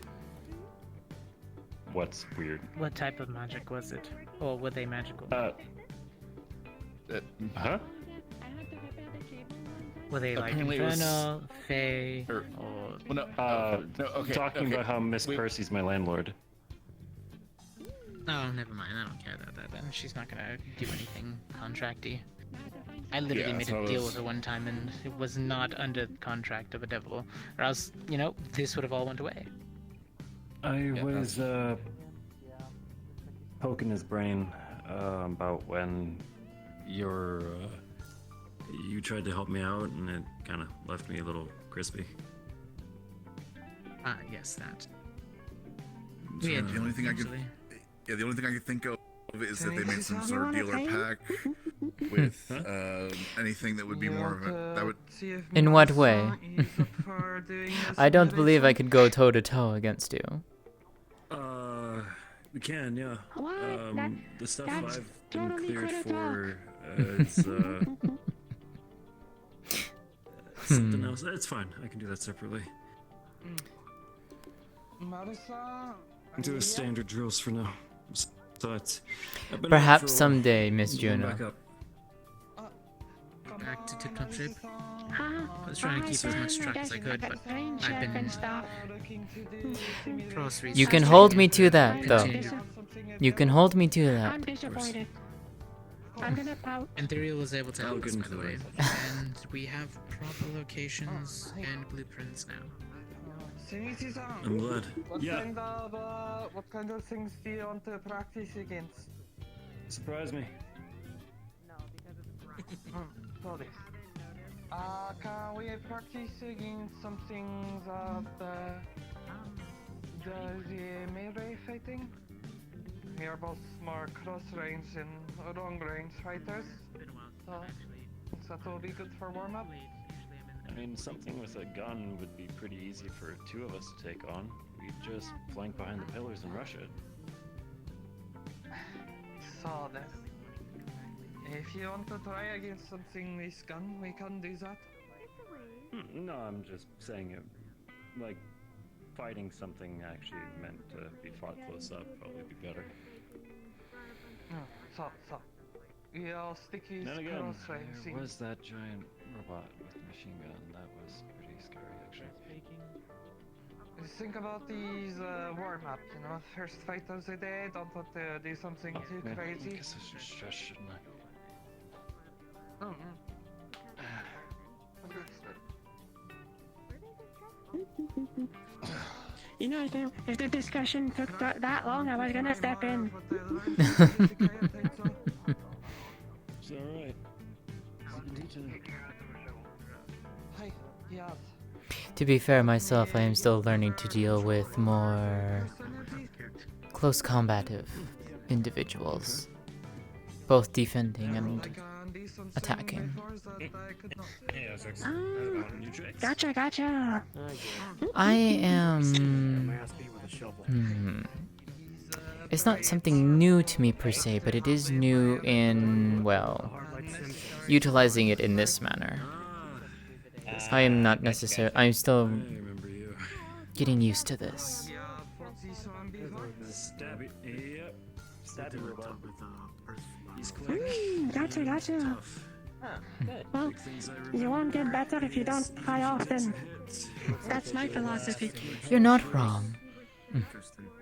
Speaker 3: what's weird.
Speaker 16: what type of magic was it? Or were they magical?
Speaker 3: Huh?
Speaker 16: Were they
Speaker 10: Apparently it was-
Speaker 16: infernal, fey, or...
Speaker 3: Talking about how Miss Percy's my landlord.
Speaker 16: Oh, never mind. I don't care about that then. She's not gonna do anything contracty. I literally made a deal with her one time, and it was not under contract of a devil, or else, this would have all went away.
Speaker 3: I was poking his brain about when you tried to help me out, and it kind of left me a little crispy.
Speaker 16: Yes, that.
Speaker 10: The only thing I could think of is that they made some sort of deal or pact with anything that would be more of a that would.
Speaker 1: In what way? I don't believe I could go toe to toe against you.
Speaker 12: We can, yeah. The stuff
Speaker 18: that's
Speaker 12: I've been
Speaker 18: totally
Speaker 12: cleared
Speaker 18: critical.
Speaker 12: for is something else. It's fine. I can do that separately.
Speaker 14: Marissa,
Speaker 12: Do the standard drills for now. So it's
Speaker 1: Perhaps someday, Miss Juno.
Speaker 12: Back up.
Speaker 16: Back to tip-top shape.
Speaker 1: I was trying to keep as much track as I could, but I've been cross You can hold me to that, though. You can hold me to that.
Speaker 18: I'm disappointed. I'm gonna pout.
Speaker 1: Imperial was able to help us, by the way. And we have proper locations and blueprints now.
Speaker 12: I'm glad.
Speaker 14: What kind of things do you want to practice against?
Speaker 3: Surprise me.
Speaker 14: Sorry. Can we practice against something that the melee fighting? We are both more close-range and long-range fighters, so that will be good for warm-up.
Speaker 3: I mean, something with a gun would be pretty easy for two of us to take on. We'd just flank behind the pillars and rush it.
Speaker 14: So then, if you want to try against something with gun, we can do that.
Speaker 3: No, I'm just saying it, like, fighting something actually meant to be fought close up probably be better.
Speaker 14: So, you'll stick his
Speaker 3: Then again,
Speaker 14: cross-range.
Speaker 3: there was that giant robot with a machine gun. That was pretty scary, actually.
Speaker 14: Think about these warm-up, you know, first fight of the day, don't want to do something too
Speaker 3: Man,
Speaker 14: crazy.
Speaker 3: I guess I should stress, shouldn't I?
Speaker 18: You know, if the discussion took that long, I was gonna step in.
Speaker 3: It's alright.
Speaker 14: Hi, yes.
Speaker 1: To be fair myself, I am still learning to deal with more close combative individuals, both defending and attacking.
Speaker 18: Gotcha.
Speaker 1: I am... It's not something new to me per se, but it is new in, well, utilizing it in this manner. I am not necessarily... I'm still getting used to this.
Speaker 12: Stabby. Yep. Stabby robot.
Speaker 18: Gotcha. Well, you won't get better if you don't try often. That's my philosophy.
Speaker 1: You're not wrong.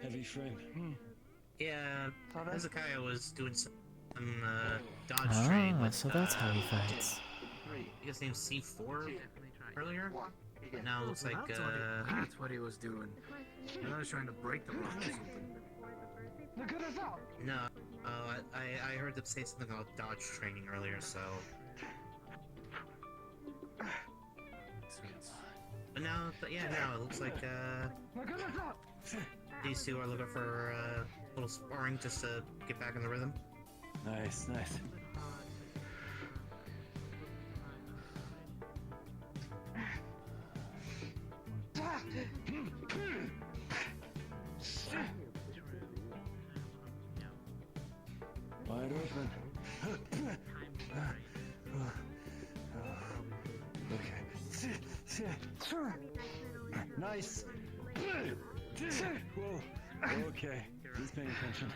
Speaker 3: Heavy frame.
Speaker 7: Yeah, Hezekiah was doing some dodge training with,
Speaker 1: so that's how he fights.
Speaker 7: I guess named C4 earlier. But now it looks like
Speaker 1: That's what he was doing. I was trying to break the rock or something.
Speaker 7: No, I heard them say something about dodge training earlier, so. But now it looks like these two are looking for a little sparring just to get back in the rhythm.
Speaker 3: Nice. Wide open. Okay. Nice. Whoa. Okay. He's paying attention.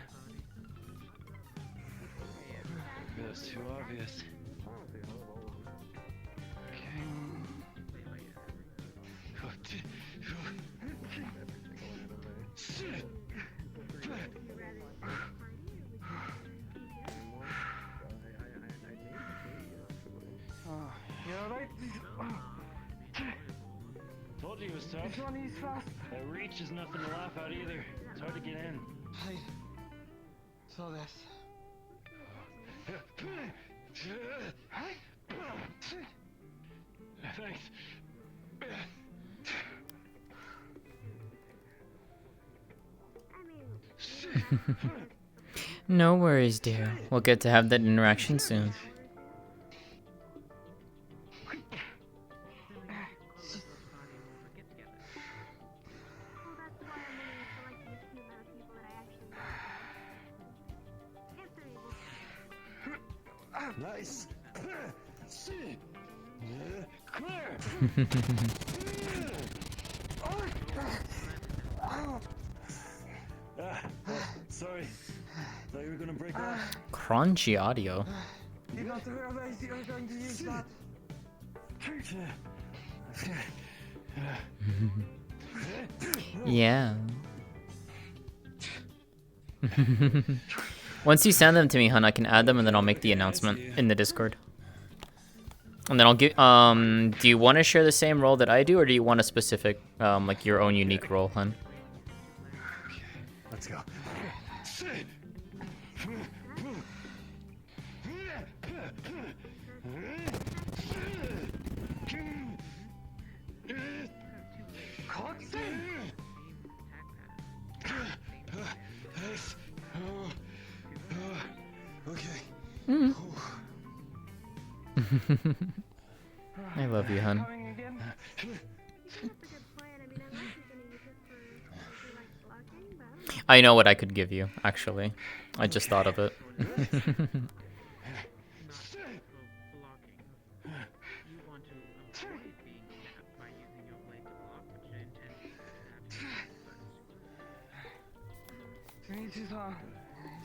Speaker 3: That's too obvious.
Speaker 14: You're right.
Speaker 3: Told you it was tough.
Speaker 14: This one is fast.
Speaker 3: That reach is nothing to laugh at either. It's hard to get in.
Speaker 14: Hi. So this.
Speaker 3: Thanks.
Speaker 1: No worries, dear. We'll get to have that interaction soon.
Speaker 3: Nice. Clear. Sorry. Thought you were gonna break off.
Speaker 1: Crunchy audio.
Speaker 14: You got to realize you were going to use that.
Speaker 1: Yeah. Once you send them to me, hun, I can add them and then I'll make the announcement in the Discord. And then I'll give. Do you want to share the same role that I do, or do you want a specific, like your own unique role, hun?
Speaker 3: Let's go.
Speaker 1: Mm. I love you, hun. I know what I could give you, actually. I just thought of it.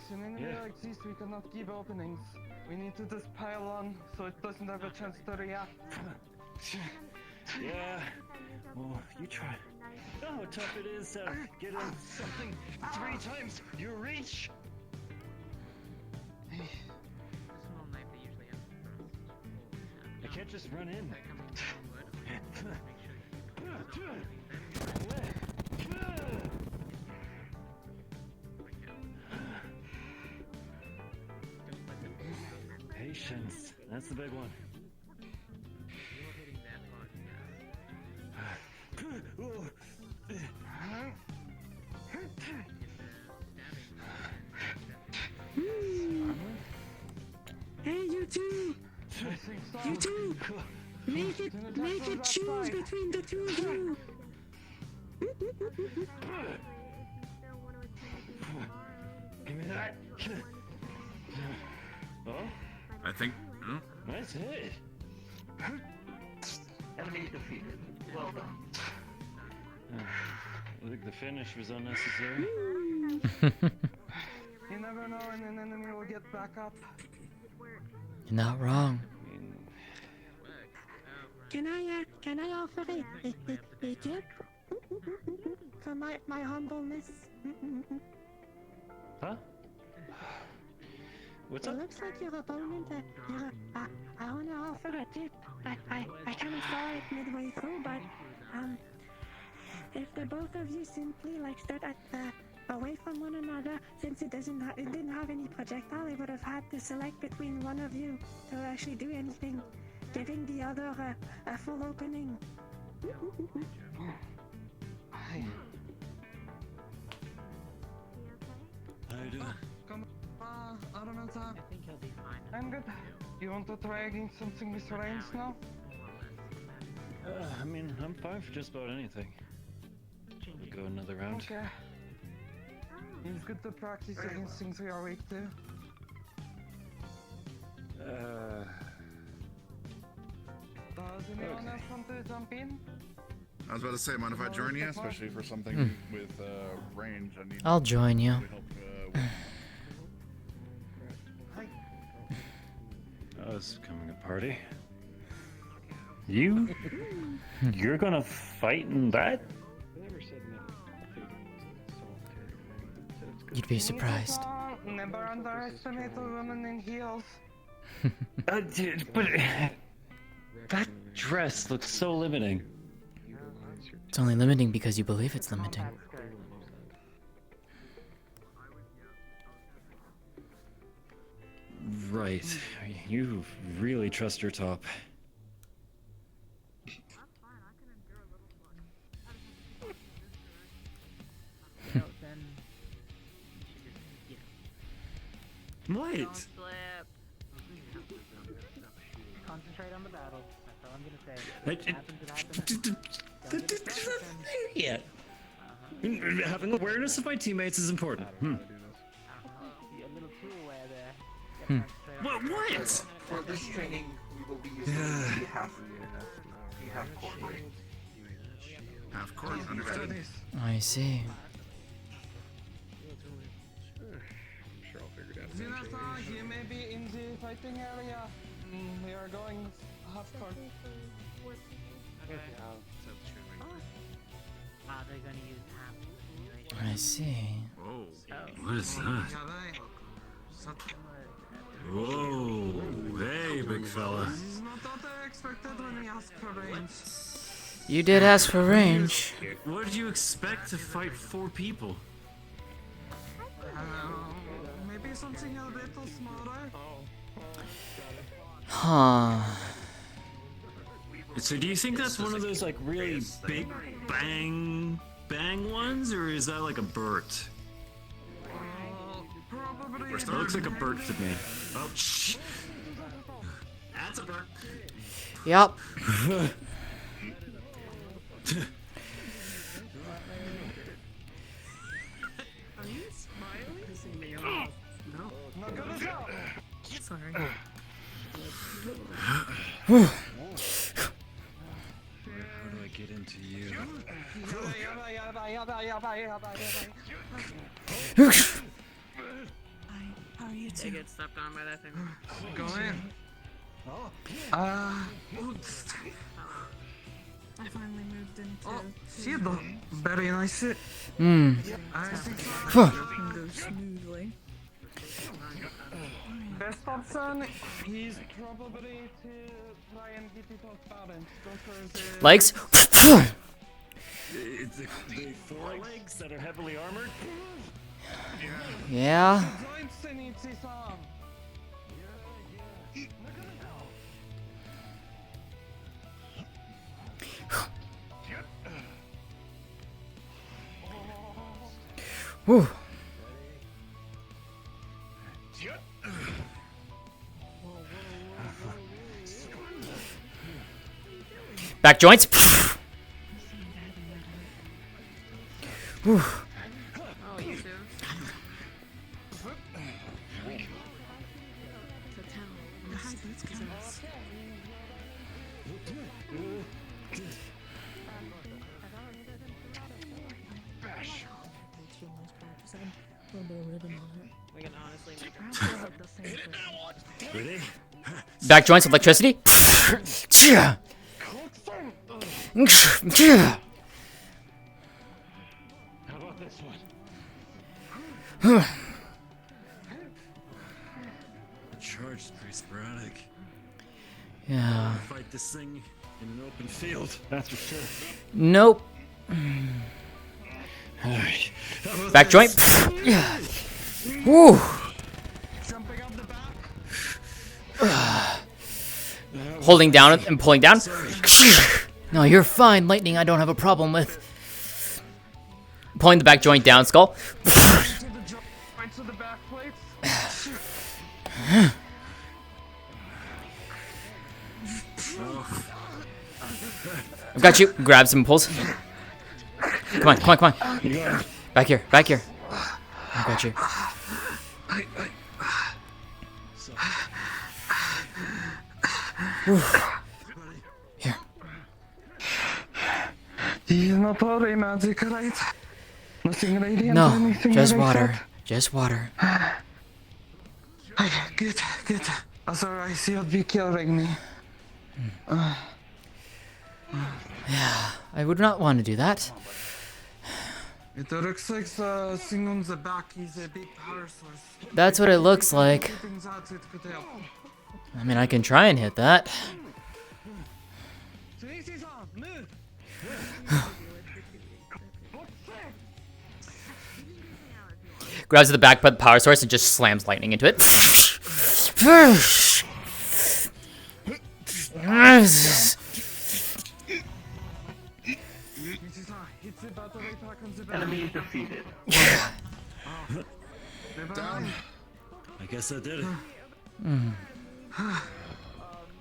Speaker 14: In an area like this, we cannot give openings. We need to just pile on so it doesn't have a chance to react.
Speaker 3: Yeah. Well, you try. Oh, how tough it is to get in something 3 times your reach. I can't just run in. Patience. That's the big one.
Speaker 18: Hey, you two! You two! Make it choose between the two of you!
Speaker 3: Give me that. Oh?
Speaker 10: I think. Oh.
Speaker 3: Nice hit.
Speaker 19: Enemy defeated. Well done.
Speaker 3: I think the finish was unnecessary.
Speaker 14: You never know when an enemy will get back up.
Speaker 1: You're not wrong.
Speaker 18: Can I offer a tip? For my humbleness?
Speaker 3: Huh? What's up?
Speaker 18: It looks like your opponent, I wanna offer a tip. I kinda saw it midway through, but, if the both of you simply, like, stood away from one another, since it didn't have any projectile, it would have had to select between one of you to actually do anything, giving the other a full opening.
Speaker 3: How you doing?
Speaker 14: I don't know, Tom. I think he'll be fine. I'm good. You want to try against something with range now?
Speaker 3: I mean, I'm fine for just about anything. We'll go another round.
Speaker 14: Okay. It's good to practice against things we are weak to. Does anyone else want to jump in?
Speaker 10: I was about to say, mind if I join you, especially for something with range. I need.
Speaker 1: I'll join you.
Speaker 10: Help, with...
Speaker 3: Oh, this is becoming a party. You're gonna fight in that?
Speaker 1: You'd be surprised.
Speaker 14: Never underestimate a woman in heels.
Speaker 3: Dude, but that dress looks so limiting.
Speaker 1: It's only limiting because you believe it's limiting.
Speaker 3: Right. You really trust your top. What?
Speaker 16: Concentrate on the battle. That's all I'm gonna say.
Speaker 12: Yeah. Having awareness of my teammates is important.
Speaker 16: You're a little too aware there.
Speaker 12: What?
Speaker 5: For this training, we will be using the half court.
Speaker 10: Half court, understood.
Speaker 1: I see.
Speaker 4: Sure, I'll figure it out.
Speaker 14: Zinasa, you may be in the fighting area. We are going half court.
Speaker 16: Wow, they're gonna use half.
Speaker 1: I see.
Speaker 12: Whoa. What is that? Whoa. Hey, big fella.
Speaker 1: You did ask for range.
Speaker 12: What did you expect to fight 4 people?
Speaker 14: Maybe something a little smaller.
Speaker 1: Huh.
Speaker 12: So do you think that's one of those like really big bang ones, or is that like a Burt? It looks like a Burt to me. Oh, shh. That's a Burt.
Speaker 1: Yup.
Speaker 14: Sorry.
Speaker 12: How do I get into you?
Speaker 14: How are you two?
Speaker 16: They get stepped on by that thing.
Speaker 14: Go in. I finally moved into. Oh, see the very nice.
Speaker 1: Hmm.
Speaker 14: I think
Speaker 1: Huh.
Speaker 14: can go smoothly. Best option, he's probably to try and keep it off balance.
Speaker 1: Legs.
Speaker 12: The 4 legs that are heavily armored?
Speaker 1: Yeah. Whew. Back joints. Whew.
Speaker 16: Oh, you too? We can honestly make
Speaker 12: Ready?
Speaker 1: Back joints, electricity.
Speaker 13: How about this one?
Speaker 12: The charge is pretty sporadic.
Speaker 1: Yeah.
Speaker 12: Fight this thing in an open field. That's for sure.
Speaker 1: Nope.
Speaker 12: Alright.
Speaker 1: Back joint. Woo. Holding down and pulling down. No, you're fine, lightning. I don't have a problem with. Pulling the back joint down, skull. I've got you. Grab some pulls. Come on, come on, come on. Back here, back here. I got you. Whew. Here.
Speaker 14: He's not already magic, right? Nothing radiant or
Speaker 1: No,
Speaker 14: anything
Speaker 1: just
Speaker 14: like
Speaker 1: water.
Speaker 14: that?
Speaker 1: Just water.
Speaker 14: Okay, good, good. Otherwise you'll be killing me.
Speaker 1: Yeah, I would not want to do that.
Speaker 14: It looks like the thing on the back is a big power source.
Speaker 1: That's what it looks like.
Speaker 14: Keeping that, it could help.
Speaker 1: I mean, I can try and hit that. Grabs the back power source and just slams lightning into it.
Speaker 5: Enemy defeated.
Speaker 12: I guess I did it.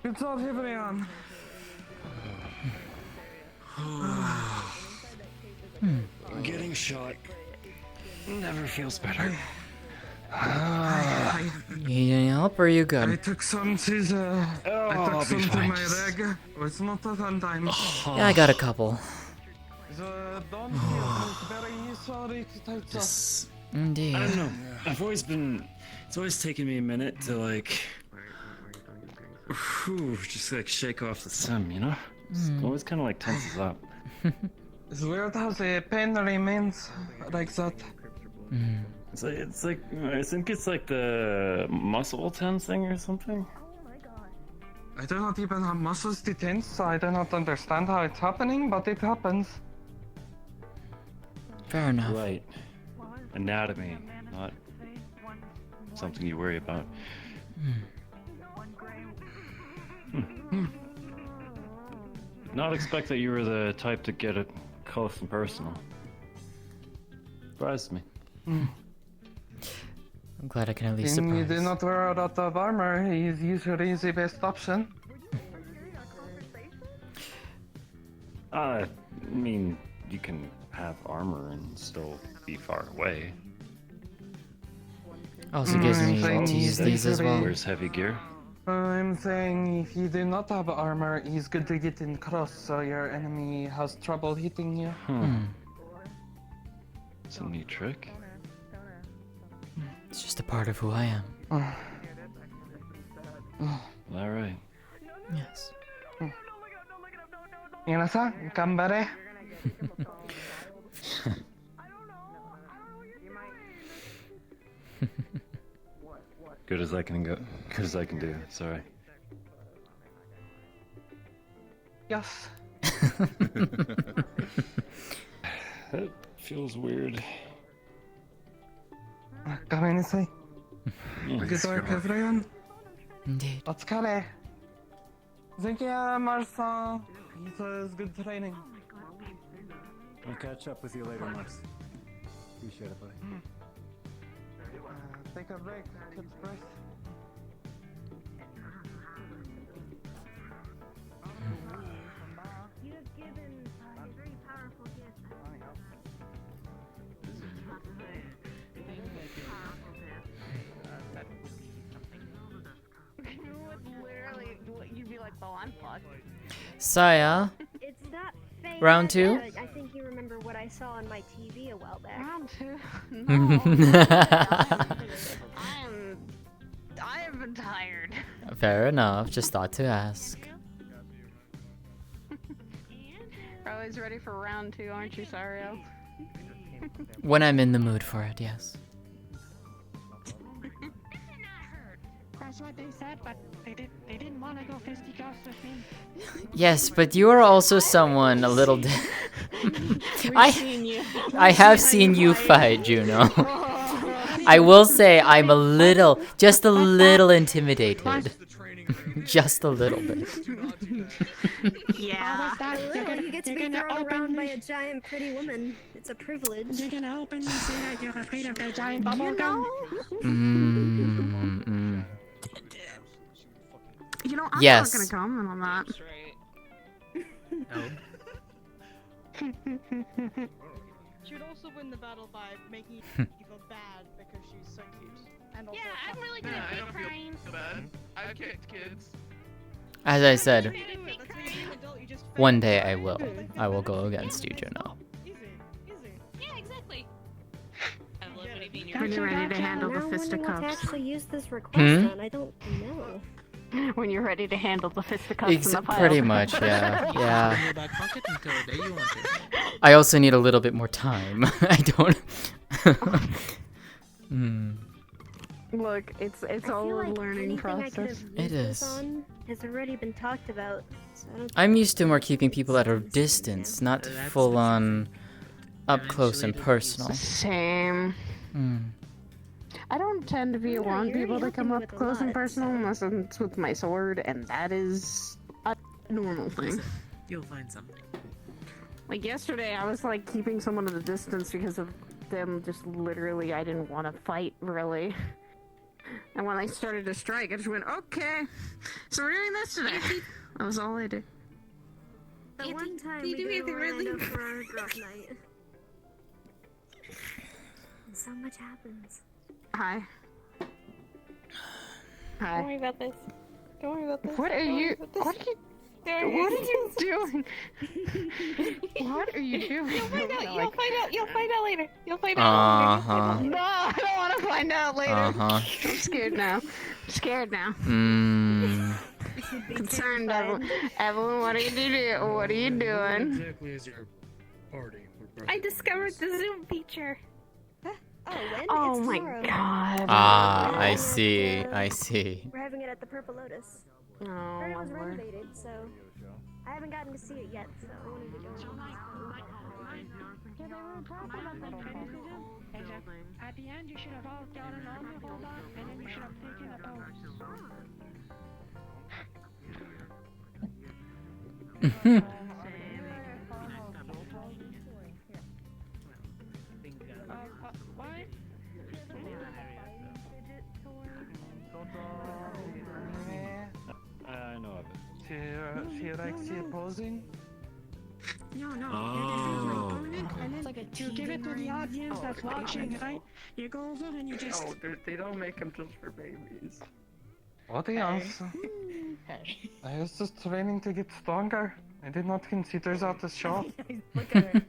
Speaker 14: Good job, everyone.
Speaker 12: Getting shot never feels better.
Speaker 1: You need any help or are you
Speaker 14: I
Speaker 1: good?
Speaker 14: took some to the... I took some to my leg. It's not a fun time.
Speaker 1: Yeah, I got a couple.
Speaker 14: The Don is very sorry to take
Speaker 12: This,
Speaker 1: Indeed.
Speaker 12: I don't know. I've always been. It's always taken me a minute to like. Just like shake off the sun, you know?
Speaker 3: Always kind of like tenses up.
Speaker 14: It's weird how the pain remains like that.
Speaker 3: It's like I think it's like the muscle tensing or something.
Speaker 14: I do not even have muscles to tense, so I do not understand how it's happening, but it happens.
Speaker 1: Fair enough.
Speaker 3: Right. Anatomy, not something you worry about. Not expect that you were the type to get it close and personal. Surprised me.
Speaker 1: I'm glad I can at least
Speaker 14: When you
Speaker 1: surprise.
Speaker 14: do not wear a lot of armor, he is usually the best option.
Speaker 3: I mean, you can have armor and still be far away.
Speaker 1: Also gives me to use these as well.
Speaker 3: Where's heavy gear?
Speaker 14: I'm saying if you do not have armor, it's good to get in close so your enemy has trouble hitting you.
Speaker 3: It's a neat trick.
Speaker 1: It's just a part of who I am.
Speaker 3: Alright.
Speaker 1: Yes.
Speaker 14: Minasan, gambare.
Speaker 3: Good as I can go. Good as I can do. Sorry.
Speaker 14: Yes.
Speaker 3: That feels weird.
Speaker 14: Come inside.
Speaker 3: Yeah,
Speaker 14: Good work, everyone.
Speaker 1: Indeed.
Speaker 14: Otsukare. Thank you, Marsa. It was good training.
Speaker 21: I'll catch up with you later, Mars. Appreciate it, buddy.
Speaker 14: Take a break, catch breath.
Speaker 20: You have given a very powerful gift.
Speaker 9: Literally, you'd be like, "Oh, I'm fucked."
Speaker 1: Saya,
Speaker 20: It's not fair.
Speaker 1: Round two?
Speaker 20: I think you remember what I saw on my TV a while back.
Speaker 9: Round two? I have been tired.
Speaker 1: fair enough. Just thought to ask.
Speaker 9: We're always ready for round two, aren't you, Sariel?
Speaker 1: When I'm in the mood for it, yes.
Speaker 18: That's what they said, but they didn't want to go fisticuffs with me.
Speaker 1: Yes, but you are also someone a little.
Speaker 18: Seen you.
Speaker 1: I have seen you fight, Juno. I will say I'm just a little intimidated. Just a little bit.
Speaker 20: Yeah. You get to be thrown around by a giant, pretty woman. It's a privilege.
Speaker 18: You're gonna openly say that you're afraid of the giant bubble
Speaker 20: You
Speaker 18: gum?
Speaker 9: You know, I'm
Speaker 1: Yes.
Speaker 9: not gonna comment on that. She would also win the battle by making you feel bad because she's so cute. And also
Speaker 16: I'm really good at fake crying.
Speaker 6: bad. I've kicked kids.
Speaker 1: As I said, one day I will. I will go against you, Juno.
Speaker 16: Yeah, exactly.
Speaker 9: When you're ready to handle the
Speaker 20: Where would you
Speaker 9: fisticuffs.
Speaker 20: actually use this request
Speaker 1: Hmm?
Speaker 20: on? I don't know.
Speaker 9: When you're ready to handle the fisticuffs in the pile.
Speaker 1: Pretty much, yeah. Yeah.
Speaker 7: In your back pocket until the day you want it.
Speaker 1: I also need a little bit more time. I don't.
Speaker 9: Look, it's all a learning process.
Speaker 1: It is.
Speaker 20: Has already been talked about. So I don't
Speaker 1: I'm used to more keeping people at a distance, not full on up close and personal.
Speaker 9: Same.
Speaker 1: Hmm.
Speaker 9: I don't tend to be around people to come up close and personal unless it's with my sword, and that is a normal thing.
Speaker 7: You'll find something.
Speaker 9: Like yesterday, I was like keeping someone at a distance because of them just literally, I didn't want to fight really. And when I started to strike, I just went, okay, so we're doing this today. That was all I did.
Speaker 20: The one time we did Orlando for our drop night. And so much happens.
Speaker 9: Hi. Hi.
Speaker 16: Don't worry about this. Don't worry about this.
Speaker 9: What are
Speaker 16: Don't worry
Speaker 9: you?
Speaker 16: about this.
Speaker 9: What are you?
Speaker 16: Don't
Speaker 9: What
Speaker 16: worry.
Speaker 9: are you doing? What are you doing?
Speaker 16: You'll find out. You'll find out. You'll find out later. You'll find
Speaker 1: Uh-huh.
Speaker 16: out later.
Speaker 9: No, I don't want to find out later.
Speaker 1: Uh-huh.
Speaker 9: I'm scared now. I'm scared now.
Speaker 20: You'd be
Speaker 9: Concerned,
Speaker 20: terrified.
Speaker 9: Evelyn. What are you doing? What are you doing?
Speaker 22: Exactly as your party.
Speaker 20: I discovered the Zoom feature. Oh, when?
Speaker 9: Oh
Speaker 20: It's
Speaker 9: my
Speaker 20: tomorrow.
Speaker 9: god.
Speaker 1: Ah,
Speaker 20: We're
Speaker 1: I
Speaker 20: having
Speaker 1: see.
Speaker 20: it,
Speaker 1: I see.
Speaker 20: We're having it at the Purple Lotus.
Speaker 9: Oh,
Speaker 20: Heard it was
Speaker 9: lovely.
Speaker 20: renovated, so I haven't gotten to see it yet. So I wanted to go.
Speaker 18: Yeah, they were talking about that at the end, you should have all gotten on the robot, and then you should have taken a
Speaker 3: I know of it.
Speaker 14: She likes you posing?
Speaker 18: No, no.
Speaker 12: Oh.
Speaker 18: And then
Speaker 20: like a
Speaker 18: you give it to the audience that's
Speaker 20: okay.
Speaker 18: watching, right? You go over and you just.
Speaker 5: They don't make them just for babies.
Speaker 14: Audience. I was just training to get stronger. I did not consider that a shot.
Speaker 2: Look at her.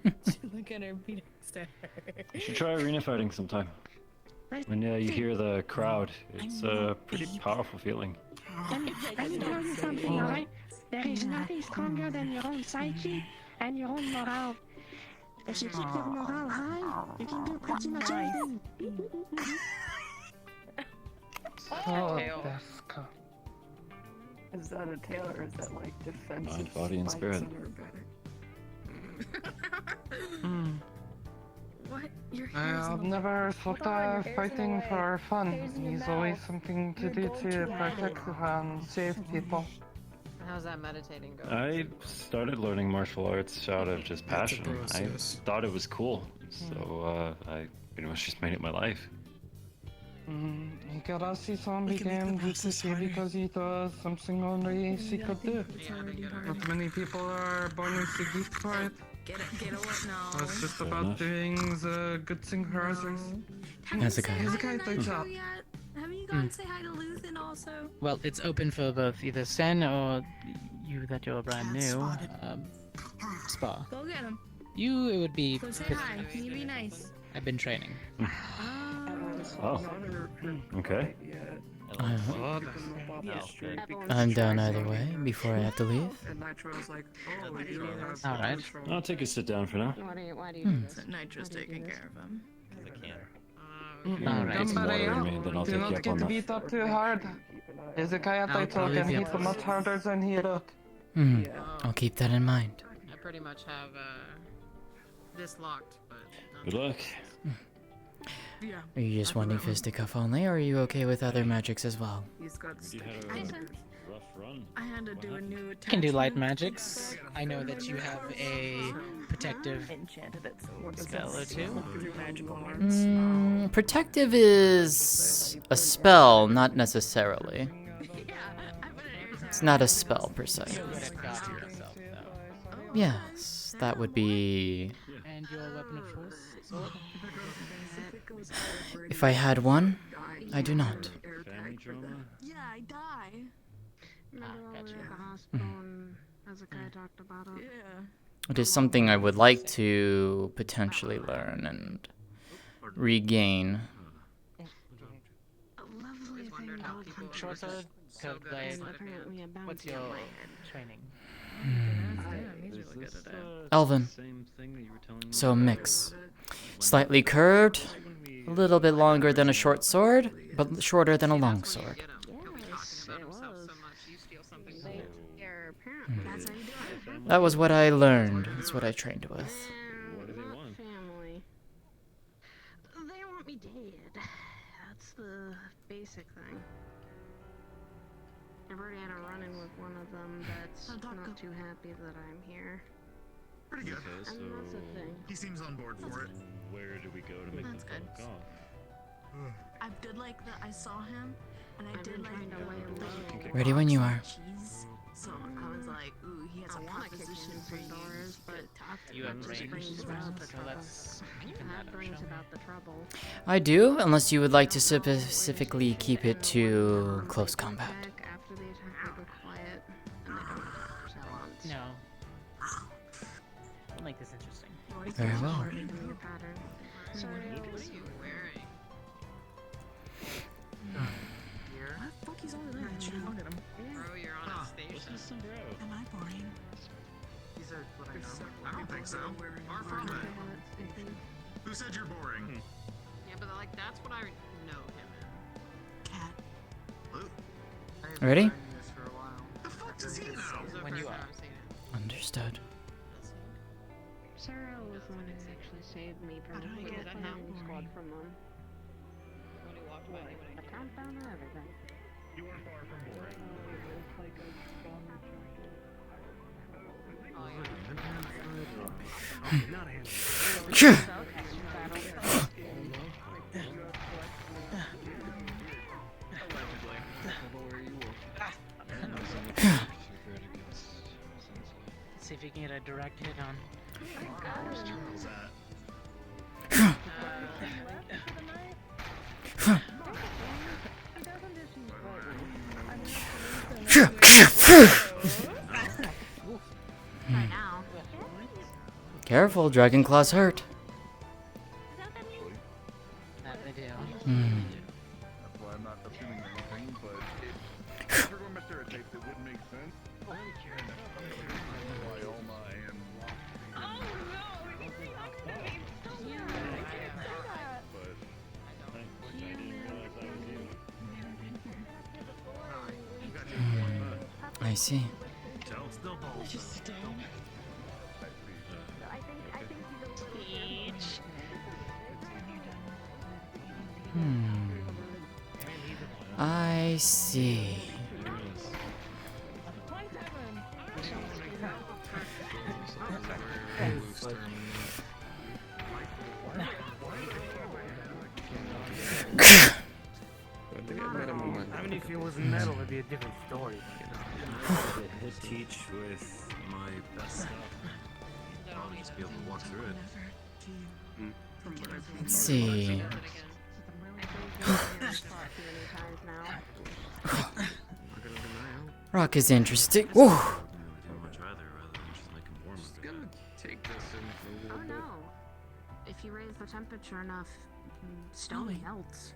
Speaker 2: Look at her beating her.
Speaker 3: You should try arena fighting sometime. When you hear the crowd, it's a pretty powerful feeling.
Speaker 18: Let me tell you something, alright? There is nothing stronger than your own psyche and your own morale. If you keep your morale high, you can do pretty much anything.
Speaker 14: Oh,
Speaker 5: Is that a tail or is that like defensive?
Speaker 3: Mind, body, and spirit.
Speaker 18: What? Your
Speaker 14: I've never thought of fighting for fun. It's always something to do to protect and save people.
Speaker 2: How's that meditating going?
Speaker 3: I started learning martial arts out of just passion. I thought it was cool, so I pretty much just made it my life.
Speaker 14: Ikarashi san became Jutsushi because he does something only she could do. Not many people are born with the gift for it.
Speaker 2: Get what now?
Speaker 14: It's just about doing the good thing for others.
Speaker 1: Hezekiah.
Speaker 14: Hezekiah, thanks up.
Speaker 2: Have you gone to say hi to Luthen also?
Speaker 16: Well, it's open for both either Sen or you that you're brand new. Spa.
Speaker 2: Go get him.
Speaker 16: You, it would be.
Speaker 2: Go say hi. Can you be nice?
Speaker 16: I've been training.
Speaker 3: Oh. Okay.
Speaker 1: I'm down either way before I have to leave.
Speaker 5: And Nitro's like, oh, you don't have
Speaker 3: Alright. I'll take a sit down for now.
Speaker 9: Why do you do this?
Speaker 2: Nitro's taking care of him.
Speaker 3: Get some water in me, then I'll
Speaker 14: Do
Speaker 3: take you
Speaker 14: not
Speaker 3: up on
Speaker 14: get
Speaker 3: that.
Speaker 14: beat up too hard. Hezekiah, I told him he's much harder than he looked.
Speaker 1: I'll keep that in mind.
Speaker 2: I pretty much have this locked, but.
Speaker 3: Good luck.
Speaker 2: Yeah.
Speaker 1: Are you just wanting fisticuff only, or are you okay with other magics as well?
Speaker 2: He's got.
Speaker 3: Rough run.
Speaker 2: I had to do a new.
Speaker 16: You can do light magics. I know that you have a protective spell or two.
Speaker 1: Protective is a spell, not necessarily. It's not a spell per se. Yes, that would be.
Speaker 16: And your weapon of choice, sword?
Speaker 1: If I had one, I do not.
Speaker 2: Yeah, I die.
Speaker 9: Remember when we were at the hospital and Hezekiah talked about it?
Speaker 2: Yeah.
Speaker 1: It is something I would like to potentially learn and regain.
Speaker 9: A lovely thing called
Speaker 16: Short sword, code blade.
Speaker 9: apparently a bounty
Speaker 16: What's your
Speaker 9: on my head.
Speaker 16: training?
Speaker 1: Elven. So a mix. Slightly curved, a little bit longer than a short sword, but shorter than a long sword.
Speaker 9: Yes, it was. They're apparently. That's how you do it.
Speaker 1: That was what I learned. That's what I trained with.
Speaker 3: What do they want?
Speaker 9: Family. They want me dead. That's the basic thing. I've already had a run-in with one of them that's not too happy that I'm here.
Speaker 4: Pretty good.
Speaker 3: Okay, so
Speaker 9: And that's the thing.
Speaker 4: He seems on board for it.
Speaker 3: where do we go to make
Speaker 2: That's
Speaker 3: them
Speaker 2: good.
Speaker 3: fuck off?
Speaker 2: I did like that. I saw him, and I did like the
Speaker 1: Ready when you are.
Speaker 2: cheese. So I was like, ooh, he has a proposition for you.
Speaker 9: Doors, but
Speaker 16: You have range,
Speaker 9: brings about the
Speaker 16: so
Speaker 9: trouble.
Speaker 16: let's keep
Speaker 9: That
Speaker 16: that
Speaker 9: brings
Speaker 16: option.
Speaker 9: about the trouble.
Speaker 1: I do, unless you would like to specifically keep it to close combat.
Speaker 9: Back after the attack, they go quiet, and they don't respond.
Speaker 16: No. We'll make this interesting.
Speaker 1: Very well.
Speaker 9: New pattern. Sariel, what are you wearing?
Speaker 2: fuck, he's over there. Look at him.
Speaker 7: Bro, you're on a station.
Speaker 2: Am I boring?
Speaker 22: These are what I know. I don't think so. Far from it. Who said you're boring?
Speaker 9: Yeah, but like that's what I know him in.
Speaker 2: Cat.
Speaker 1: Ready?
Speaker 22: The fuck does he know?
Speaker 16: When you are.
Speaker 1: Understood.
Speaker 9: Sariel was the one who actually saved me from the firing squad from them.
Speaker 16: When he walked by me when I
Speaker 9: The countdown and everything.
Speaker 13: You are far from boring.
Speaker 16: See if you can get a direct hit on.
Speaker 22: Where's Charles at?
Speaker 9: Right now.
Speaker 1: Careful, Dragon Claw's hurt.
Speaker 16: That they do.
Speaker 10: That's why I'm not assuming anything, but if we're going to stereotypes, it would make sense. Wyoma and...
Speaker 1: I see. I see.
Speaker 6: I mean, if it was metal, it'd be a different story.
Speaker 12: Hit teach with my best stuff. I'll just be able to walk through it.
Speaker 1: Let's see. Rock is interesting. Woo!
Speaker 12: Much rather than just make him warm.
Speaker 17: Just gonna take this in for a little
Speaker 9: Oh
Speaker 17: bit.
Speaker 9: no. If you raise the temperature enough, stone melts.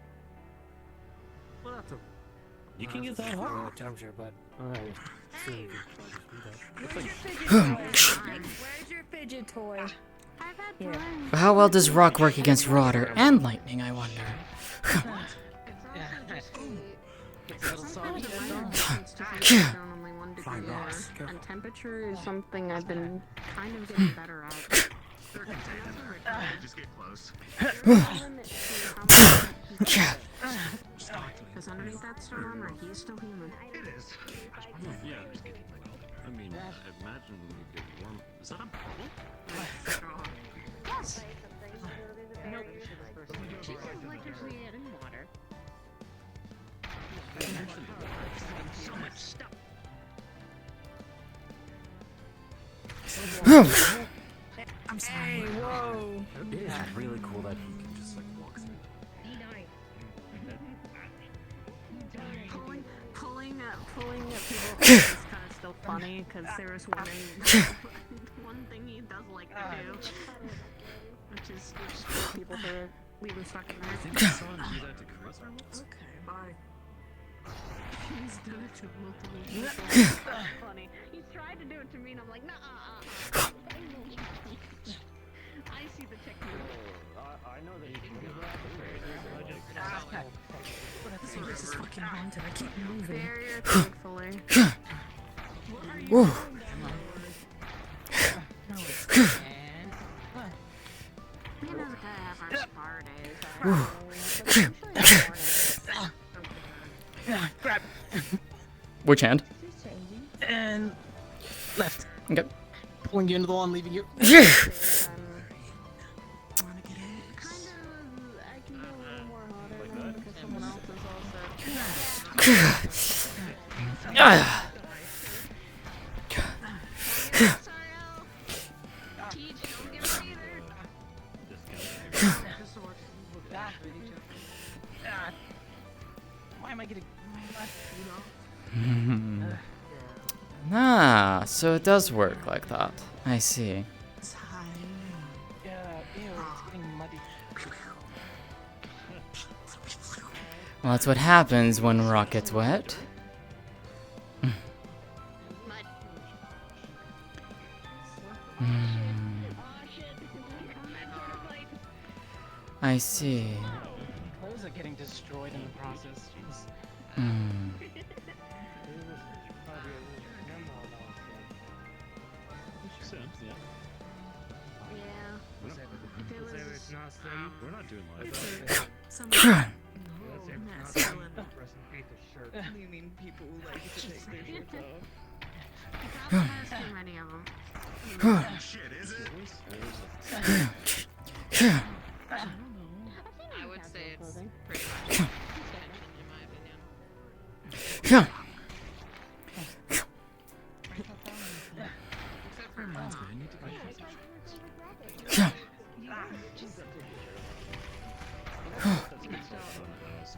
Speaker 6: Well, that's a.
Speaker 12: You can get that hard.
Speaker 6: Temperature, but alright.
Speaker 9: Hey.
Speaker 18: Where's your fidget toy?
Speaker 9: I've had
Speaker 18: Here.
Speaker 9: time.
Speaker 1: How well does rock work against water and lightning, I wonder?
Speaker 9: And temperature is something I've been kind of getting better at.
Speaker 22: Just get close.
Speaker 9: Because underneath that stone armor, he's still human.
Speaker 22: It is.
Speaker 12: Yeah. I mean, I imagine you get warm. Is that a bubble?
Speaker 9: Yes!
Speaker 16: Nope. She's electricity in water. So much stuff.
Speaker 2: I'm sorry.
Speaker 18: Whoa.
Speaker 12: It is really cool that he can just like walk through.
Speaker 16: He died.
Speaker 9: Pulling at people is kind of still funny because there was one thing he does like to do, which is pull people to leave them stuck in
Speaker 12: I think
Speaker 9: there.
Speaker 12: I saw him do that to Chris once.
Speaker 9: Okay, bye. He's done it to multiple people. Funny. He's tried to do it to me, and I'm like, nah. I see the technique.
Speaker 13: I know that you can get
Speaker 2: This is fucking haunted. I keep moving.
Speaker 9: Barrier, thankfully.
Speaker 1: Woo!
Speaker 9: Me and this guy have our spar days.
Speaker 16: Grab.
Speaker 1: Which hand?
Speaker 16: And left.
Speaker 1: Okay.
Speaker 16: Pulling you into the wall and leaving you. Why am I getting?
Speaker 1: Ah, so it does work like that. I see.
Speaker 16: Yeah, ew, it's getting muddy.
Speaker 1: Well, that's what happens when rock gets wet. I see.
Speaker 16: Clothes are getting destroyed in the process. Jeez.
Speaker 3: We're not doing live.
Speaker 2: You mean people who like to take their shirts off?
Speaker 9: There's too many of them.
Speaker 22: Shit, is it?
Speaker 2: I would say it's pretty much extension, in my opinion. Except for mom.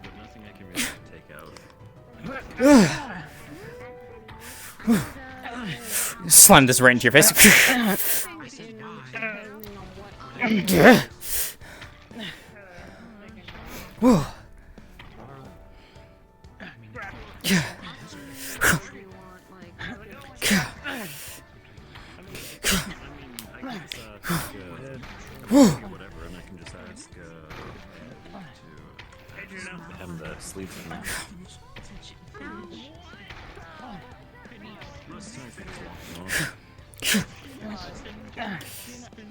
Speaker 3: But nothing I can really take out.
Speaker 1: Slam this right into your face. Whoa.
Speaker 3: Whatever, and I can just ask to have the sleep in there.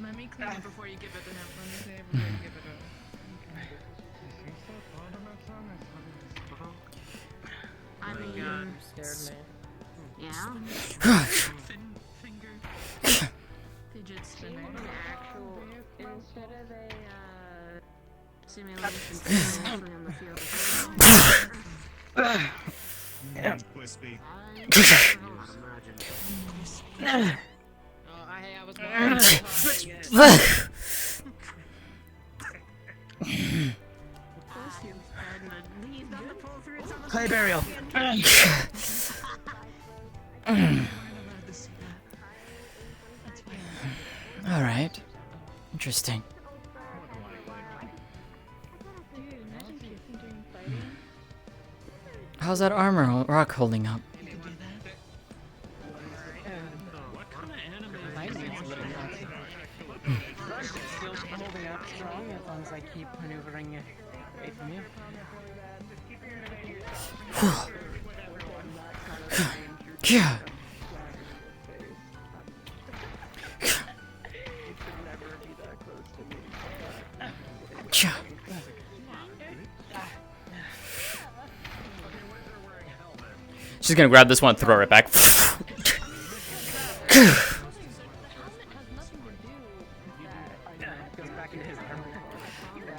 Speaker 2: Let me clean it before you give it to him. Let me clean it before you give it to him.
Speaker 9: I mean,
Speaker 2: scared me.
Speaker 9: Yeah.
Speaker 2: Finger. Fidget spinner.
Speaker 9: Actual, instead of a simulation mostly on the field of
Speaker 22: Crispy.
Speaker 16: I was
Speaker 1: Clay burial. All right. Interesting. How's that armor rock holding up?
Speaker 16: Still holding up strong as long as I keep maneuvering away from you.
Speaker 1: Yeah. She's gonna grab this one and throw it back.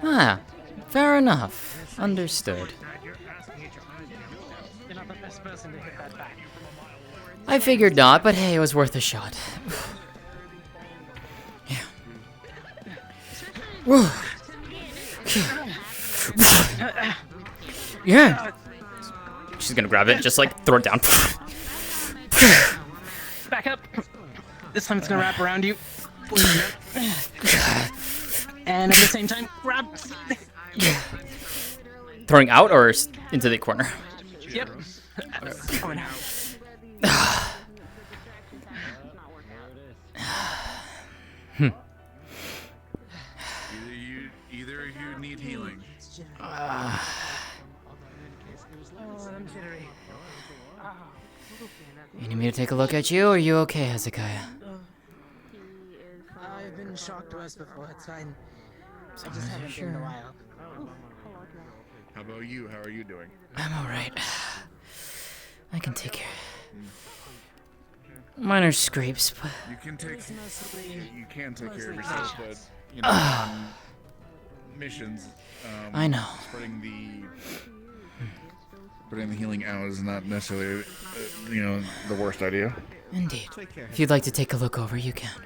Speaker 1: Ah, fair enough. Understood.
Speaker 16: You're not the best person to hit that back.
Speaker 1: I figured not, but hey, it was worth a shot. Yeah. Whoa. Yeah. She's gonna grab it, just like throw it down.
Speaker 16: Back up. This time it's gonna wrap around you. And at the same time, grab.
Speaker 1: Throwing out or into the corner?
Speaker 16: Yep. Coming out.
Speaker 22: Either of you need healing.
Speaker 1: You need me to take a look at you, or are you okay, Hezekiah?
Speaker 16: I've been shocked twice before. It's fine. I just haven't been in a while.
Speaker 22: How about you? How are you doing?
Speaker 1: I'm alright. I can take care. Minor scrapes, but...
Speaker 22: You can take care of yourself, but you know, on missions.
Speaker 1: I know.
Speaker 22: Spreading the healing out is not necessarily, the worst idea.
Speaker 1: Indeed. If you'd like to take a look over, you can.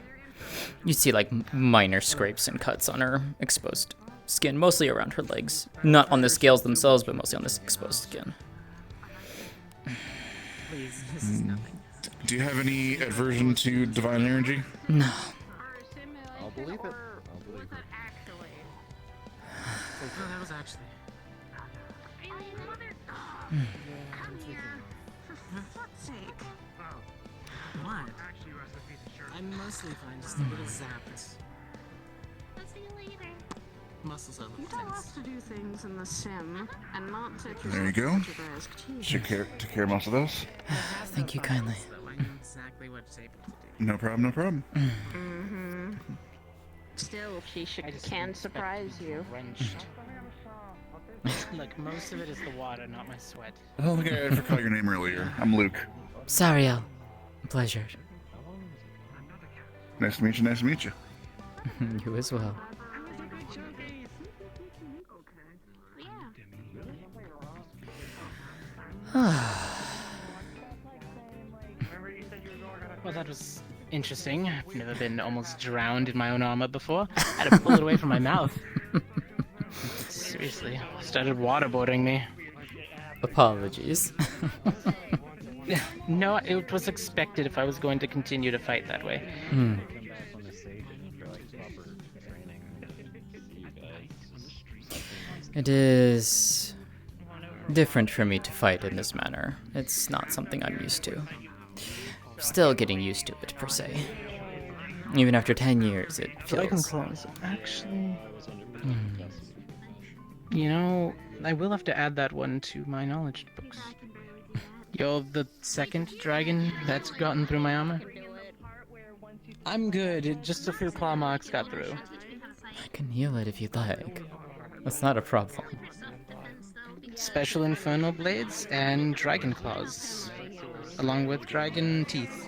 Speaker 1: You see, like, minor scrapes and cuts on her exposed skin, mostly around her legs. Not on the scales themselves, but mostly on this exposed skin.
Speaker 16: Please, this is nothing.
Speaker 22: Do you have any aversion to divine energy?
Speaker 1: No.
Speaker 11: I'll believe it.
Speaker 16: No, that was actually.
Speaker 9: For fuck's sake.
Speaker 8: What? I'm mostly fine, just a little zapped.
Speaker 20: I'll see you later.
Speaker 8: Muscles are
Speaker 9: You
Speaker 8: little
Speaker 9: tell
Speaker 8: tense.
Speaker 9: us to do things in the sim and not set yourself
Speaker 10: There you go.
Speaker 9: such a risk.
Speaker 10: Took care of most of those.
Speaker 1: Thank you kindly.
Speaker 8: I know exactly what it's able to do.
Speaker 10: No problem, no problem.
Speaker 9: Mm-hmm. Still, she can surprise you.
Speaker 16: Drenched. Look, most of it is the water, not my sweat.
Speaker 10: Oh, look, I forgot your name earlier. I'm Luke.
Speaker 1: Sariel. Pleasure.
Speaker 10: Nice to meet you, nice to meet you.
Speaker 1: You as well.
Speaker 16: Well, that was interesting. I've never been almost drowned in my own armor before. I had to pull it away from my mouth. Seriously, started waterboarding me.
Speaker 1: Apologies.
Speaker 16: No, it was expected if I was going to continue to fight that way.
Speaker 1: It is different for me to fight in this manner. It's not something I'm used to. Still getting used to it, per se. Even after 10 years, it
Speaker 16: Dragon
Speaker 1: feels...
Speaker 16: claws, actually... You know, I will have to add that one to my knowledge books. You're the second dragon that's gotten through my armor? I'm good, just a few claw marks got through.
Speaker 1: I can heal it if you'd like. That's not a problem.
Speaker 16: Special infernal blades and dragon claws, along with dragon teeth.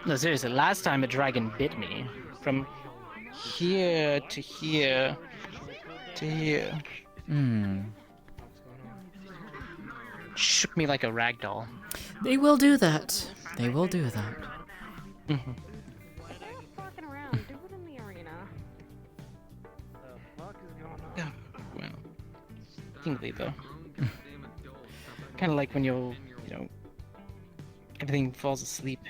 Speaker 16: No, seriously, last time a dragon bit me, from here to here to here. Shook me like a rag doll.
Speaker 1: They will do that. They will do that.
Speaker 9: Walking around, do it in the arena.
Speaker 16: Yeah, well, tingly though. Kind of like when you know, everything falls asleep.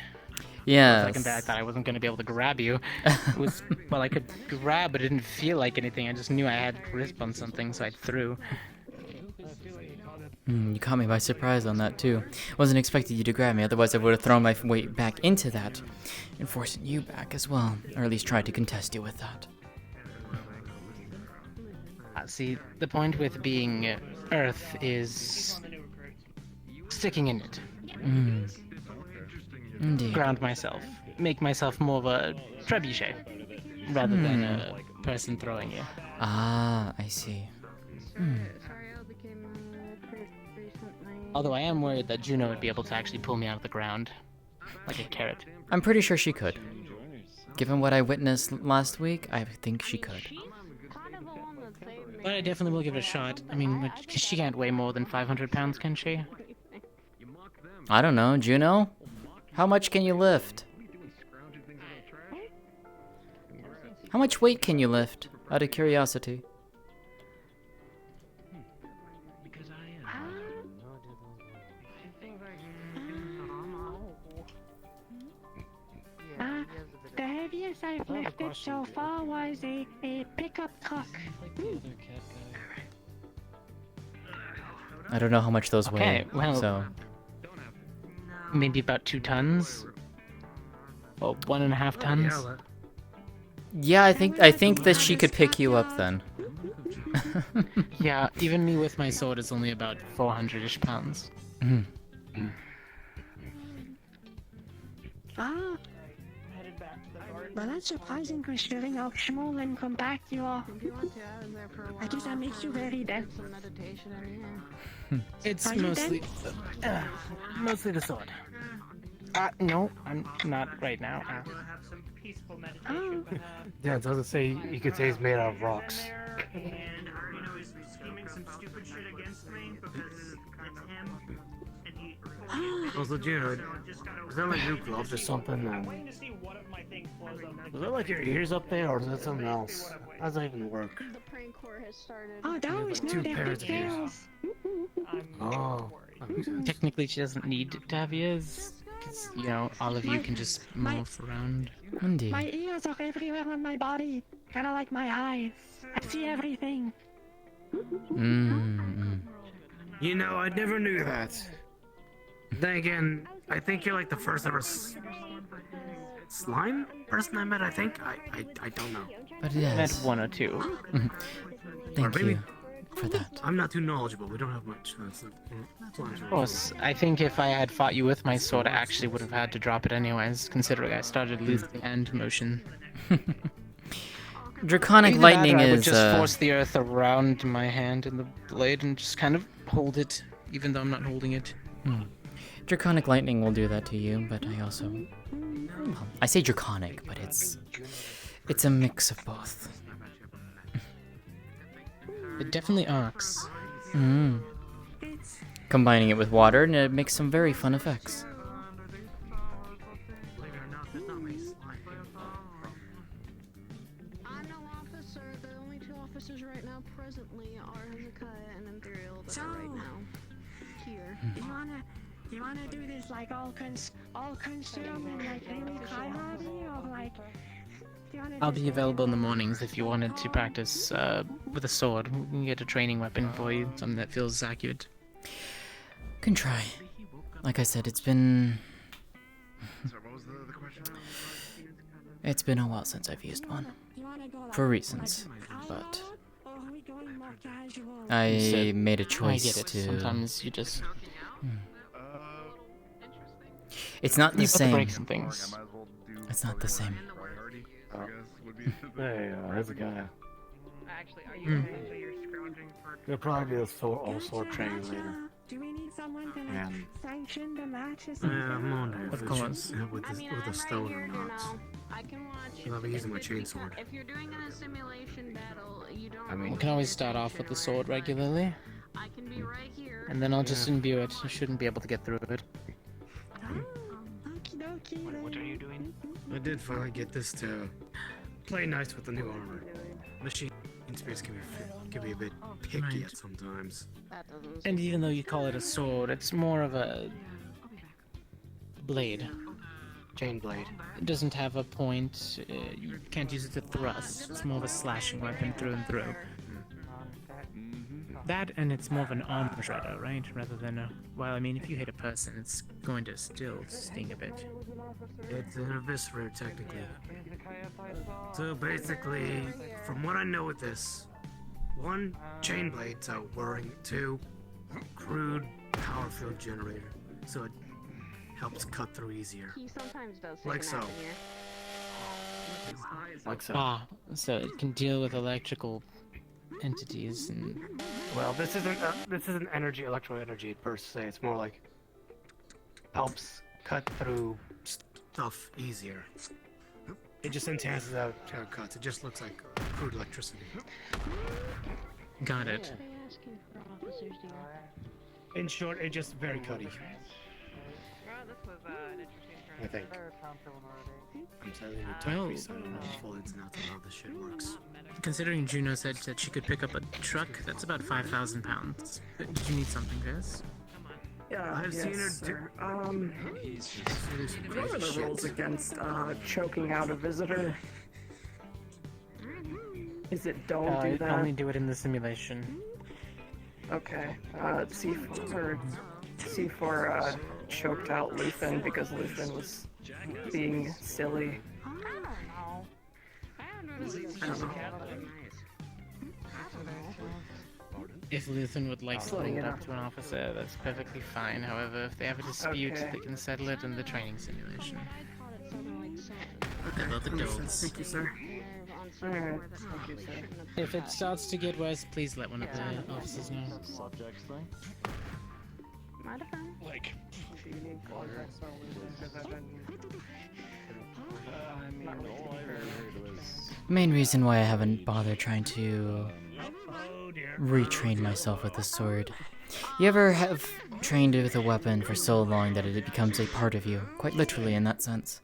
Speaker 1: Yeah.
Speaker 16: Second I thought I wasn't going to be able to grab you. It was, well, I could grab, but it didn't feel like anything. I just knew I had grip on something, so I threw.
Speaker 1: You caught me by surprise on that too. Wasn't expecting you to grab me, otherwise I would have thrown my weight back into that, and forcing you back as well, or at least tried to contest you with that.
Speaker 16: See, the point with being Earth is sticking in it.
Speaker 1: Indeed.
Speaker 16: Ground myself. Make myself more of a trebuchet, rather than a person throwing you.
Speaker 1: Ah, I see.
Speaker 16: Although I am worried that Juno would be able to actually pull me out of the ground, like a carrot.
Speaker 1: I'm pretty sure she could. Given what I witnessed last week, I think she could.
Speaker 16: But I definitely will give it a shot. I mean, she can't weigh more than 500 pounds, can she?
Speaker 1: I don't know, Juno? How much can you lift? How much weight can you lift? Out of curiosity.
Speaker 18: The heaviest I've lifted so far was a pickup truck.
Speaker 1: I don't know how much those weigh,
Speaker 16: well,
Speaker 1: so...
Speaker 16: Maybe about 2 tons? Well, 1.5 tons?
Speaker 1: Yeah, I think that she could pick you up then.
Speaker 16: Yeah, even me with my sword is only about 400-ish pounds.
Speaker 18: Ah. Well, that's surprising considering how small and compact you are. I guess that makes you very dense.
Speaker 16: It's
Speaker 18: Are you
Speaker 16: mostly... mostly the sword. No, I'm not right now.
Speaker 18: Oh.
Speaker 6: Yeah, it doesn't say you could say he's made out of rocks.
Speaker 7: And Arduino is scheming some stupid shit against me because it's him. And he.
Speaker 6: Also, Juno, is that like new gloves or something? Is that like your ears up there, or is that something else? How does that even work?
Speaker 9: The prank war has started.
Speaker 18: Oh, that was
Speaker 6: two
Speaker 18: not their
Speaker 6: pairs of ears.
Speaker 18: tails.
Speaker 6: Oh.
Speaker 16: Technically, she doesn't need to have ears, because, you know, all of you can just move around.
Speaker 1: Indeed.
Speaker 18: My ears are everywhere on my body, kind of like my eyes. I see everything.
Speaker 15: You know, I never knew that. Then again, I think you're like the first ever slime person I met. I think I don't know.
Speaker 1: But yes.
Speaker 16: Met one or two.
Speaker 1: Thank
Speaker 15: maybe-
Speaker 1: you for that.
Speaker 15: I'm not too knowledgeable. We don't have much.
Speaker 16: Of course, I think if I had fought you with my sword, I actually would have had to drop it anyways, considering I started losing hand motion.
Speaker 1: Draconic
Speaker 16: Either
Speaker 1: lightning
Speaker 16: that or I would
Speaker 1: is
Speaker 16: just force the earth around my hand and the blade and just kind of hold it, even though I'm not holding it.
Speaker 1: Draconic lightning will do that to you, but I also, well, I say draconic, but it's a mix of both.
Speaker 16: It definitely arcs.
Speaker 1: Combining it with water, and it makes some very fun effects.
Speaker 9: I'm no officer. The only two officers right now presently are Hezekiah and Imperial that are right now here.
Speaker 18: You wanna do this like all consuming like really high hobby or like?
Speaker 16: I'll be available in the mornings if you wanted to practice with a sword. We can get a training weapon for you, something that feels accurate.
Speaker 1: Can try. Like I said, it's been... It's been a while since I've used one. For reasons, but... I made a choice
Speaker 16: I get it.
Speaker 1: to...
Speaker 16: Sometimes you just...
Speaker 1: It's not the
Speaker 16: You put the
Speaker 1: same.
Speaker 16: brakes and things.
Speaker 1: It's not the same.
Speaker 6: Hey, how's it going?
Speaker 7: Actually, are you
Speaker 6: There'll probably be all sword training later.
Speaker 18: Do we need someone to
Speaker 6: Yeah.
Speaker 18: sanction the match or
Speaker 15: Yeah,
Speaker 18: something?
Speaker 15: I'm wondering
Speaker 16: Of
Speaker 15: if
Speaker 16: course.
Speaker 15: it's with the stone or not.
Speaker 9: I can watch.
Speaker 15: I'll be using my chainsword.
Speaker 9: If you're doing a simulation battle, you don't.
Speaker 16: I mean, we can always start off with the sword regularly.
Speaker 9: I can be right here.
Speaker 16: And then I'll just imbue it. You shouldn't be able to get through it.
Speaker 15: What are you doing? I did finally get this to play nice with the new armor. Machine space can be a bit picky at sometimes.
Speaker 16: And even though you call it a sword, it's more of a blade.
Speaker 15: Chain blade.
Speaker 16: It doesn't have a point. You can't use it to thrust. It's more of a slashing weapon through and through. That, and it's more of an armor shredder, right? Rather than a... Well, I mean, if you hit a person, it's going to still sting a bit.
Speaker 15: It's an eviscerator, technically. So basically, from what I know with this, 1, chain blade, so whirring. 2, crude power field generator, so it helps cut through easier.
Speaker 9: He sometimes does.
Speaker 15: Like so.
Speaker 16: Like so. Ah, so it can deal with electrical entities and...
Speaker 15: Well, this isn't energy, electro energy per se. It's more like helps cut through stuff easier. It just enhances out how it cuts. It just looks like crude electricity.
Speaker 16: Got it.
Speaker 15: In short, it's just very cutty. I think. I'm telling you, technically, I don't know the full ins and outs of how this shit works.
Speaker 16: Considering Juno said that she could pick up a truck, that's about 5,000 pounds. Did you need something for this?
Speaker 19: Yeah,
Speaker 15: I've seen her do.
Speaker 19: What are the rules against choking out a visitor? Is it don't do that?
Speaker 16: Only do it in the simulation.
Speaker 19: Okay. C4 choked out Luthen because Luthen was being silly.
Speaker 16: If Luthen would like to bring it up to an officer, that's perfectly fine. However, if they have a dispute, they can settle it in the training simulation. They're both adults.
Speaker 19: Thank you, sir. Alright, thank you, sir.
Speaker 16: If it starts to get worse, please let one of the officers know.
Speaker 6: Subjects thing?
Speaker 16: Like...
Speaker 19: Do you need context on Luthen?
Speaker 6: I mean, all I heard was...
Speaker 1: Main reason why I haven't bothered trying to retrain myself with the sword. You ever have trained with a weapon for so long that it becomes a part of you, quite literally in that sense?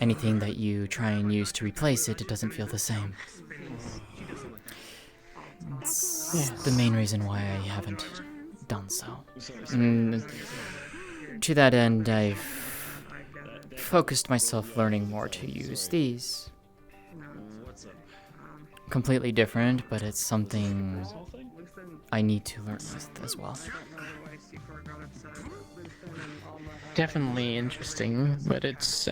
Speaker 1: Anything that you try and use to replace it, it doesn't feel the same. It's the main reason why I haven't done so. And to that end, I've focused myself learning more to use these. completely different, but it's something I need to learn as well.
Speaker 16: Definitely interesting, but it's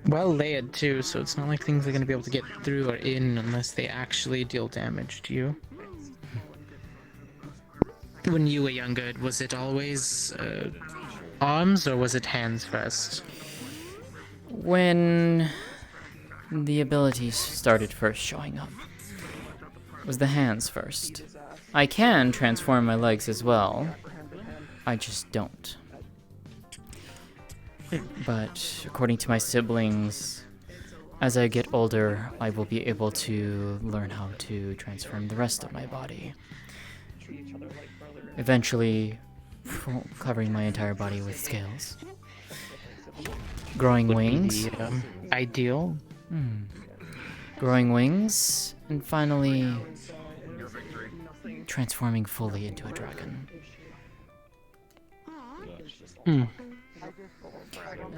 Speaker 16: well layered too, so it's not like things are going to be able to get through or in unless they actually deal damage to you. When you were younger, was it always arms or was it hands first?
Speaker 1: When the abilities started first showing up, it was the hands first. I can transform my legs as well, I just don't. But according to my siblings, as I get older, I will be able to learn how to transform the rest of my body. Eventually, covering my entire body with scales. Growing wings.
Speaker 16: Be, ideal.
Speaker 1: Growing wings, and finally transforming fully into a dragon. And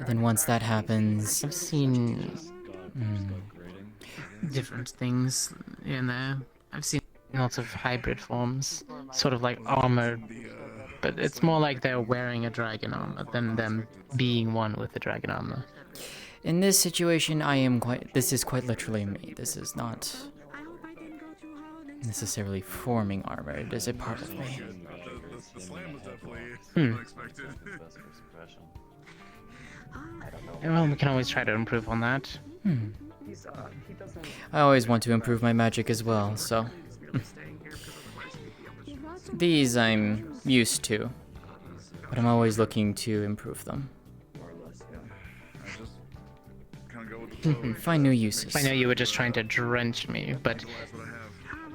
Speaker 1: then once that happens,
Speaker 16: I've seen different things in there. I've seen lots of hybrid forms, sort of like armored, but it's more like they're wearing a dragon armor than them being one with the dragon armor.
Speaker 1: In this situation, this is quite literally me. This is not necessarily forming armor, it is a part of me.
Speaker 4: The slam was definitely unexpected.
Speaker 16: Well, we can always try to improve on that.
Speaker 1: I always want to improve my magic as well, so... These I'm used to, but I'm always looking to improve them. Find new uses.
Speaker 16: I know you were just trying to drench me, but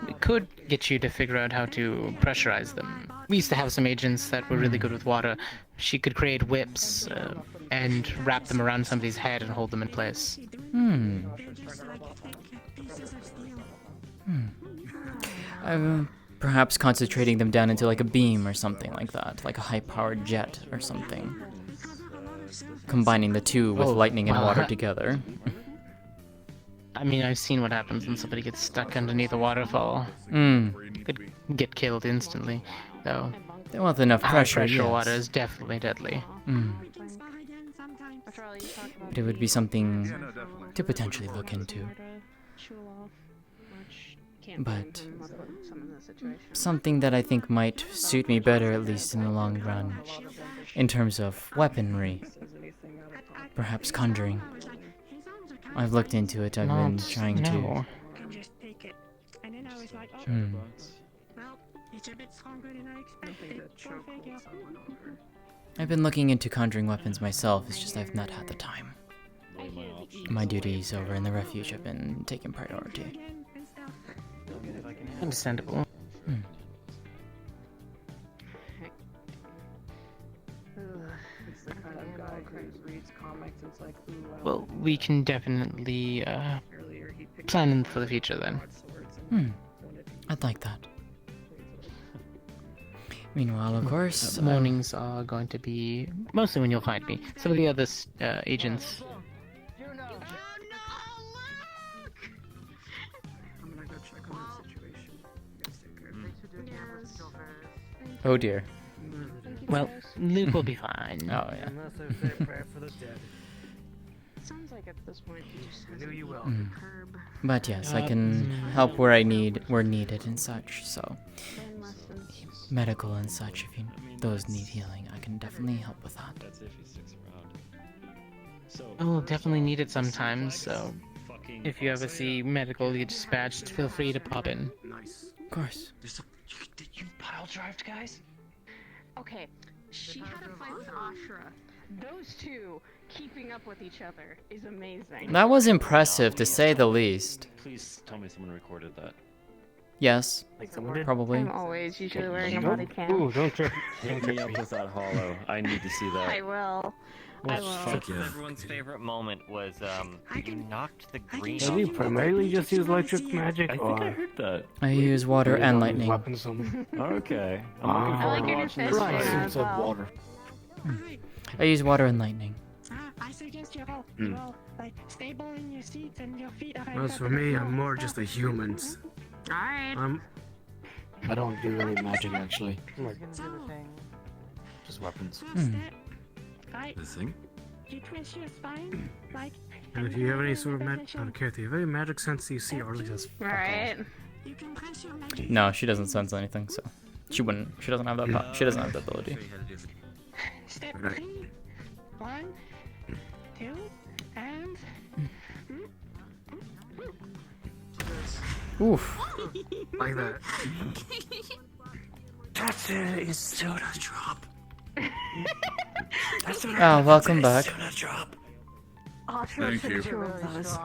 Speaker 16: it could get you to figure out how to pressurize them. We used to have some agents that were really good with water. She could create whips and wrap them around somebody's head and hold them in place.
Speaker 1: Perhaps concentrating them down into like a beam or something like that, like a high-powered jet or something. Combining the two with lightning and water together.
Speaker 16: I mean, I've seen what happens when somebody gets stuck underneath a waterfall. Could get killed instantly, though.
Speaker 1: With enough pressure,
Speaker 16: pressure
Speaker 1: yes.
Speaker 16: water is definitely deadly.
Speaker 1: But it would be something to potentially look into. But something that I think might suit me better, at least in the long run, in terms of weaponry. Perhaps conjuring. I've looked into it, I've been trying to... I've been looking into conjuring weapons myself, it's just I've not had the time. My duties over in the refuge have been taking priority.
Speaker 16: Understandable. Well, we can definitely plan for the future then.
Speaker 1: I'd like that. Meanwhile, of course,
Speaker 16: mornings are going to be mostly when you'll find me. Some of the other agents.
Speaker 1: Oh dear.
Speaker 16: Well, Luke will be fine.
Speaker 1: Oh yeah.
Speaker 9: Sounds like at this point you just have
Speaker 15: you will.
Speaker 1: But yes, I can help where needed and such, so medical and such, if those need healing, I can definitely help with that.
Speaker 16: I will definitely need it sometimes, so if you ever see medical dispatched, feel free to pop in.
Speaker 1: Of course.
Speaker 6: Did you pile drive, guys?
Speaker 9: Okay, she had a fight with Ashra. Those two keeping up with each other is amazing.
Speaker 1: That was impressive, to say the least.
Speaker 3: Please tell me someone recorded that.
Speaker 1: Yes, probably.
Speaker 9: I'm always usually wearing a body cam.
Speaker 3: Ooh, don't trip. Hit me up with that hollow. I need to see that.
Speaker 9: I will. I will.
Speaker 3: Fuck yeah.
Speaker 5: Everyone's favorite moment was you knocked the green.
Speaker 15: Do you primarily just use electric magic?
Speaker 3: I think I heard that.
Speaker 1: I use water and lightning.
Speaker 3: Okay.
Speaker 9: I like your new fish as well.
Speaker 1: I use water and lightning.
Speaker 18: suggest you all like stable in your seats and your feet are.
Speaker 15: As for me, I'm more just a human.
Speaker 9: Alright.
Speaker 14: I don't do any magic actually.
Speaker 15: Like,
Speaker 14: just weapons.
Speaker 18: Right.
Speaker 12: The thing?
Speaker 18: You twist your spine, like.
Speaker 15: and if you have any sort of magic, out of character, if you have any magic sense, you see Arlie says, fuck off.
Speaker 9: Right.
Speaker 18: You can press your magic.
Speaker 1: No, she doesn't sense anything, so she wouldn't. She doesn't have that. She doesn't have that ability.
Speaker 18: Step
Speaker 15: Right.
Speaker 18: 3, 1, 2, and.
Speaker 1: Oof.
Speaker 15: Like that.
Speaker 12: That's it. It's soda drop. That's what
Speaker 1: Oh, welcome back.
Speaker 12: Soda drop.
Speaker 9: Oh,
Speaker 12: Thank you.
Speaker 9: Two of those.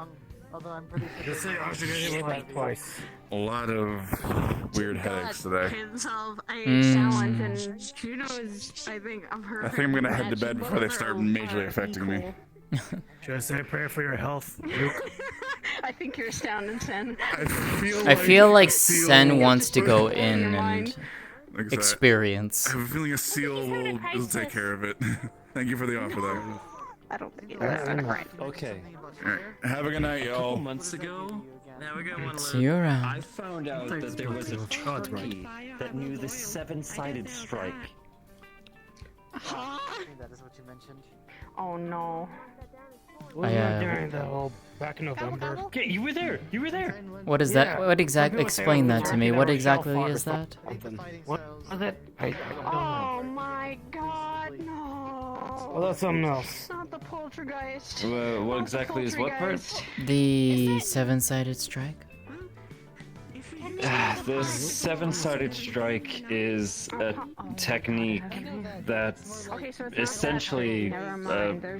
Speaker 14: Although I'm pretty sure.
Speaker 15: Just say oxygen like twice.
Speaker 21: A lot of weird headaches today.
Speaker 9: Can solve a challenge, and Juno is, I think, of her.
Speaker 21: I think I'm gonna head to bed before they start majorly affecting me.
Speaker 15: Should I say a prayer for your health, Luke?
Speaker 9: I think you're astounded, Sen.
Speaker 1: I feel like Sen wants to go in and
Speaker 21: Like I said,
Speaker 1: experience.
Speaker 21: I have a feeling a seal will take care of it. Thank you for the offer, though.
Speaker 9: I don't think it was right.
Speaker 12: Okay.
Speaker 21: Alright, have a good night,
Speaker 12: A
Speaker 21: y'all.
Speaker 12: couple months ago,
Speaker 1: See you around.
Speaker 12: I found out that there was a turkey that knew the seven-sided strike.
Speaker 14: I think that is what you mentioned.
Speaker 9: Oh no.
Speaker 15: Wasn't that during the whole back in November?
Speaker 12: Yeah, you were there. You were there.
Speaker 1: What is that? What exactly? Explain that to me. What exactly is that?
Speaker 15: What was it? I don't know.
Speaker 9: Oh my god, no.
Speaker 15: Well, that's something else.
Speaker 9: Not the poltergeist.
Speaker 3: What exactly is what part?
Speaker 1: The seven-sided strike.
Speaker 3: The seven-sided strike is a technique that's essentially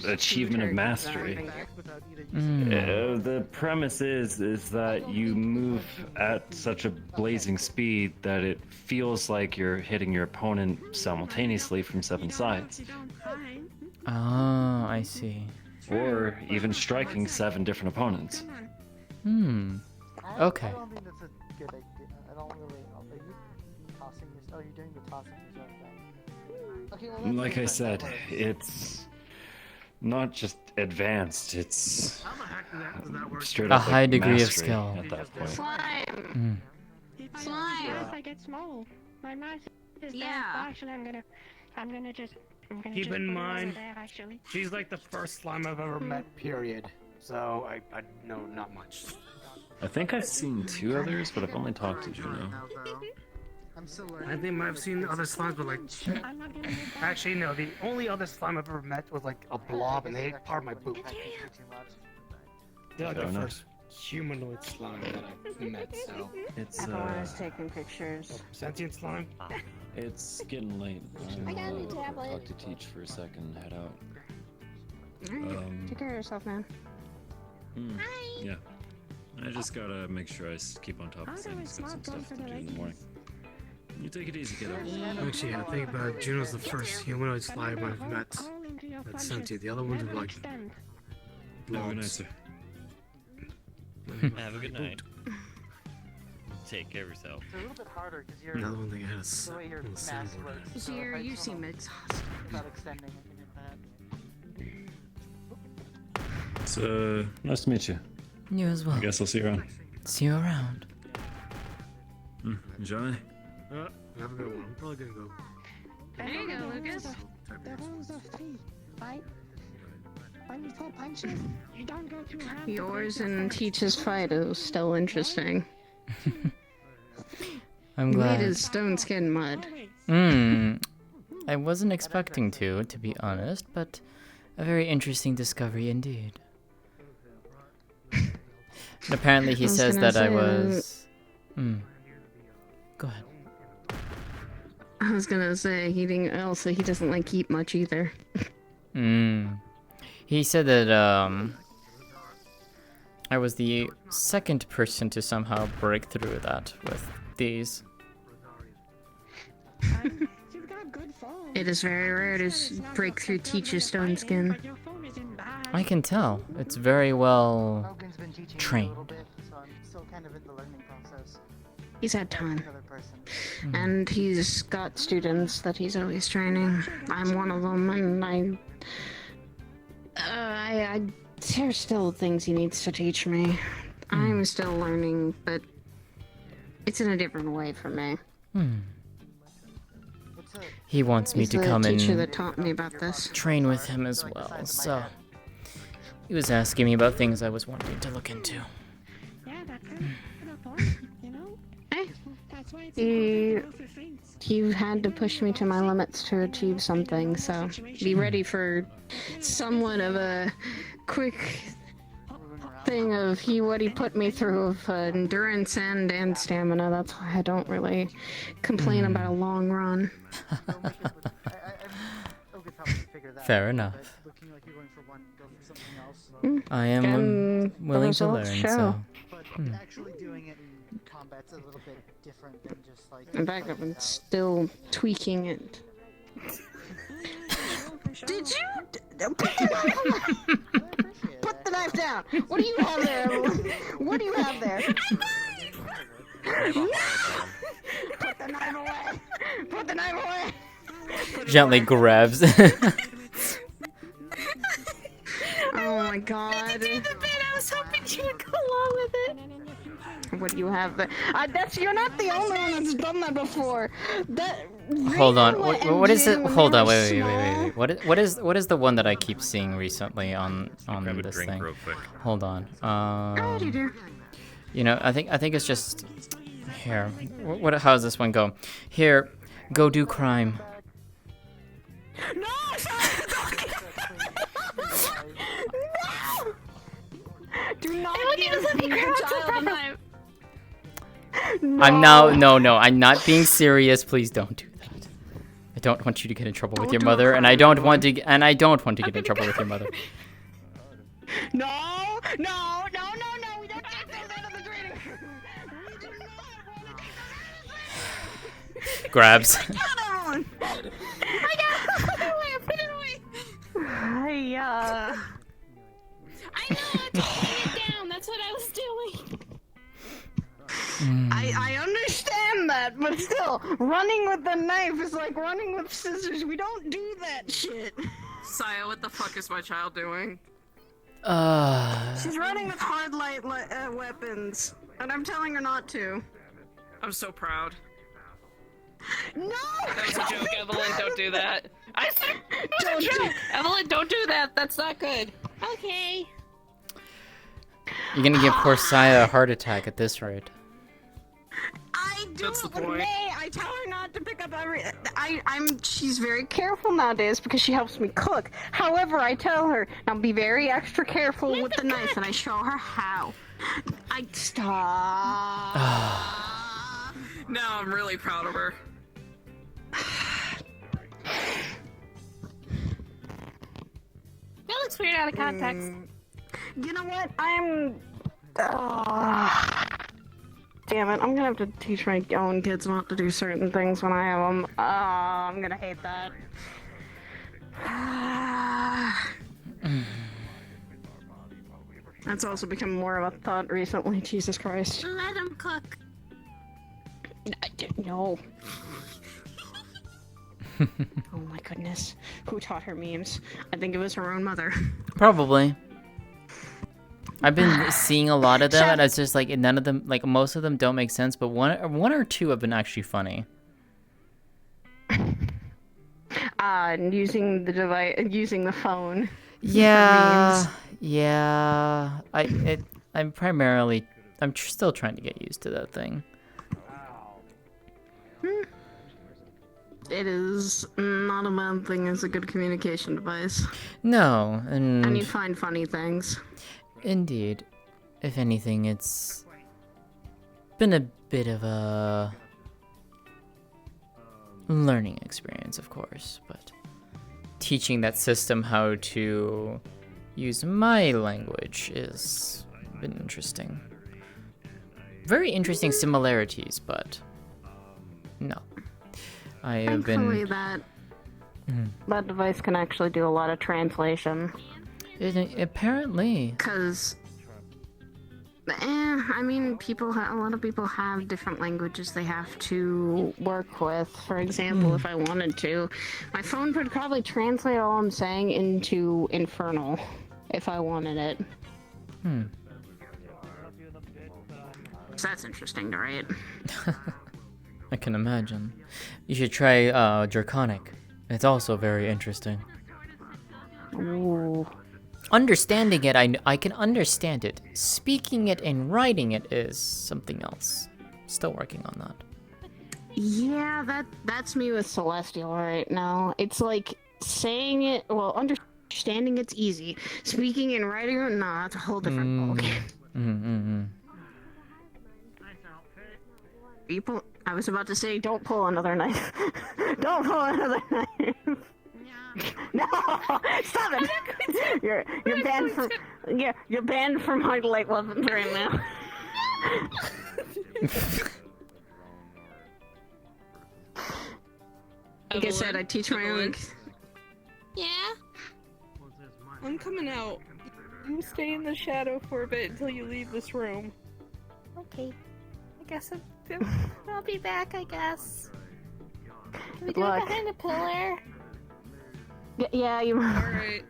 Speaker 3: achievement of mastery. The premise is that you move at such a blazing speed that it feels like you're hitting your opponent simultaneously from seven sides.
Speaker 1: Oh, I see.
Speaker 3: Or even striking 7 different opponents.
Speaker 1: Okay.
Speaker 14: I don't think that's a good idea. I don't really. Are you tossing yourself? Oh, you're doing the tossing yourself thing. Okay, well, that's
Speaker 3: Like I
Speaker 14: different.
Speaker 3: said, it's not just advanced, it's straight
Speaker 1: A
Speaker 3: up
Speaker 1: high
Speaker 3: like
Speaker 1: degree of
Speaker 3: mastery
Speaker 1: skill.
Speaker 3: at that point.
Speaker 9: Slime.
Speaker 18: Slime. I get small. My mouth is
Speaker 9: Yeah.
Speaker 18: flash, and I'm gonna just.
Speaker 15: Keep
Speaker 18: just
Speaker 15: in
Speaker 18: put it over
Speaker 15: mind,
Speaker 18: there, actually.
Speaker 15: she's like the first slime I've ever met, period. So I know not much.
Speaker 3: I think I've seen 2 others, but I've only talked to Juno.
Speaker 14: I'm still learning.
Speaker 15: I think I've seen other slimes, but like, actually no. The only other slime I've ever met was like a blob, and they ate part of my boot. They're like
Speaker 3: Fair
Speaker 15: the
Speaker 3: enough.
Speaker 15: first humanoid slime that I've met. So
Speaker 3: It's
Speaker 9: Everyone is taking pictures.
Speaker 15: sentient slime.
Speaker 3: it's getting late.
Speaker 20: I got a new
Speaker 3: I'll
Speaker 20: tablet.
Speaker 3: talk to Teach for a second, head out.
Speaker 9: Take care of yourself, man.
Speaker 12: Yeah. I just gotta make sure I keep on top of things. Got some stuff to do in the morning. You take it easy, kiddo.
Speaker 15: Actually, I think about Juno's the first humanoid slime I've met that's sentient. The other ones are like
Speaker 12: Have a good night,
Speaker 15: blobs.
Speaker 12: sir.
Speaker 5: Have a good night. Take care of yourself.
Speaker 14: It's a little bit harder because you're.
Speaker 15: Another one thing I had is
Speaker 14: the way your
Speaker 15: little
Speaker 14: mass
Speaker 15: sand
Speaker 14: works.
Speaker 9: So
Speaker 14: if I
Speaker 9: you
Speaker 14: just
Speaker 9: seem
Speaker 14: wanna-
Speaker 9: exhausted.
Speaker 14: Without extending, I can hit that.
Speaker 3: So, nice to meet you.
Speaker 1: You as well.
Speaker 3: I guess I'll see you around.
Speaker 1: See you around.
Speaker 12: Enjoy.
Speaker 15: Have a good one. I'm probably gonna go.
Speaker 9: There you go, Lucas.
Speaker 18: The rules of 3, right? When you throw punches, you don't go too hard.
Speaker 9: Yours and Teach's fight is still interesting.
Speaker 1: I'm
Speaker 9: He made
Speaker 1: glad.
Speaker 9: his stone skin mud.
Speaker 1: I wasn't expecting to be honest, but a very interesting discovery indeed. And apparently he
Speaker 9: I was
Speaker 1: says
Speaker 9: gonna
Speaker 1: that I
Speaker 9: say
Speaker 1: was... Go ahead.
Speaker 9: I was gonna say he doesn't like eat much either.
Speaker 1: He said that I was the second person to somehow break through that with these.
Speaker 9: It is very rare to break through Teach's stone skin.
Speaker 1: I can tell. It's very well
Speaker 14: Logan's been teaching me a
Speaker 1: trained.
Speaker 14: little bit, so I'm still kind of in the learning process.
Speaker 9: He's had time.
Speaker 14: Another person.
Speaker 9: And he's got students that he's always training. I'm one of them, and There's still things he needs to teach me. I'm still learning, but it's in a different way for me.
Speaker 1: He wants me
Speaker 9: He's
Speaker 1: to
Speaker 9: the
Speaker 1: come
Speaker 9: teacher
Speaker 1: and
Speaker 9: that taught me about this.
Speaker 1: train with him as well, so he was asking me about things I was wanting to look into.
Speaker 18: Yeah, that's kind of fun, you know? That's why it's
Speaker 9: You had to push me to my limits to achieve something, so be ready for somewhat of a quick thing of what he put me through of endurance and stamina. That's why I don't really complain about a long run.
Speaker 1: Fair enough.
Speaker 14: Looking like you're going for one, go for something else.
Speaker 1: I am
Speaker 9: And
Speaker 1: willing
Speaker 9: the
Speaker 1: to
Speaker 9: results
Speaker 1: learn,
Speaker 9: show.
Speaker 1: so.
Speaker 14: But actually doing it in combat's a little bit different than just like.
Speaker 9: In fact, I've been still tweaking it. Did you put the knife down? What do you have there, Evelyn? What do you have there? Put the knife away. Put the knife away.
Speaker 1: Gently grabs.
Speaker 9: Oh my god.
Speaker 20: I was hoping you would go along with it.
Speaker 9: What do you have there? You're not the only one that's done that before.
Speaker 1: Hold on. What is it? Hold on. Wait. What is the one that I keep seeing recently on this
Speaker 12: drink
Speaker 1: thing?
Speaker 12: real quick.
Speaker 1: Hold on.
Speaker 9: do.
Speaker 1: You know, I think it's just here. How does this one go? Here, go do crime.
Speaker 9: No! Do not give the child a knife.
Speaker 1: I'm now no. I'm not being serious. Please don't do that. I don't want you to get in trouble with your mother, and I don't want to get in trouble with your mother.
Speaker 9: No! We don't get those out of the training.
Speaker 1: Grabs.
Speaker 9: I got it. Put it away.
Speaker 20: I know, I put it down. That's what I was doing.
Speaker 9: I understand that, but still, running with the knife is like running with scissors. We don't do that shit.
Speaker 19: Saya, what the fuck is my child doing?
Speaker 9: She's running with hard light weapons, and I'm telling her not to.
Speaker 19: I'm so proud.
Speaker 9: No!
Speaker 19: That was a joke, Evelyn. Don't do that.
Speaker 20: I said it was a joke. Evelyn, don't do that. That's not good. Okay.
Speaker 1: You're gonna give poor Saya a heart attack at this rate.
Speaker 9: I do
Speaker 19: That's the
Speaker 9: it with
Speaker 19: point.
Speaker 9: May. I tell her not to pick up she's very careful nowadays because she helps me cook. However, I tell her, now be very extra careful with the knife, and I show her how. Stop.
Speaker 19: Now I'm really proud of her.
Speaker 20: That looks weird out of context.
Speaker 9: You know what? Damn it, I'm gonna have to teach my own kids not to do certain things when I have them. I'm gonna hate that. That's also become more of a thought recently, Jesus Christ.
Speaker 20: Let him cook.
Speaker 9: No. Oh my goodness. Who taught her memes? I think it was her own mother.
Speaker 1: Probably. I've been seeing a lot of them, and it's just like none of them, like most of them, don't make sense. But one or two have been actually funny.
Speaker 9: Using the device, using the phone.
Speaker 1: Yeah. I'm still trying to get used to that thing.
Speaker 9: It is not a bad thing as a good communication device.
Speaker 1: No,
Speaker 9: And you find funny things.
Speaker 1: Indeed. If anything, it's been a bit of a learning experience, of course, but teaching that system how to use my language has been interesting. Very interesting similarities, but no. I have
Speaker 9: Thankfully,
Speaker 1: been...
Speaker 9: that device can actually do a lot of translation.
Speaker 1: Apparently.
Speaker 9: Because I mean, a lot of people have different languages they have to work with. For example, if I wanted to, my phone would probably translate all I'm saying into Infernal, if I wanted it. So that's interesting to write.
Speaker 1: I can imagine. You should try Draconic. It's also very interesting.
Speaker 9: Ooh.
Speaker 1: Understanding it, I can understand it. Speaking it and writing it is something else. Still working on that.
Speaker 9: Yeah, that's me with Celestial right now. It's like saying it, well, understanding it's easy. Speaking and writing it, nah, that's a whole different ballgame. People, I was about to say, don't pull another knife. Don't pull another knife. No, stop it! You're banned from you're banned from hard light weapons right now. Like I said, I teach my own.
Speaker 19: Yeah? I'm coming out. You stay in the shadow for a bit until you leave this room.
Speaker 20: Okay. I guess I'll be back, I guess. Can we
Speaker 9: Good
Speaker 20: go
Speaker 9: luck.
Speaker 20: behind a pillar?
Speaker 9: Yeah, you.
Speaker 19: Alright.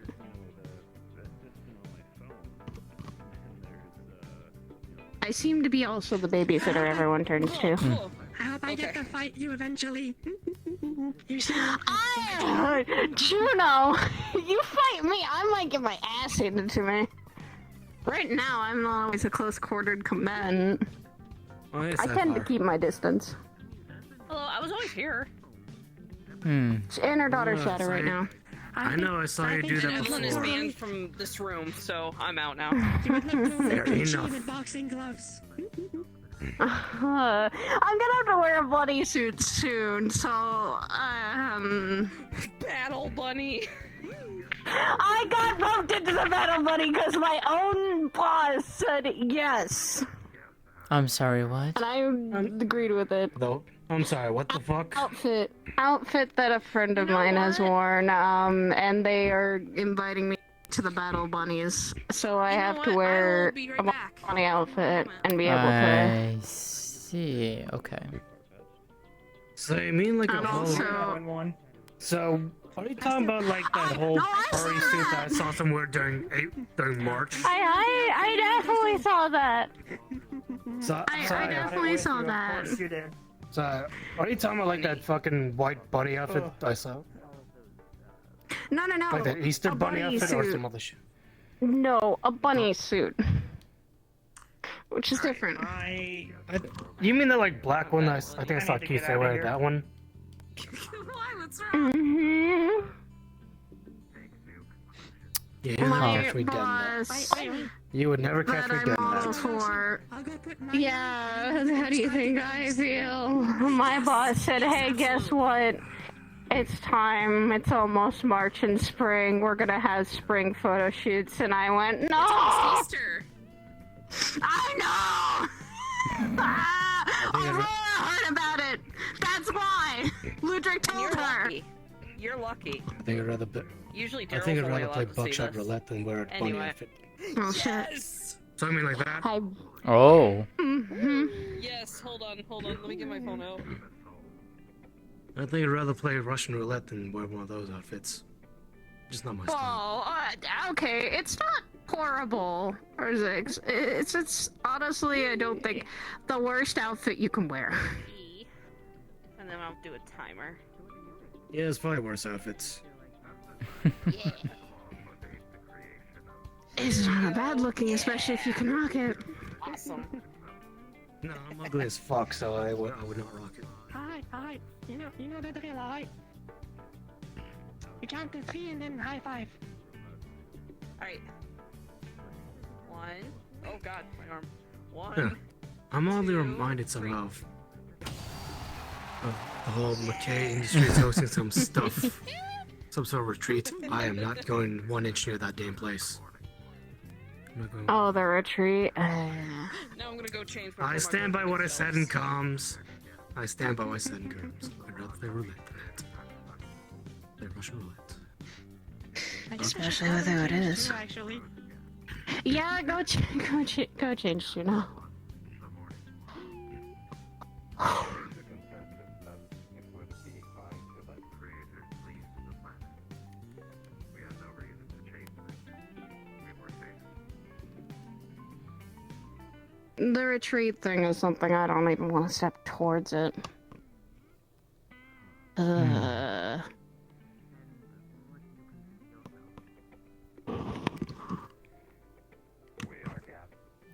Speaker 9: I seem to be also the babysitter everyone turns to.
Speaker 18: I hope I get to fight you eventually. You see,
Speaker 9: Juno, you fight me, I might get my ass handed to me. Right now, I'm not always a close-quartered combatant. I tend to keep my distance.
Speaker 19: Hello, I was always here.
Speaker 9: She's in her daughter's shadow right now.
Speaker 15: I know, I saw you do that
Speaker 19: Evelyn is
Speaker 15: before.
Speaker 19: banned from this room, so I'm out now.
Speaker 15: Fair enough.
Speaker 18: with boxing gloves.
Speaker 9: I'm gonna have to wear a bodysuit soon, so,
Speaker 19: Battle Bunny.
Speaker 9: I got roped into the Battle Bunny because my own boss said yes.
Speaker 1: I'm sorry, what?
Speaker 9: And I agreed with it.
Speaker 15: No, I'm sorry, what the fuck?
Speaker 9: Outfit that a friend of mine has worn, and they are inviting me to the Battle Bunnies, so I have to wear a bunny outfit and be able to.
Speaker 1: I see. Okay.
Speaker 15: So you mean like a
Speaker 9: And
Speaker 15: whole...
Speaker 9: also-
Speaker 15: So, are you talking about like that whole furry suit that I saw somewhere during March?
Speaker 9: I definitely saw that.
Speaker 15: So,
Speaker 9: I definitely saw that.
Speaker 15: So, are you talking about like that fucking white bunny outfit I saw?
Speaker 9: No.
Speaker 15: Like that Easter
Speaker 9: a
Speaker 15: bunny outfit or
Speaker 9: suit.
Speaker 15: some other shit?
Speaker 9: No, a bunny suit. Which is different.
Speaker 15: You mean the like black one? I think I saw Keith say wearing that one. You would never catch me dead in that. You would never catch me dead in that.
Speaker 9: For, yeah, how do you think I feel? My boss said, hey, guess what? It's time. It's almost March and spring. We're gonna have spring photo shoots. And I went, no!
Speaker 19: It's Easter.
Speaker 9: I know! Aurora heard about it! That's why! Ludwig told her!
Speaker 19: You're lucky.
Speaker 15: I think I'd rather play.
Speaker 19: Usually
Speaker 15: I
Speaker 19: Daryl's
Speaker 15: think I'd
Speaker 19: only
Speaker 15: rather
Speaker 19: allowed
Speaker 15: play
Speaker 19: to see
Speaker 15: buckshot
Speaker 19: this.
Speaker 15: roulette than wear a bunny
Speaker 19: Anyway.
Speaker 15: outfit.
Speaker 9: Oh shit.
Speaker 15: So I mean like that.
Speaker 1: Oh.
Speaker 19: Yes, hold on. Let me get my phone out.
Speaker 15: I think I'd rather play Russian roulette than wear one of those outfits. Just not my style.
Speaker 9: Well, okay, it's not horrible. Or is it? It's honestly, I don't think the worst outfit you can wear.
Speaker 19: And then I'll do a timer.
Speaker 15: Yeah, it's probably worse outfits.
Speaker 9: It's not bad looking, especially if you can rock it.
Speaker 19: Awesome.
Speaker 15: No, I'm ugly as fuck, so I would not rock it.
Speaker 18: Alright. You know the drill, alright? You count to 3 and then high five.
Speaker 19: Alright. 1. Oh god, my arm. 1.
Speaker 15: Yeah. I'm oddly reminded somehow of the whole McKay Industries hosting some stuff. Some sort of retreat. I am not going 1 inch near that damn place. I'm not going...
Speaker 9: Oh, the retreat.
Speaker 19: Now I'm gonna go change my
Speaker 15: I stand by what I said in comms. I stand by what I said in comms. I'd rather play roulette than that. Play Russian roulette.
Speaker 9: Especially with who it is.
Speaker 18: Actually.
Speaker 9: Yeah, go change to now. The retreat thing is something I don't even want to step towards it.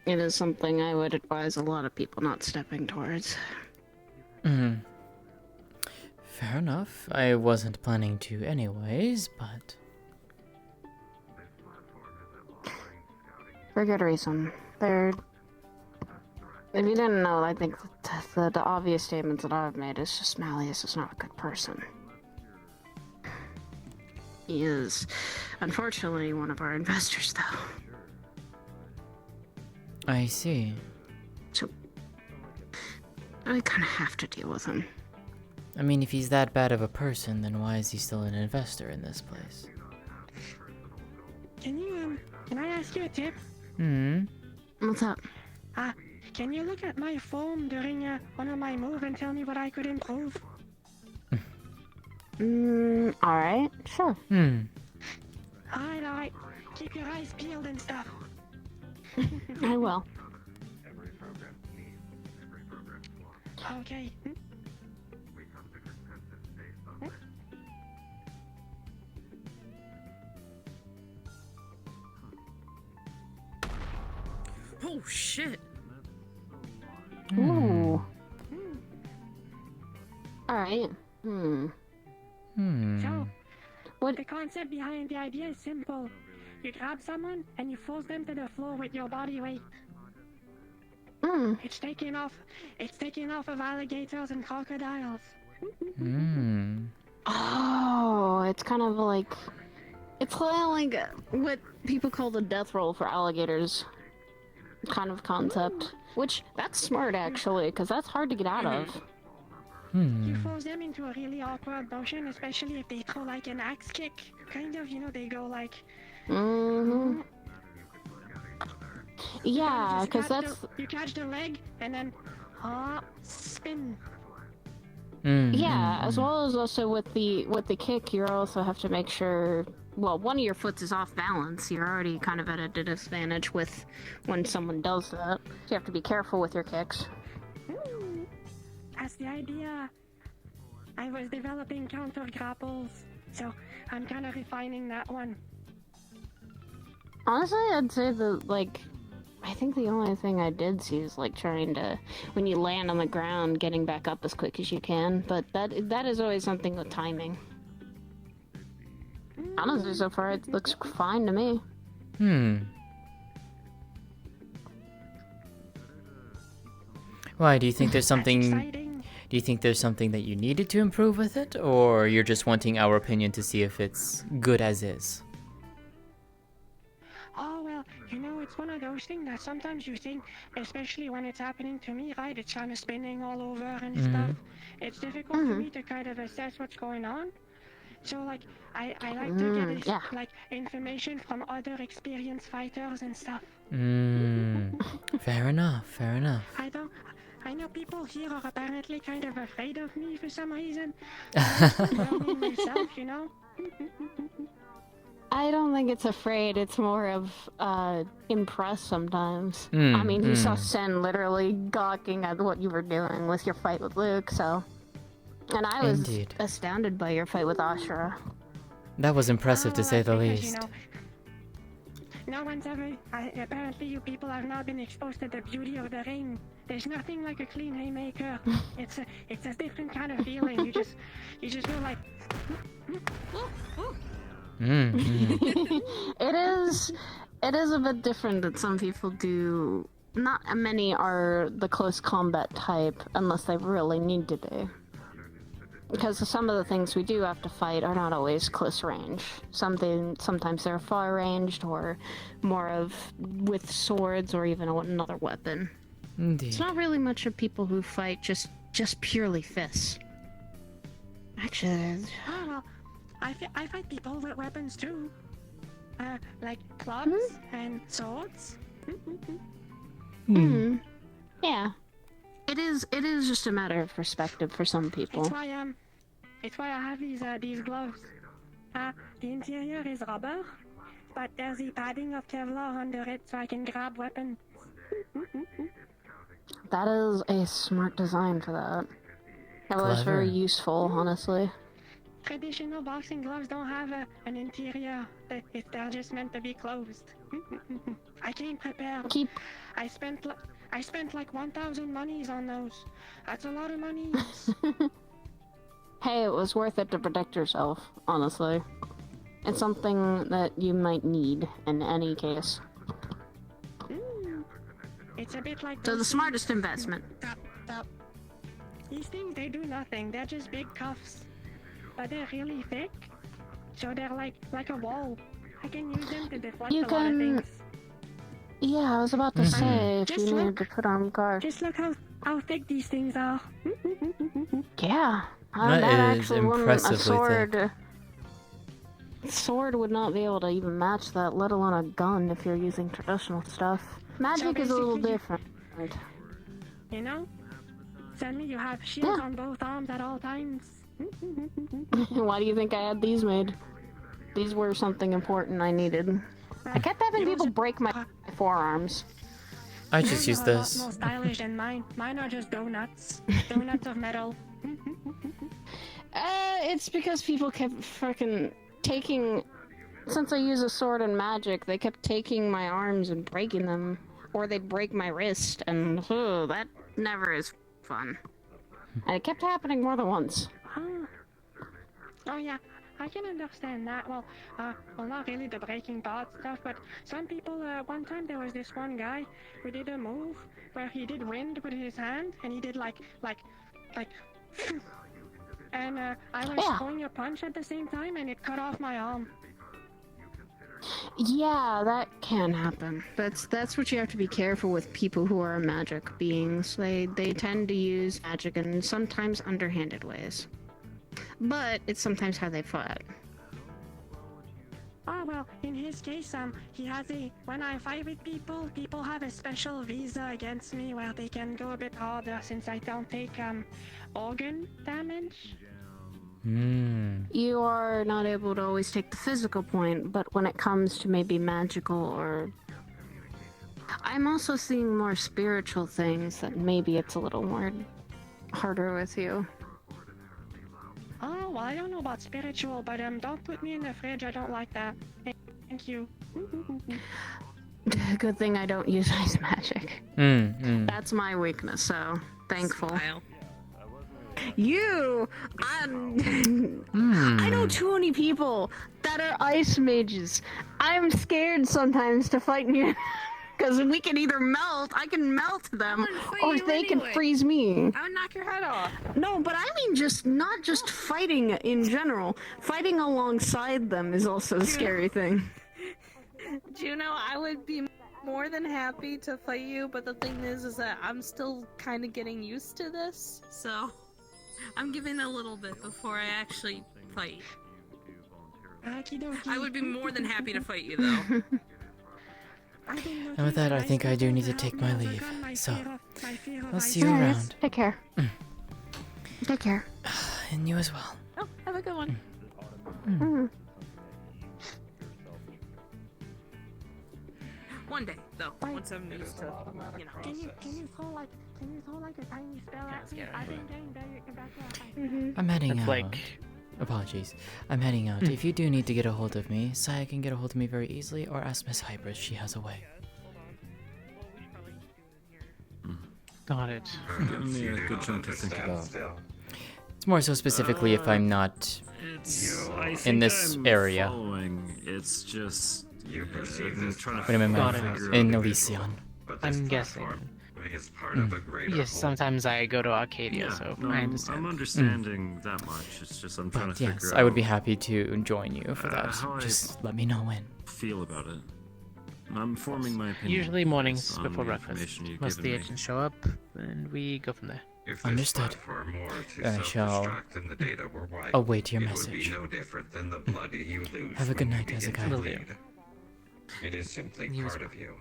Speaker 9: It is something I would advise a lot of people not stepping towards.
Speaker 1: Hmm. Fair enough. I wasn't planning to anyways, but...
Speaker 9: For good reason. If you didn't know, I think the obvious statements that I've made is just Malleus is not a good person. He is, unfortunately, one of our investors, though.
Speaker 1: I see.
Speaker 9: So, I kind of have to deal with him.
Speaker 1: I mean, if he's that bad of a person, then why is he still an investor in this place?
Speaker 18: Can I ask you a tip?
Speaker 9: What's up?
Speaker 18: Can you look at my phone during one of my moves and tell me what I could improve?
Speaker 9: Alright, sure.
Speaker 18: Alright. Keep your eyes peeled and stuff.
Speaker 9: I will.
Speaker 18: Okay.
Speaker 15: Oh shit!
Speaker 9: Ooh. Alright.
Speaker 18: So, the concept behind the idea is simple. You grab someone and you force them to the floor with your body weight. It's taking off of alligators and crocodiles.
Speaker 9: Oh, it's kind of like what people call the death roll for alligators kind of concept. Which, that's smart actually, because that's hard to get out of.
Speaker 18: You force them into a really awkward motion, especially if they throw like an axe kick. Kind of, they go like...
Speaker 9: Yeah, because that's...
Speaker 18: You catch the leg, and then... spin.
Speaker 9: Yeah, as well as also with the kick, you also have to make sure... Well, one of your foot is off balance. You're already kind of at a disadvantage with when someone does that. So you have to be careful with your kicks.
Speaker 18: That's the idea. I was developing counter grapples, so I'm kind of refining that one.
Speaker 9: Honestly, I'd say I think the only thing I did see is trying to, when you land on the ground, getting back up as quick as you can. But that is always something with timing. Honestly, so far it looks fine to me.
Speaker 1: Why, do you think there's something... Do you think there's something that you needed to improve with it? Or you're just wanting our opinion to see if it's good as is?
Speaker 18: Oh, well, it's one of those things that sometimes you think, especially when it's happening to me, right? It's kind of spinning all over and stuff. It's difficult for me to kind of assess what's going on. So, I like to get information from other experienced fighters and stuff.
Speaker 1: Fair enough, fair enough.
Speaker 18: I know people here are apparently kind of afraid of me for some reason. I'm learning myself,
Speaker 9: I don't think it's afraid, it's more of impressed sometimes. I mean, you saw Sen literally gawking at what you were doing with your fight with Luke, so... And I was astounded by your fight with Ashura.
Speaker 1: That was impressive to say the least.
Speaker 18: No one's apparently you people have not been exposed to the beauty of the ring. There's nothing like a clean haymaker. It's a different kind of feeling. You just feel like...
Speaker 9: It is a bit different that some people do. Not many are the close combat type unless they really need to be. Because some of the things we do have to fight are not always close range. Sometimes they're far ranged or more of with swords or even another weapon.
Speaker 1: Indeed.
Speaker 9: It's not really much of people who fight just purely fists. Actually,
Speaker 18: oh well, I fight people with weapons too. like clubs and swords.
Speaker 9: Yeah. It is just a matter of perspective for some people.
Speaker 18: It's why I have these gloves. The interior is rubber, but there's the padding of Kevlar under it so I can grab weapons.
Speaker 9: That is a smart design for that. Kevlar is very useful, honestly.
Speaker 18: Traditional boxing gloves don't have an interior. They're just meant to be closed. I came prepared. I spent like 1,000 monies on those. That's a lot of money.
Speaker 9: Hey, it was worth it to protect yourself, honestly. It's something that you might need in any case.
Speaker 18: It's a bit like
Speaker 9: So the smartest investment.
Speaker 18: These things, they do nothing. They're just big cuffs. But they're really thick. So they're like a wall. I can use them to deflect a lot of things.
Speaker 9: Yeah, I was about to say, if you needed to put on guard.
Speaker 18: Just look how thick these things are.
Speaker 9: Yeah.
Speaker 1: That is
Speaker 9: actually wouldn't
Speaker 1: impressively
Speaker 9: a sword. Sword would not be able to even match that, let alone a gun if you're using traditional stuff. Magic is a little different.
Speaker 18: You know? Suddenly you have shields on both arms at all times.
Speaker 9: Why do you think I had these made? These were something important I needed. I kept having people break my forearms.
Speaker 1: I just use this.
Speaker 18: More stylish than mine. Mine are just donuts. Donuts of metal.
Speaker 9: It's because people kept freaking taking... Since I use a sword and magic, they kept taking my arms and breaking them. Or they'd break my wrist, and that never is fun. And it kept happening more than once.
Speaker 18: Oh yeah, I can understand that. Well, not really the breaking part stuff, but some people, one time there was this one guy who did a move where he did wind with his hand, and he did like, and I was throwing a punch at the same time, and it cut off my arm.
Speaker 9: Yeah, that can happen. That's what you have to be careful with people who are magic beings. They tend to use magic in sometimes underhanded ways. But it's sometimes how they fought.
Speaker 18: Oh well, in his case, he has when I fight with people, people have a special visa against me where they can go a bit harder since I don't take organ damage.
Speaker 9: You are not able to always take the physical point, but when it comes to maybe magical or... I'm also seeing more spiritual things that maybe it's a little more harder with you.
Speaker 18: Oh, well, I don't know about spiritual, but don't put me in the fridge. I don't like that. Thank you.
Speaker 9: Good thing I don't use ice magic. That's my weakness, so thankful. I know too many people that are ice mages. I'm scared sometimes to fight you. Because we can either I can melt them, or they can freeze me.
Speaker 19: I would knock your head off.
Speaker 9: No, but I mean not just fighting in general. Fighting alongside them is also a scary thing.
Speaker 19: Juno, I would be more than happy to fight you, but the thing is that I'm still kind of getting used to this, so I'm giving a little bit before I actually fight. I would be more than happy to fight you, though.
Speaker 1: And with that, I think I do need to take my leave. So, I'll see you around.
Speaker 9: Take care. Take care.
Speaker 1: And you as well.
Speaker 19: Oh, have a good one. One day, though, once I'm used to, you know.
Speaker 18: Can you throw like a tiny spell at me? I've been getting back.
Speaker 1: I'm heading out. Apologies. I'm heading out. If you do need to get a hold of me, Saya can get a hold of me very easily, or ask Miss Hybrid. She has a way.
Speaker 6: Got it.
Speaker 12: Give me a good chunk to think about.
Speaker 1: It's more so specifically if I'm not in this area.
Speaker 12: It's just I'm trying to
Speaker 1: Wait a minute,
Speaker 12: figure out
Speaker 1: in Elysion.
Speaker 6: I'm guessing. Yes, sometimes I go to Arcadia, so I understand.
Speaker 12: I'm understanding that much. It's just I'm trying to figure out.
Speaker 1: Yes, I would be happy to join you for that. Just let me know when.
Speaker 12: Feel about it. I'm forming my opinion.
Speaker 6: Usually mornings
Speaker 12: on
Speaker 6: before
Speaker 12: the
Speaker 6: breakfast.
Speaker 12: information you've
Speaker 6: Most of the
Speaker 12: given me.
Speaker 6: agents show up, and we go from there.
Speaker 1: Understood. I shall await your message. Have a good night, Hezekiah.
Speaker 13: It is simply
Speaker 15: He was-
Speaker 13: part of you.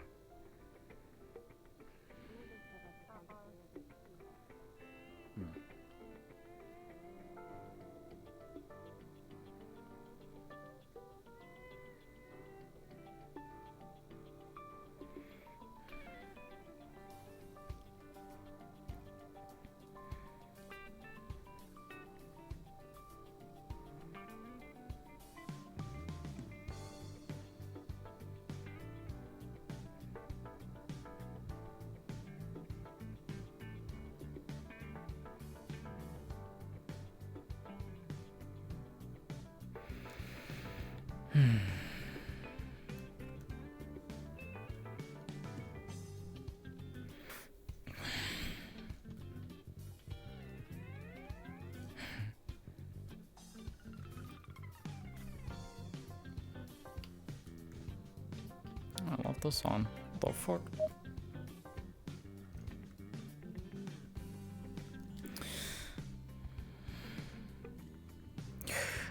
Speaker 1: I love this song. The fuck?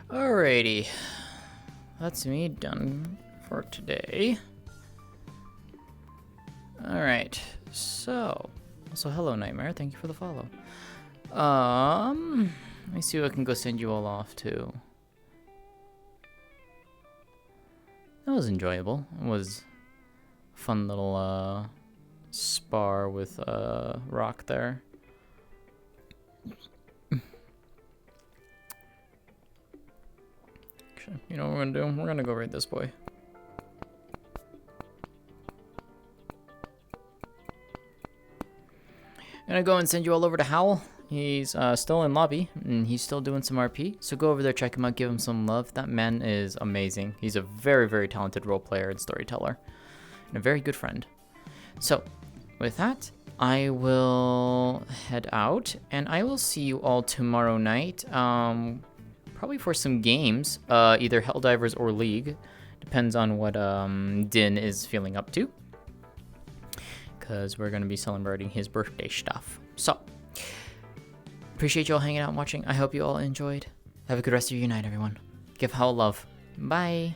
Speaker 1: Alrighty. That's me done for today. Alright, so hello Nightmare, thank you for the follow. Let me see who I can go send you all off to. That was enjoyable. It was a fun little spar with Rock there. Actually, you know what we're gonna do? We're gonna go raid this boy. Gonna go and send you all over to Howl. He's still in lobby, and he's still doing some RP. So go over there, check him out, give him some love. That man is amazing. He's a very, very talented role player and storyteller, and a very good friend. So, with that, I will head out, and I will see you all tomorrow night. Probably for some games, either Helldivers or League. Depends on what Din is feeling up to. Because we're going to be celebrating his birthday stuff. So, appreciate you all hanging out and watching. I hope you all enjoyed. Have a good rest of your night, everyone. Give Howl love. Bye.